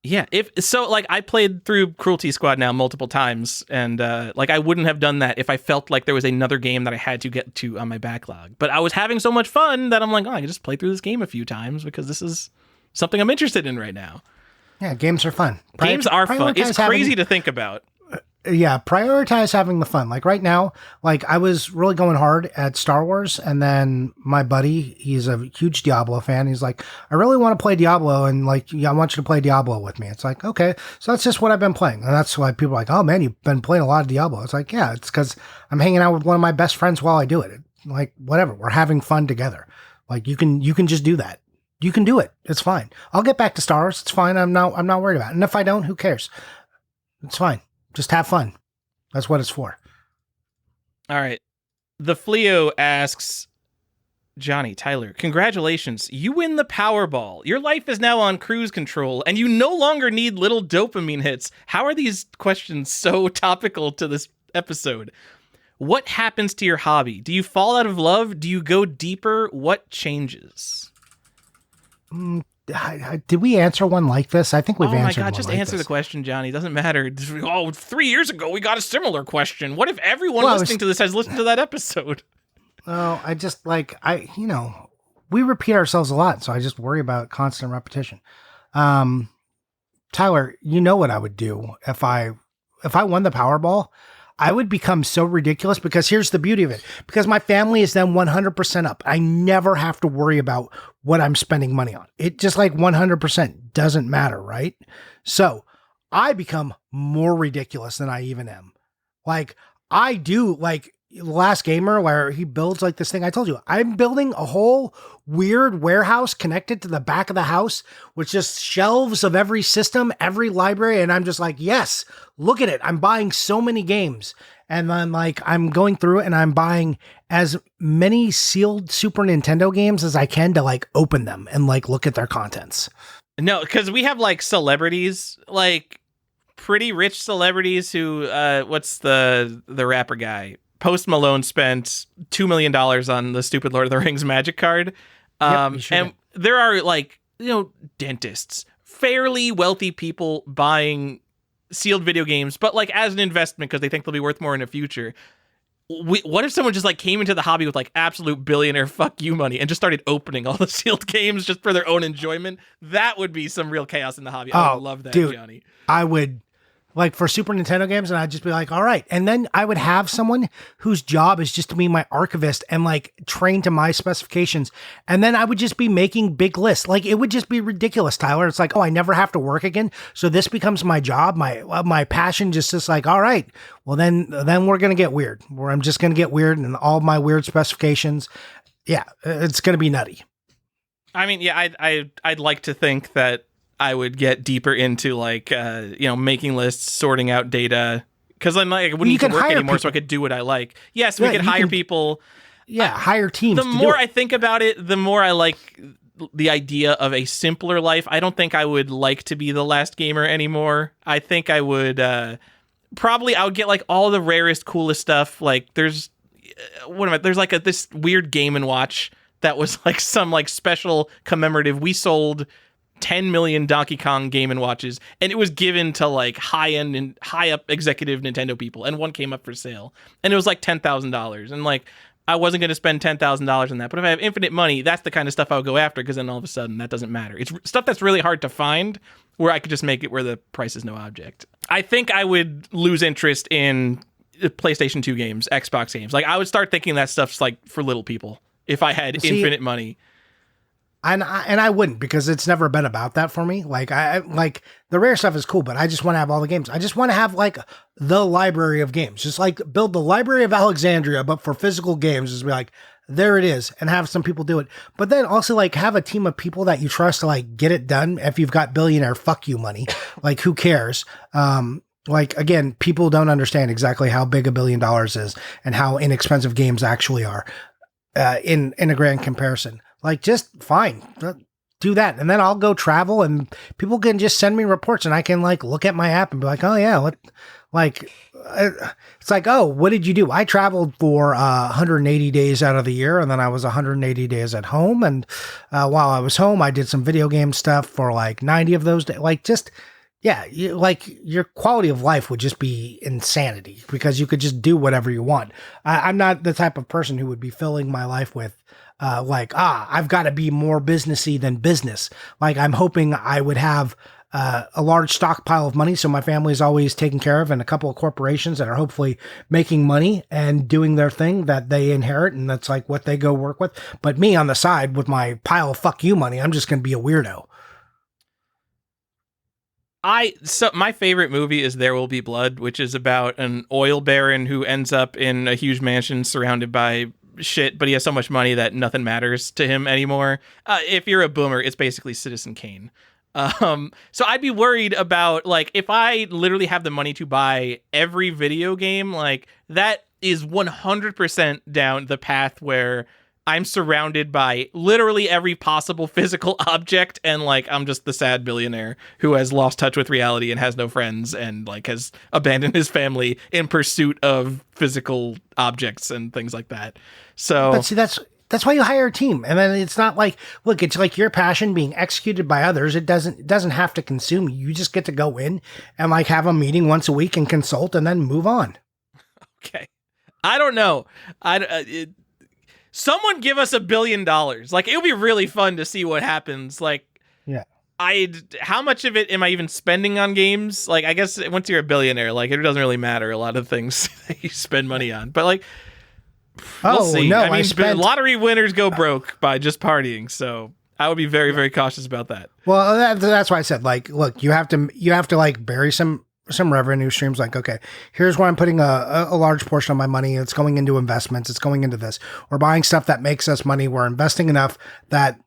Yeah, like I played through Cruelty Squad now multiple times, and like I wouldn't have done that if I felt like there was another game that I had to get to on my backlog. But I was having so much fun that I'm like, oh, I can just play through this game a few times because this is something I'm interested in right now. Yeah, games are fun. Games are fun. It's crazy to think about. Yeah, prioritize having the fun. Like right now, like I was really going hard at Star Wars, and then my buddy, he's a huge Diablo fan. He's like, I really want to play Diablo, and like, yeah, I want you to play Diablo with me. It's like, okay, so that's just what I've been playing, and that's why people are like, oh man, you've been playing a lot of Diablo. It's like, yeah, it's because I'm hanging out with one of my best friends while I do it. Like whatever, we're having fun together. Like you can just do that. You can do it. It's fine. I'll get back to Star Wars. It's fine. I'm not worried about it. And if I don't, who cares? It's fine. Just have fun. That's what it's for. All right. The Fleo asks, Johnny, Tyler, congratulations. You win the Powerball. Your life is now on cruise control, and you no longer need little dopamine hits. How are these questions so topical to this episode? What happens to your hobby? Do you fall out of love? Do you go deeper? What changes? Did we answer one like this? I think we've answered one. Oh my God, just like answer this. The question, Johnny. It doesn't matter. Oh, 3 years ago, we got a similar question. What if everyone listening to this has listened to that episode? Oh, I just like, we repeat ourselves a lot, so I just worry about constant repetition. Tyler, you know what I would do if I won the Powerball? I would become so ridiculous because here's the beauty of it. Because my family is then 100% up. I never have to worry about what I'm spending money on. It just like 100% doesn't matter, right? So I become more ridiculous than I even am. Like I do like Last Gamer where he builds like this thing. I told you, I'm building a whole weird warehouse connected to the back of the house with just shelves of every system, every library. And I'm just like, yes, look at it. I'm buying so many games. And then like, I'm going through it and I'm buying as many sealed Super Nintendo games as I can to like open them and like look at their contents. No, because we have like celebrities, like pretty rich celebrities who, what's the rapper guy? Post Malone spent $2 million on the stupid Lord of the Rings Magic card. And there are like, dentists, fairly wealthy people buying sealed video games, but like as an investment because they think they'll be worth more in the future. What if someone just like came into the hobby with like absolute billionaire fuck you money and just started opening all the sealed games just for their own enjoyment? That would be some real chaos in the hobby. I would love that, dude, Johnny. I would like for Super Nintendo games, and I'd just be like, all right. And then I would have someone whose job is just to be my archivist and like train to my specifications. And then I would just be making big lists. Like it would just be ridiculous, Tyler. It's like, oh, I never have to work again. So this becomes my job. My passion just like, all right, well then we're going to get weird, where I'm just going to get weird and all my weird specifications. Yeah, it's going to be nutty. I mean, yeah, I'd like to think that I would get deeper into like, making lists, sorting out data. Because I'm like, I wouldn't need to work anymore, so I could do what I like. Yes, we could hire people. Yeah, hire teams. The more I think about it, the more I like the idea of a simpler life. I don't think I would like to be the last gamer anymore. I think I would I would get like all the rarest, coolest stuff. Like there's like this weird Game & Watch that was like some like special commemorative. We sold 10 million Donkey Kong Game & Watches, and it was given to like high-end and high-up executive Nintendo people, and one came up for sale, and it was like $10,000, and like I wasn't going to spend $10,000 on that, but if I have infinite money, that's the kind of stuff I would go after, because then all of a sudden that doesn't matter. It's stuff that's really hard to find, where I could just make it where the price is no object. I think I would lose interest in PlayStation 2 games, Xbox games. Like I would start thinking that stuff's like for little people if I had infinite money. And I wouldn't, because it's never been about that for me. Like I like the rare stuff is cool, but I just want to have all the games. I just want to have like the library of games, just like build the Library of Alexandria, but for physical games. Just be like, there it is, and have some people do it. But then also like have a team of people that you trust to like get it done. If you've got billionaire fuck you money, like who cares? Like again, people don't understand exactly how big $1 billion is and how inexpensive games actually are in a grand comparison. Like, just fine, do that. And then I'll go travel and people can just send me reports and I can like look at my app and be like, oh yeah, it's like, oh, what did you do? I traveled for 180 days out of the year. And then I was 180 days at home. And while I was home, I did some video game stuff for like 90 of those days. Like just, yeah, your quality of life would just be insanity because you could just do whatever you want. I'm not the type of person who would be filling my life with I've got to be more businessy than business. Like I'm hoping I would have a large stockpile of money, so my family is always taken care of, and a couple of corporations that are hopefully making money and doing their thing that they inherit, and that's like what they go work with. But me on the side with my pile of fuck you money, I'm just going to be a weirdo. So my favorite movie is There Will Be Blood, which is about an oil baron who ends up in a huge mansion surrounded by shit, but he has so much money that nothing matters to him anymore. If you're a boomer, it's basically Citizen Kane. So I'd be worried about like if I literally have the money to buy every video game, like that is 100% down the path where I'm surrounded by literally every possible physical object, and like I'm just the sad billionaire who has lost touch with reality and has no friends and like has abandoned his family in pursuit of physical objects and things like that. So but see, that's why you hire a team. And then it's not like, look, it's like your passion being executed by others. It doesn't have to consume you. You just get to go in and like have a meeting once a week and consult and then move on. Okay. I don't know. Someone give us $1 billion. Like it would be really fun to see what happens. Like, yeah, how much of it am I even spending on games? Like, I guess once you're a billionaire, like it doesn't really matter a lot of things that you spend money on. But like, we'll see. No, I mean, lottery winners go broke by just partying. So I would be very, very cautious about that. Well, that's why I said, like, look, you have to like bury some revenue streams. Like, okay, here's where I'm putting a large portion of my money. It's going into investments. It's going into this. We're buying stuff that makes us money. We're investing enough that,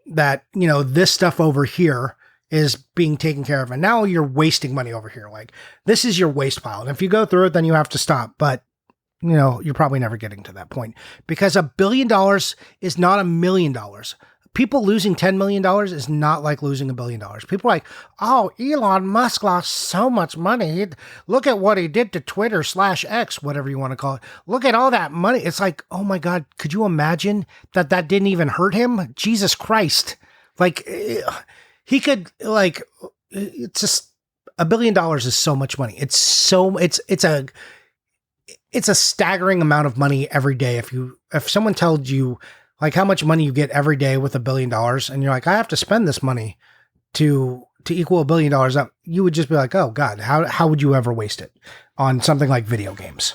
this stuff over here is being taken care of. And now you're wasting money over here. Like this is your waste pile. And if you go through it, then you have to stop. But you're probably never getting to that point because $1 billion is not $1 million. People losing $10 million is not like losing $1 billion. People are like, oh, Elon Musk lost so much money. Look at what he did to Twitter /X, whatever you want to call it. Look at all that money. It's like, oh my God, could you imagine that didn't even hurt him? Jesus Christ. Like he could like, it's just $1 billion is so much money. It's a staggering amount of money every day. If someone told you like how much money you get every day with $1 billion and you're like, I have to spend this money to to equal $1 billion up, you would just be like, oh God, how would you ever waste it on something like video games?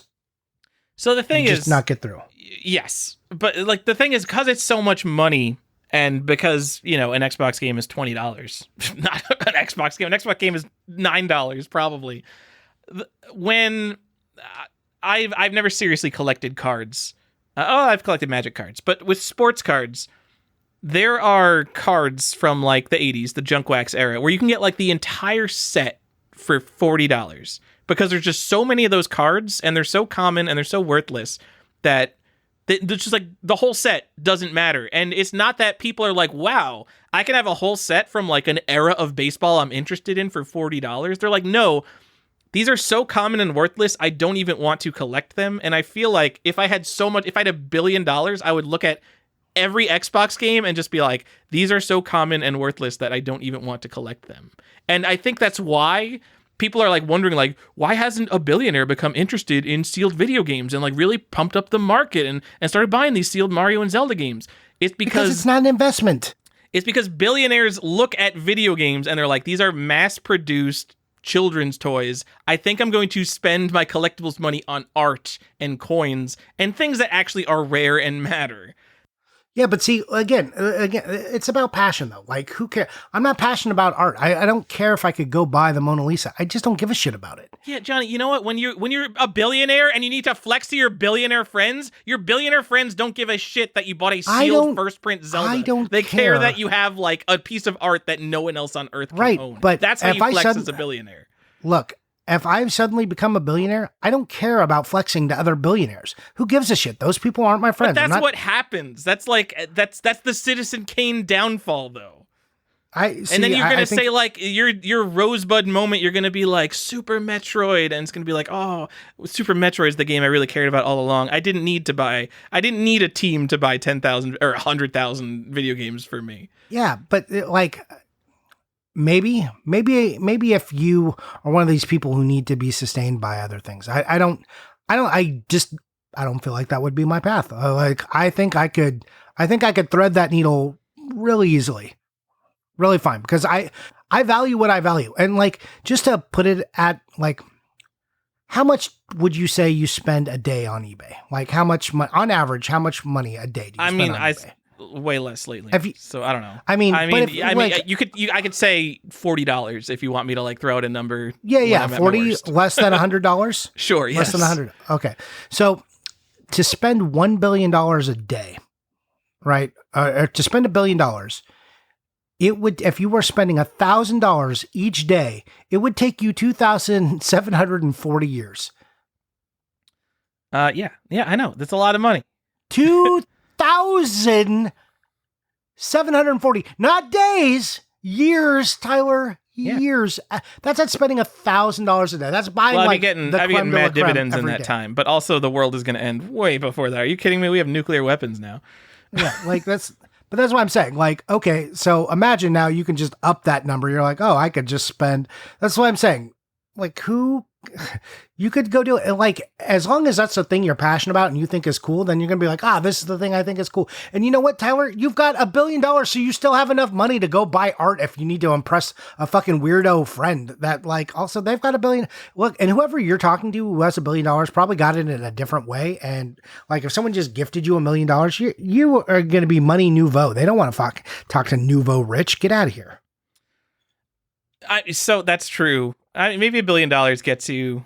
So the thing is, just not get through. Yes, but like the thing is, because it's so much money, and because an Xbox game is $20, not an Xbox game. An Xbox game is $9 probably. When I've never seriously collected cards. I've collected Magic cards, but with sports cards, there are cards from like the 80s, the junk wax era, where you can get like the entire set for $40 because there's just so many of those cards and they're so common and they're so worthless that it's just like the whole set doesn't matter. And it's not that people are like, wow, I can have a whole set from like an era of baseball I'm interested in for $40. They're like, no, these are so common and worthless, I don't even want to collect them. And I feel like if I had $1 billion, I would look at every Xbox game and just be like, these are so common and worthless that I don't even want to collect them. And I think that's why people are like wondering, like, why hasn't a billionaire become interested in sealed video games and like really pumped up the market and started buying these sealed Mario and Zelda games? It's because it's not an investment. It's because billionaires look at video games and they're like, these are mass-produced children's toys. I think I'm going to spend my collectibles money on art and coins and things that actually are rare and matter. Yeah, but see, again, it's about passion, though. Like, who cares? I'm not passionate about art. I don't care if I could go buy the Mona Lisa. I just don't give a shit about it. Yeah, Johnny, you know what? When you're a billionaire and you need to flex to your billionaire friends don't give a shit that you bought a sealed first print Zelda. I don't They care that you have, like, a piece of art that no one else on Earth can own. But that's how you flex as a billionaire. Look, if I've suddenly become a billionaire, I don't care about flexing to other billionaires. Who gives a shit? Those people aren't my friends. But that's what happens. That's like that's the Citizen Kane downfall, though. And then you're gonna say like your Rosebud moment. You're gonna be like Super Metroid, and it's gonna be like, oh, Super Metroid is the game I really cared about all along. I didn't need a team to buy 10,000 or 100,000 video games for me. Yeah, but like. Maybe if you are one of these people who need to be sustained by other things, I don't feel like that would be my path. I think I could thread that needle really easily, really fine, because I value what I value. And like, just to put it at like, how much would you say you spend a day on eBay? Like how much on average, how much money a day do you spend on eBay? Way less lately. So I don't know. I could say $40 if you want me to like throw out a number. Yeah, 40 less than $100. Sure, yes. Less than 100. Okay, so to spend $1 billion a day, right? Or to spend $1 billion, it would, if you were spending $1,000 each day, it would take you 2,740 years. Yeah, I know. That's a lot of money. 2,740, not days, years, Tyler, years. That's not spending $1,000 a day. That's buying I'd be getting mad dividends in that day. time. But also, the world is going to end way before that. Are you kidding me? We have nuclear weapons now. Yeah, like that's what I'm saying. Like, okay, so imagine now you can just up that number. You're like, oh, I could just spend. That's what I'm saying. Like, who? You could go do it. Like, as long as that's the thing you're passionate about and you think is cool, then you're going to be like, this is the thing I think is cool. And you know what, Tyler? You've got $1 billion, so you still have enough money to go buy art if you need to impress a fucking weirdo friend that, like, also they've got $1 billion. Look, and whoever you're talking to who has $1 billion probably got it in a different way. And, like, if someone just gifted you $1 million, you are going to be money nouveau. They don't want to talk to nouveau rich. Get out of here. So that's true. Maybe $1 billion gets you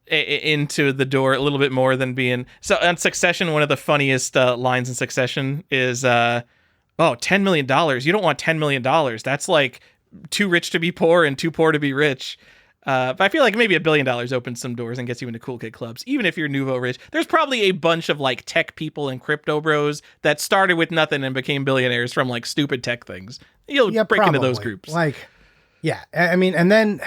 into the door a little bit more than being. So on Succession, one of the funniest lines in Succession is, $10 million. You don't want $10 million. That's like too rich to be poor and too poor to be rich. But I feel like maybe $1 billion opens some doors and gets you into cool kid clubs. Even if you're nouveau rich, there's probably a bunch of like tech people and crypto bros that started with nothing and became billionaires from like stupid tech things. You'll break into those groups. Yeah, I mean, and then,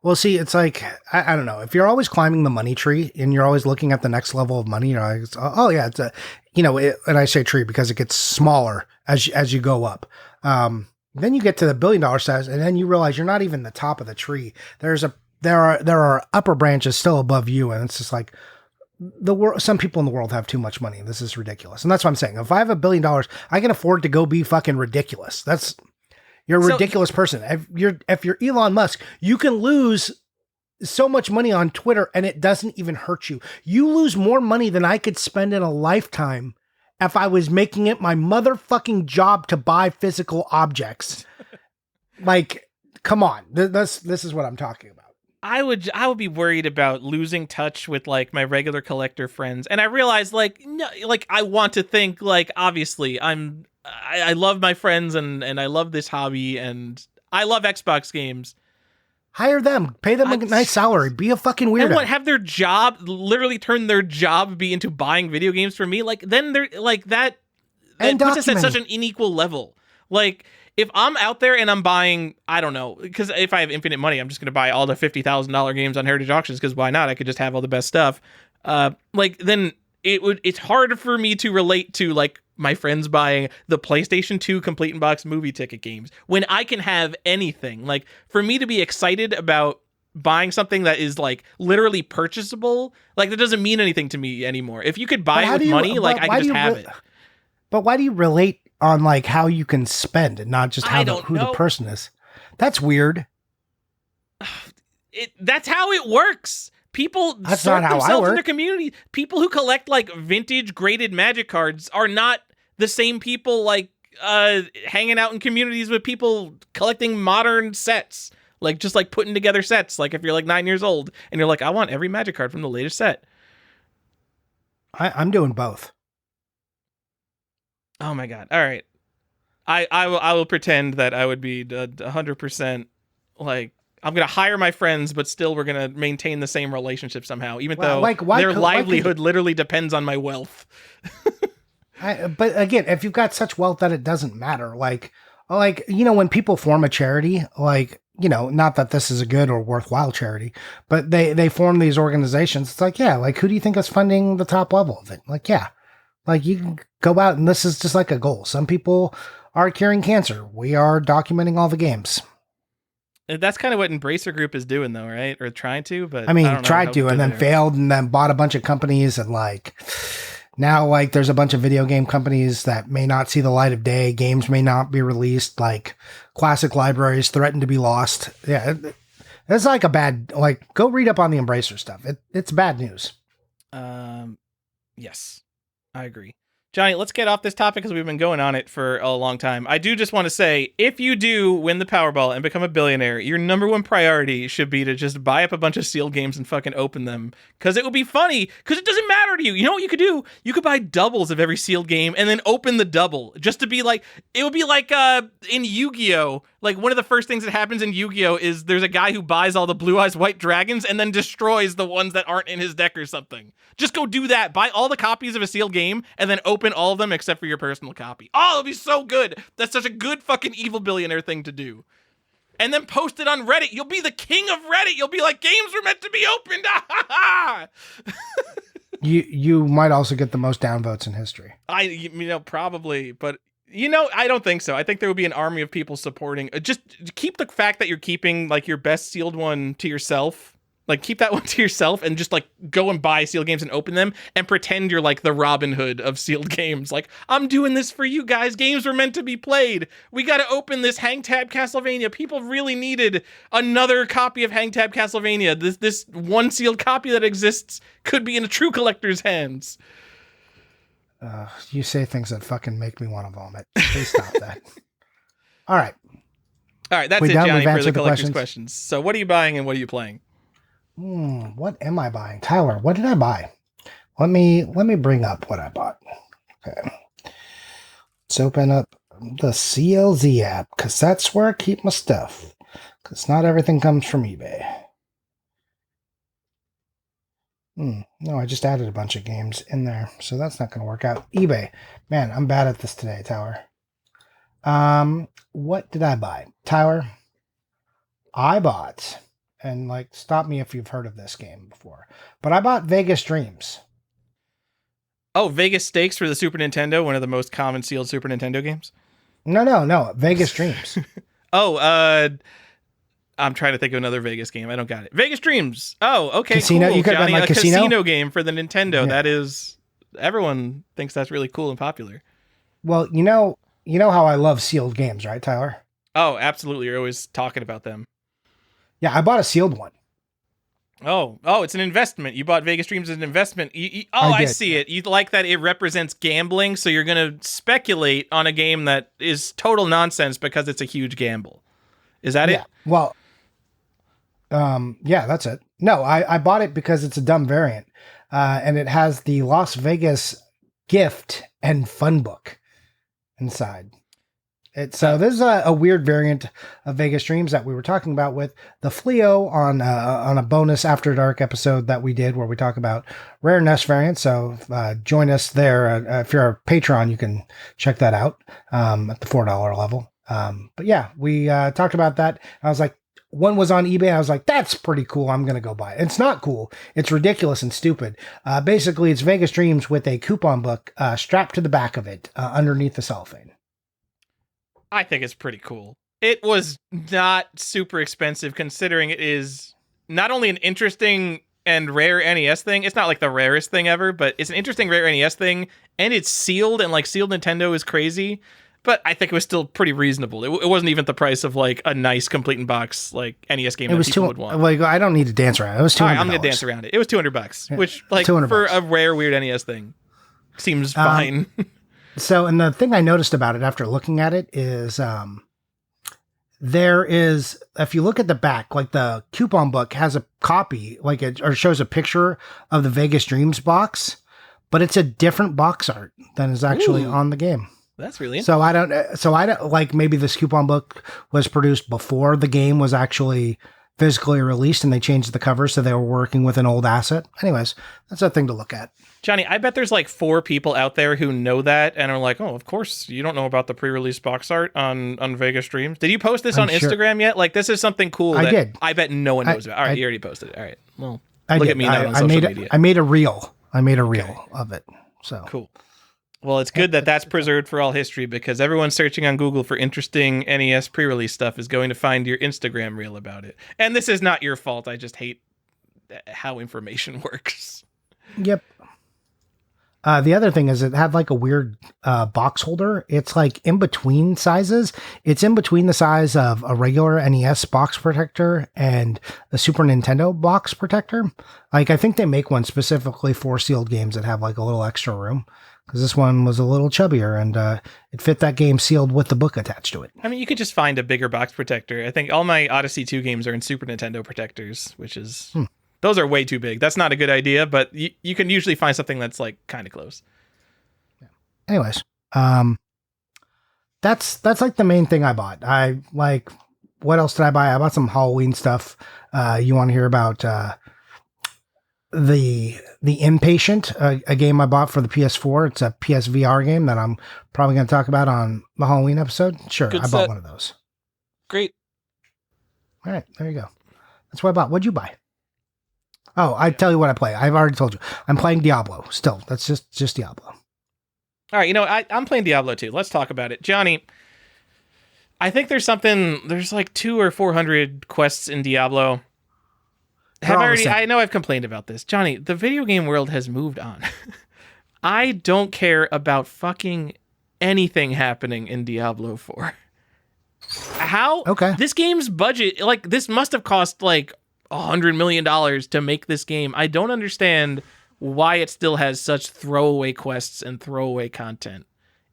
well, see, it's like, I don't know, if you're always climbing the money tree and you're always looking at the next level of money, you're like, oh yeah, it's a, and I say tree because it gets smaller as you go up. Then you get to the $1 billion size, and then you realize you're not even the top of the tree. There are upper branches still above you, and it's just like, some people in the world have too much money. This is ridiculous. And that's what I'm saying. If I have $1 billion, I can afford to go be fucking ridiculous. You're a So- ridiculous person. If you're Elon Musk, you can lose so much money on Twitter and it doesn't even hurt you. You lose more money than I could spend in a lifetime if I was making it my motherfucking job to buy physical objects. Like, come on. This is what I'm talking about. I would be worried about losing touch with like my regular collector friends, and I realize like no, like I want to think like obviously I love my friends and I love this hobby and I love Xbox games. Hire them, pay them a nice salary, be a fucking weirdo. And what, have their job literally turn their job be into buying video games for me? Like then they're like that puts us at such an unequal level. Like if I'm out there and I'm buying, I don't know, because if I have infinite money, I'm just going to buy all the $50,000 games on Heritage Auctions because why not? I could just have all the best stuff. Like then it's hard for me to relate to like my friends buying the PlayStation 2 complete in box movie ticket games when I can have anything. Like for me to be excited about buying something that is like literally purchasable, like that doesn't mean anything to me anymore. If you could buy it with money, like I could just have it. But why do you relate on like how you can spend and not just who the person is? That's weird. That's how it works. People That's sort not how themselves I work. in their community. People who collect like vintage graded Magic cards are not the same people like hanging out in communities with people collecting modern sets. Like just like putting together sets. Like if you're like 9 years old and you're like, I want every Magic card from the latest set. I'm doing both. Oh my god! All right, I will pretend that I would be 100% like I'm gonna hire my friends, but still we're gonna maintain the same relationship somehow, even though their livelihood literally depends on my wealth. But again, if you've got such wealth that it doesn't matter, like when people form a charity, like not that this is a good or worthwhile charity, but they form these organizations. It's like like who do you think is funding the top level of it? Like like you can go out and this is just like a goal. Some people are curing cancer. We are documenting all the games. That's kind of what Embracer Group is doing though, right? Or trying to, but I mean, tried to and then failed and then bought a bunch of companies and like now like there's a bunch of video game companies that may not see the light of day. Games may not be released. Like classic libraries threaten to be lost. Yeah. It's like a bad, like go read up on the Embracer stuff. It's bad news. Yes. I agree. Johnny, let's get off this topic because we've been going on it for a long time. I do just want to say, if you do win the Powerball and become a billionaire, your number one priority should be to just buy up a bunch of sealed games and fucking open them. Because it would be funny, because it doesn't matter to you. You know what you could do? You could buy doubles of every sealed game and then open the double. Just to be like, it would be like in Yu-Gi-Oh! Like one of the first things that happens in Yu-Gi-Oh! Is there's a guy who buys all the Blue Eyes White Dragons and then destroys the ones that aren't in his deck or something. Just go do that. Buy all the copies of a sealed game and then open all of them except for your personal copy. Oh, it'll be so good. That's such a good fucking evil billionaire thing to do. And then post it on Reddit. You'll be the king of Reddit. You'll be like, games were meant to be opened. You might also get the most downvotes in history. Probably, but I don't think so. I think there will be an army of people supporting. Just keep the fact that you're keeping like your best sealed one to yourself. Like keep that one to yourself and just like go and buy sealed games and open them and pretend you're like the Robin Hood of sealed games. Like, I'm doing this for you guys. Games were meant to be played. We got to open this Hang Tab Castlevania. People really needed another copy of Hang Tab Castlevania. This one sealed copy that exists could be in a true collector's hands. You say things that fucking make me want to vomit. Please stop that. All right. That's it, Johnny, for the collector's questions. So what are you buying and what are you playing? What am I buying? Tyler, what did I buy? Let me bring up what I bought. Okay. Let's open up the CLZ app because that's where I keep my stuff. Because not everything comes from eBay. No, I just added a bunch of games in there, so that's not going to work out. eBay. Man, I'm bad at this today, Tyler. What did I buy? Tyler, I bought... And like, stop me if you've heard of this game before. But I bought Vegas Dreams. Oh, Vegas Stakes for the Super Nintendo, one of the most common sealed Super Nintendo games? No. Vegas Dreams. I'm trying to think of another Vegas game. I don't got it. Vegas Dreams. Oh, okay. Casino. Cool, you could Johnny. like a casino game for the Nintendo. Yeah. That is, everyone thinks that's really cool and popular. Well, you know how I love sealed games, right, Tyler? Oh, absolutely. You're always talking about them. Yeah, I bought a sealed one. Oh, it's an investment. You bought Vegas Dreams as an investment. I did, see it. You like that it represents gambling, so you're going to speculate on a game that is total nonsense because it's a huge gamble. Is that Yeah. it? Well, yeah, that's it. No, I bought it because it's a dumb variant. And it has the Las Vegas gift and fun book inside. So this is a weird variant of Vegas Dreams that we were talking about with the Fleo on a bonus After Dark episode that we did where we talk about rare nest variants. So join us there. If you're a patron, you can check that out at the $4 level. But yeah, we talked about that. I was like, one was on eBay. I was like, that's pretty cool. I'm going to go buy it. It's not cool. It's ridiculous and stupid. Basically, it's Vegas Dreams with a coupon book strapped to the back of it underneath the cellophane. I think it's pretty cool. It was not super expensive considering it is not only an interesting and rare NES thing. It's not like the rarest thing ever, but it's an interesting rare NES thing, and it's sealed, and like sealed Nintendo is crazy. But I think it was still pretty reasonable. It wasn't even the price of like a nice complete in box like NES game that people would want. Like I don't need to dance around. It was $200. All right, I'm gonna dance around it. It was $200, yeah, which like for a rare weird NES thing seems fine. So, and the thing I noticed about it after looking at it is, there is, if you look at the back, like the coupon book has a copy, like it or shows a picture of the Vegas Dreams box, but it's a different box art than is actually on the game. That's really interesting. So I don't like maybe this coupon book was produced before the game was actually physically released and they changed the cover so they were working with an old asset. Anyways, that's a thing to look at. Johnny, I bet there's like 4 people out there who know that and are like, oh, of course, you don't know about the pre-release box art on Vegas Dreams. Did you post this on Instagram yet? Like, this is something cool I did. I bet no one knows about. All right, you already posted it. All right, well, look at me now on social media. I made a reel. Of it. So cool. Well, it's good that that's preserved for all history because everyone searching on Google for interesting NES pre-release stuff is going to find your Instagram reel about it. And this is not your fault. I just hate how information works. Yep. The other thing is it had like a weird box holder. It's like in between sizes. It's in between the size of a regular NES box protector and a Super Nintendo box protector. Like I think they make one specifically for sealed games that have like a little extra room. Because this one was a little chubbier and it fit that game sealed with the book attached to it. I mean, you could just find a bigger box protector. I think all my Odyssey 2 games are in Super Nintendo protectors, which is... Those are way too big. That's not a good idea, but you can usually find something that's like kind of close. Anyways, that's like the main thing I bought. I like, what else did I buy? I bought some Halloween stuff. You want to hear about the Impatient, a game I bought for the PS4. It's a PSVR game that I'm probably going to talk about on the Halloween episode. Sure, I bought one of those. Great. All right, there you go. That's what I bought. What'd you buy? Oh, I tell you what I play. I've already told you. I'm playing Diablo still. That's just Diablo. All right, you know, I'm playing Diablo too. Let's talk about it. Johnny, I think there's like 200 or 400 quests in Diablo. I know I've complained about this. Johnny, the video game world has moved on. I don't care about fucking anything happening in Diablo 4. How? Okay. This game's budget, like, this must have cost like $100 million to make this game. I don't understand why it still has such throwaway quests and throwaway content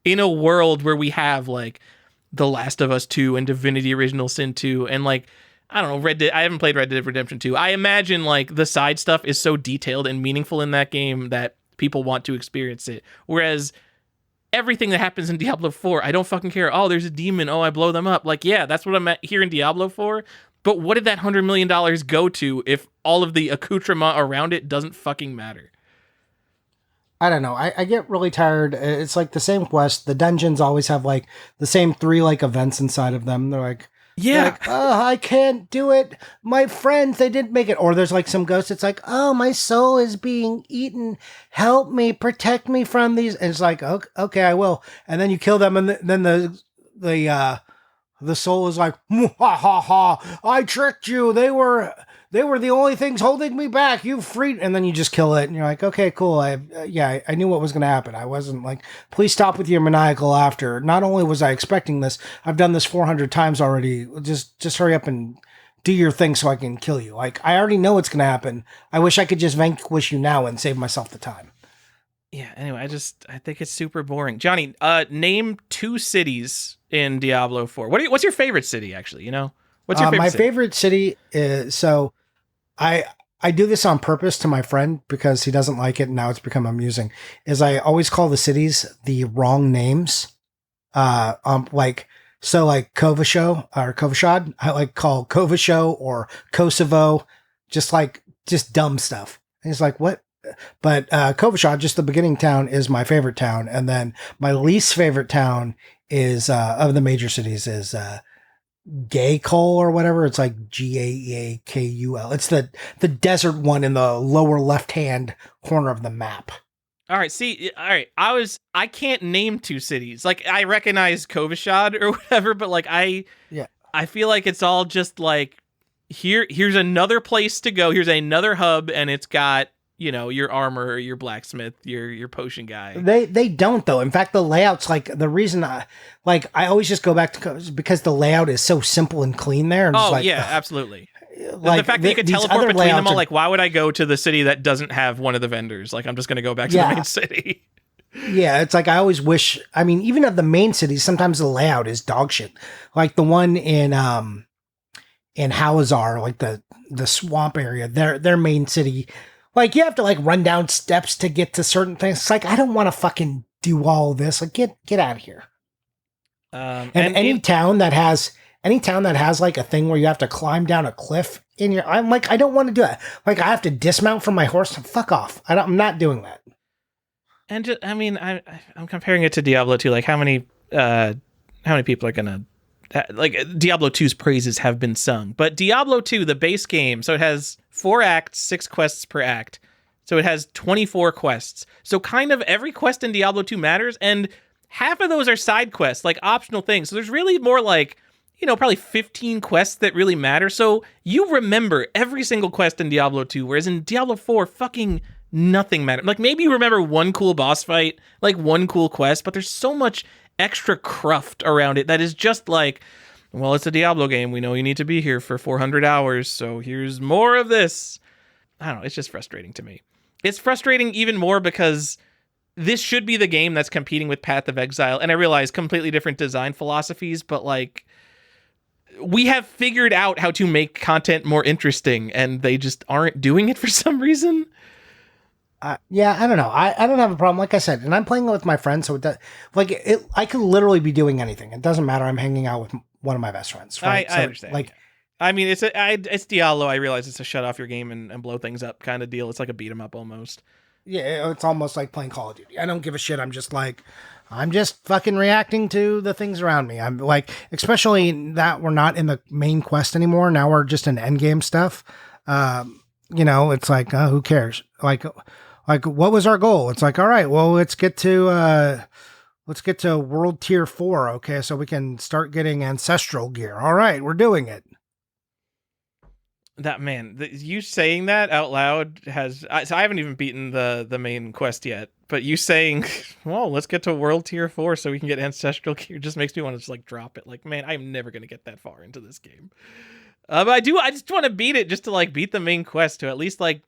in a world where we have like The Last of Us 2 and Divinity Original Sin 2 and like, I don't know, I haven't played Red Dead Redemption 2. I imagine like the side stuff is so detailed and meaningful in that game that people want to experience it. Whereas everything that happens in Diablo 4, I don't fucking care. Oh, there's a demon. Oh, I blow them up. Like, yeah, that's what I'm here in Diablo for. But what did that $100 million go to if all of the accoutrement around it doesn't fucking matter? I don't know. I get really tired. It's like the same quest. The dungeons always have like the same 3 like events inside of them. They're like, oh, I can't do it. My friends, they didn't make it. Or there's like some ghost. It's like, oh, my soul is being eaten. Help me, protect me from these. And it's like, okay, I will. And then you kill them, and then the soul is like, ha ha ha! I tricked you. They were they were the only things holding me back. You freed, and then you just kill it, and you're like, okay, cool. I knew what was going to happen. I wasn't like, please stop with your maniacal laughter. Not only was I expecting this, I've done this 400 times already. Just hurry up and do your thing so I can kill you. Like, I already know what's going to happen. I wish I could just vanquish you now and save myself the time. Yeah, anyway, I think it's super boring. Johnny, name 2 cities in Diablo 4. What's your favorite city, actually, you know? What's your favorite city? Favorite city is, so I do this on purpose to my friend because he doesn't like it and now it's become amusing, is I always call the cities the wrong names. Like Kovasho or Kovashad, I like call Kovasho or Kosovo, just dumb stuff. And he's like, what? But Kovashad, just the beginning town, is my favorite town. And then my least favorite town is, of the major cities, is Gaekul or whatever. It's like Gaekul. It's the desert one in the lower left-hand corner of the map. All right. I can't name 2 cities. Like, I recognize Kovashad or whatever, but like I feel like it's all just like, here's another place to go. Here's another hub, and it's got, you know, your armor, your blacksmith, your potion guy. They don't though. In fact, the layout's like the reason I always just go back to because the layout is so simple and clean there. Absolutely. Like the fact that you could teleport between them all, like, why would I go to the city that doesn't have one of the vendors? Like, I'm just going to go back to the main city. Yeah, it's like I always wish. I mean, even of the main cities, sometimes the layout is dog shit. Like the one in Hawazar, like the swamp area, their main city. Like, you have to, like, run down steps to get to certain things. It's like, I don't want to fucking do all this. Like, get out of here. And any town that has, like, a thing where you have to climb down a cliff I'm like, I don't want to do it. Like, I have to dismount from my horse. Fuck off. I'm not doing that. And just, I mean, I'm comparing it to Diablo 2. Like, how many people are going to, like, Diablo 2's praises have been sung, but Diablo 2, the base game, so it has 4 acts, 6 quests per act. So it has 24 quests. So kind of every quest in Diablo 2 matters, and half of those are side quests, like optional things. So there's really more like, you know, probably 15 quests that really matter. So you remember every single quest in Diablo 2, whereas in Diablo 4, fucking nothing matters. Like, maybe you remember one cool boss fight, like one cool quest, but there's so much extra cruft around it that is just like, well, it's a Diablo game. We know you need to be here for 400 hours, so here's more of this. I don't know. It's just frustrating to me. It's frustrating even more because this should be the game that's competing with Path of Exile, and I realize completely different design philosophies, but like, we have figured out how to make content more interesting, and they just aren't doing it for some reason. Yeah, I don't know. I don't have a problem, like I said, and I'm playing it with my friends, so I could literally be doing anything. It doesn't matter. I'm hanging out with one of my best friends. Right? I understand. Like, I mean, it's Diablo. I realize it's a shut off your game and blow things up kind of deal. It's like a beat 'em up almost. Yeah, it's almost like playing Call of Duty. I don't give a shit. I'm just fucking reacting to the things around me. I'm like, especially that we're not in the main quest anymore. Now we're just in endgame stuff. You know, it's like, who cares? Like, what was our goal? It's like, all right, well, let's get to world tier 4. Okay. So we can start getting ancestral gear. All right. We're doing it. That, man, you saying that out loud so I haven't even beaten the main quest yet, but you saying, well, let's get to world tier 4 so we can get ancestral gear just makes me want to just like drop it. Like, man, I'm never going to get that far into this game. But I just want to beat it just to like beat the main quest to at least like,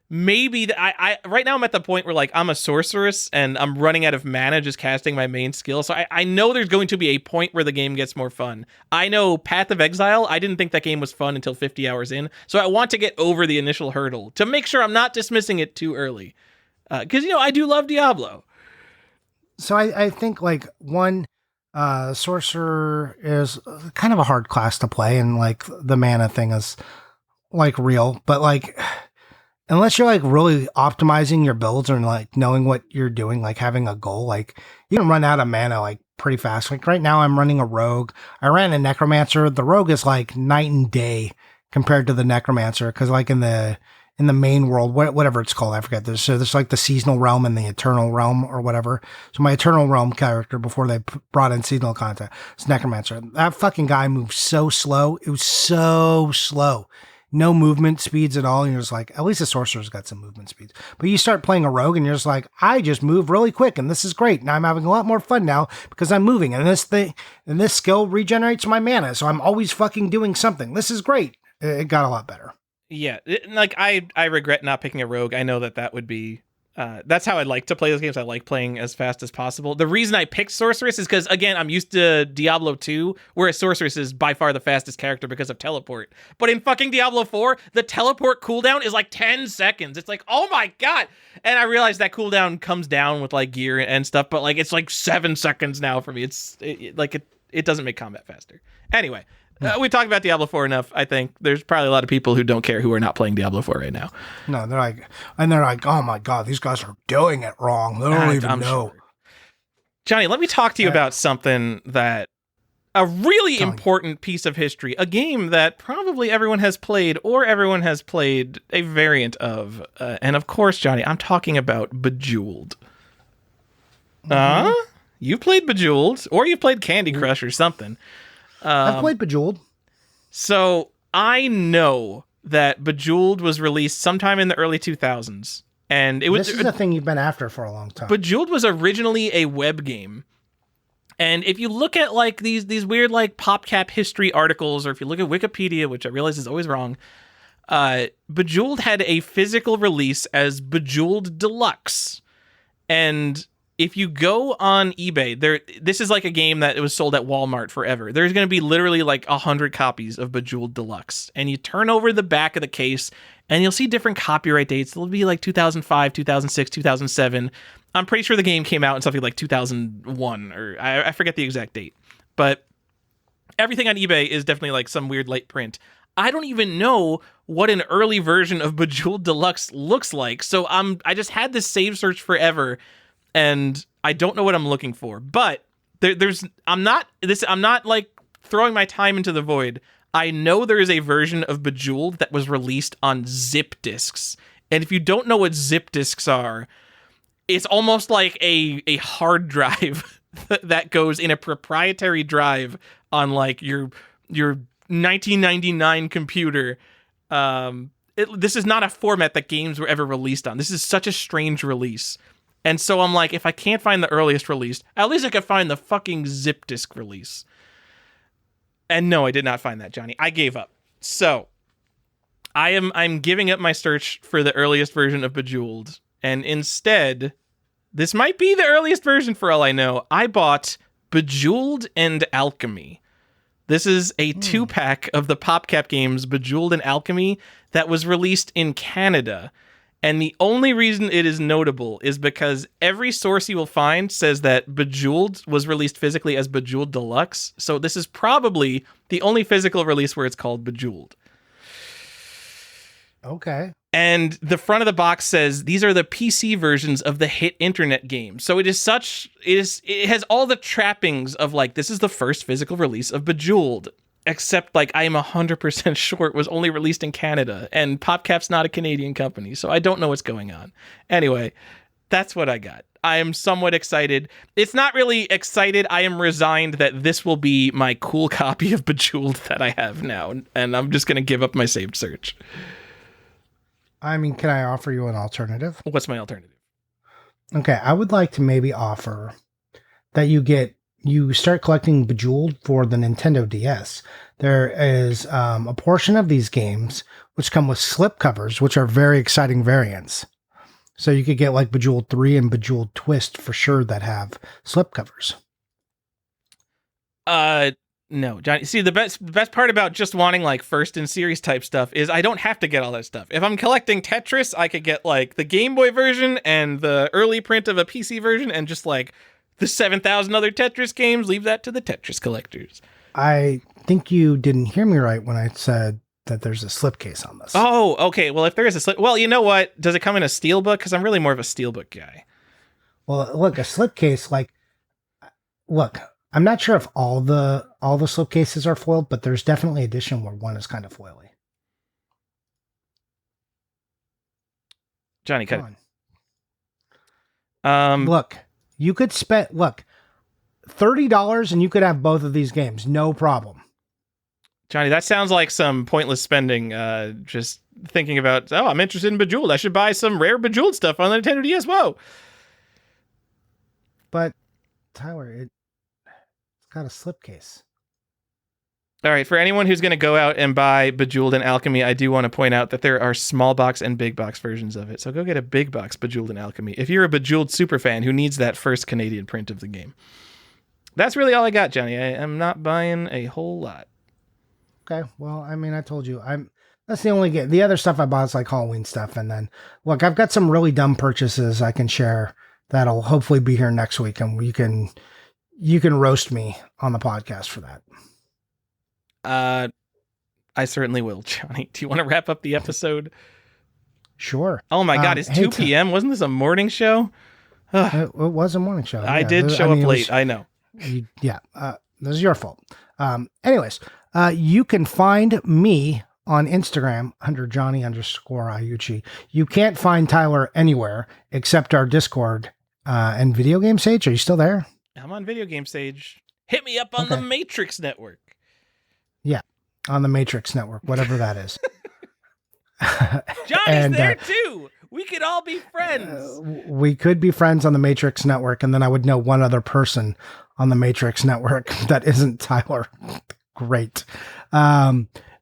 maybe I right now I'm at the point where like I'm a sorceress and I'm running out of mana just casting my main skill. So I know there's going to be a point where the game gets more fun. I know Path of Exile, I didn't think that game was fun until 50 hours in. So I want to get over the initial hurdle to make sure I'm not dismissing it too early. Because, you know, I do love Diablo. So I think like one, sorcerer is kind of a hard class to play, and like the mana thing is like real, but like, unless you're like really optimizing your builds or like knowing what you're doing, like having a goal, like you can run out of mana like pretty fast. Like right now I'm running a rogue. I ran a necromancer. The rogue is like night and day compared to the necromancer. Cause like in the main world, whatever it's called, I forget. There's like the seasonal realm and the eternal realm or whatever. So my eternal realm character before they brought in seasonal content, it's necromancer. That fucking guy moves so slow. It was so slow. no movement speeds at all, and you're just like, at least the sorcerer's got some movement speeds. But you start playing a rogue, and you're just like, I just move really quick, and this is great. Now I'm having a lot more fun now because I'm moving, and this skill regenerates my mana, so I'm always fucking doing something. This is great. It got a lot better. Yeah, I regret not picking a rogue. I know that would be. That's how I like to play those games. I like playing as fast as possible. The reason I picked Sorceress is because, again, I'm used to Diablo 2, where a Sorceress is by far the fastest character because of teleport. But in fucking Diablo 4, the teleport cooldown is like 10 seconds. It's like, oh my god! And I realize that cooldown comes down with like gear and stuff, but like it's like 7 seconds now for me. It doesn't make combat faster. Anyway. We talked about Diablo 4 enough, I think. There's probably a lot of people who don't care who are not playing Diablo 4 right now. No, they're like, oh my god, these guys are doing it wrong. They don't even know. Sure. Johnny, let me talk to you about something that a really important piece of history, a game that probably everyone has played or everyone has played a variant of. And of course, Johnny, I'm talking about Bejeweled. You've played Bejeweled, or you've played Candy Crush or something. I've played Bejeweled. So I know that Bejeweled was released sometime in the early 2000s. And this is a thing you've been after for a long time. Bejeweled was originally a web game. And if you look at like these weird like PopCap history articles, or if you look at Wikipedia, which I realize is always wrong, Bejeweled had a physical release as Bejeweled Deluxe. And if you go on eBay, this is like a game that it was sold at Walmart forever. There's going to be literally like 100 copies of Bejeweled Deluxe. And you turn over the back of the case, and you'll see different copyright dates. It'll be like 2005, 2006, 2007. I'm pretty sure the game came out in something like 2001, or I forget the exact date. But everything on eBay is definitely like some weird late print. I don't even know what an early version of Bejeweled Deluxe looks like. So I just had this save search forever, and I don't know what I'm looking for. But I'm not like throwing my time into the void. I know there is a version of Bejeweled that was released on zip disks. And if you don't know what zip disks are, it's almost like a hard drive that goes in a proprietary drive on like your 1999 computer. This is not a format that games were ever released on. This is such a strange release. And so I'm like, if I can't find the earliest release, at least I could find the fucking zip disk release. And no, I did not find that, Johnny. I gave up. So I'm giving up my search for the earliest version of Bejeweled. And instead, this might be the earliest version for all I know. I bought Bejeweled and Alchemy. This is a 2-pack of the PopCap games Bejeweled and Alchemy that was released in Canada. And the only reason it is notable is because every source you will find says that Bejeweled was released physically as Bejeweled Deluxe. So this is probably the only physical release where it's called Bejeweled. Okay. And the front of the box says these are the PC versions of the hit internet game. So it has all the trappings of like, this is the first physical release of Bejeweled. Except, like, I am 100% sure it was only released in Canada, and PopCap's not a Canadian company, so I don't know what's going on. Anyway, that's what I got. I am somewhat excited. It's not really excited. I am resigned that this will be my cool copy of Bejeweled that I have now, and I'm just going to give up my saved search. I mean, can I offer you an alternative? What's my alternative? Okay, I would like to maybe offer that you start collecting Bejeweled for the Nintendo DS. There is a portion of these games which come with slip covers, which are very exciting variants. So you could get like Bejeweled 3 and Bejeweled Twist for sure that have slip covers. No, Johnny. See, the best part about just wanting like first in series type stuff is I don't have to get all that stuff. If I'm collecting Tetris, I could get like the Game Boy version and the early print of a PC version and just like the 7,000 other Tetris games, leave that to the Tetris collectors. I think you didn't hear me right when I said that there's a slipcase on this. Oh, okay. Well, if there is a slip... Well, you know what? Does it come in a steelbook? Because I'm really more of a steelbook guy. Well, look, a slipcase, like... Look, I'm not sure if all the slipcases are foiled, but there's definitely an edition where one is kind of foily. Johnny, cut it. Look... You could spend, $30 and you could have both of these games. No problem. Johnny, that sounds like some pointless spending. Just thinking about, oh, I'm interested in Bejeweled. I should buy some rare Bejeweled stuff on the Nintendo DS. Whoa. But Tyler, it's got a slipcase. All right, for anyone who's going to go out and buy Bejeweled and Alchemy, I do want to point out that there are small box and big box versions of it. So go get a big box Bejeweled and Alchemy if you're a Bejeweled super fan who needs that first Canadian print of the game. That's really all I got, Johnny. I am not buying a whole lot. Okay, well, I mean, I told you, that's the only game. The other stuff I bought is like Halloween stuff, and then look, I've got some really dumb purchases I can share that'll hopefully be here next week, and you can roast me on the podcast for that. I certainly will, Johnny. Do you want to wrap up the episode? Sure. Oh my God, it's 2 p.m. Wasn't this a morning show? It was a morning show. I did show up late. I know. Yeah. This is your fault. Anyways, you can find me on Instagram under Johnny_Iucci. You can't find Tyler anywhere except our Discord and video game stage. Are you still there? I'm on video game stage. Hit me up on the Matrix Network. Yeah, on the Matrix Network, whatever that is. Johnny's there too. We could all be friends. We could be friends on the Matrix Network, and then I would know one other person on the Matrix Network that isn't Tyler. Great.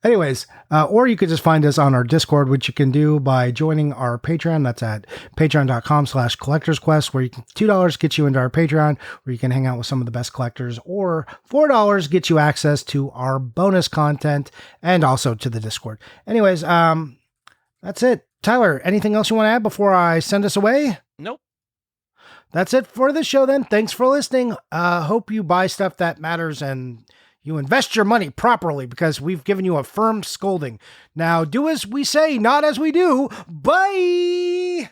Anyways, or you could just find us on our Discord, which you can do by joining our Patreon. That's at patreon.com/collectorsquest, where you can $2 get you into our Patreon, where you can hang out with some of the best collectors, or $4 get you access to our bonus content and also to the Discord. Anyways, that's it. Tyler, anything else you want to add before I send us away? Nope. That's it for the show then. Thanks for listening. Hope you buy stuff that matters and you invest your money properly, because we've given you a firm scolding. Now do as we say, not as we do. Bye!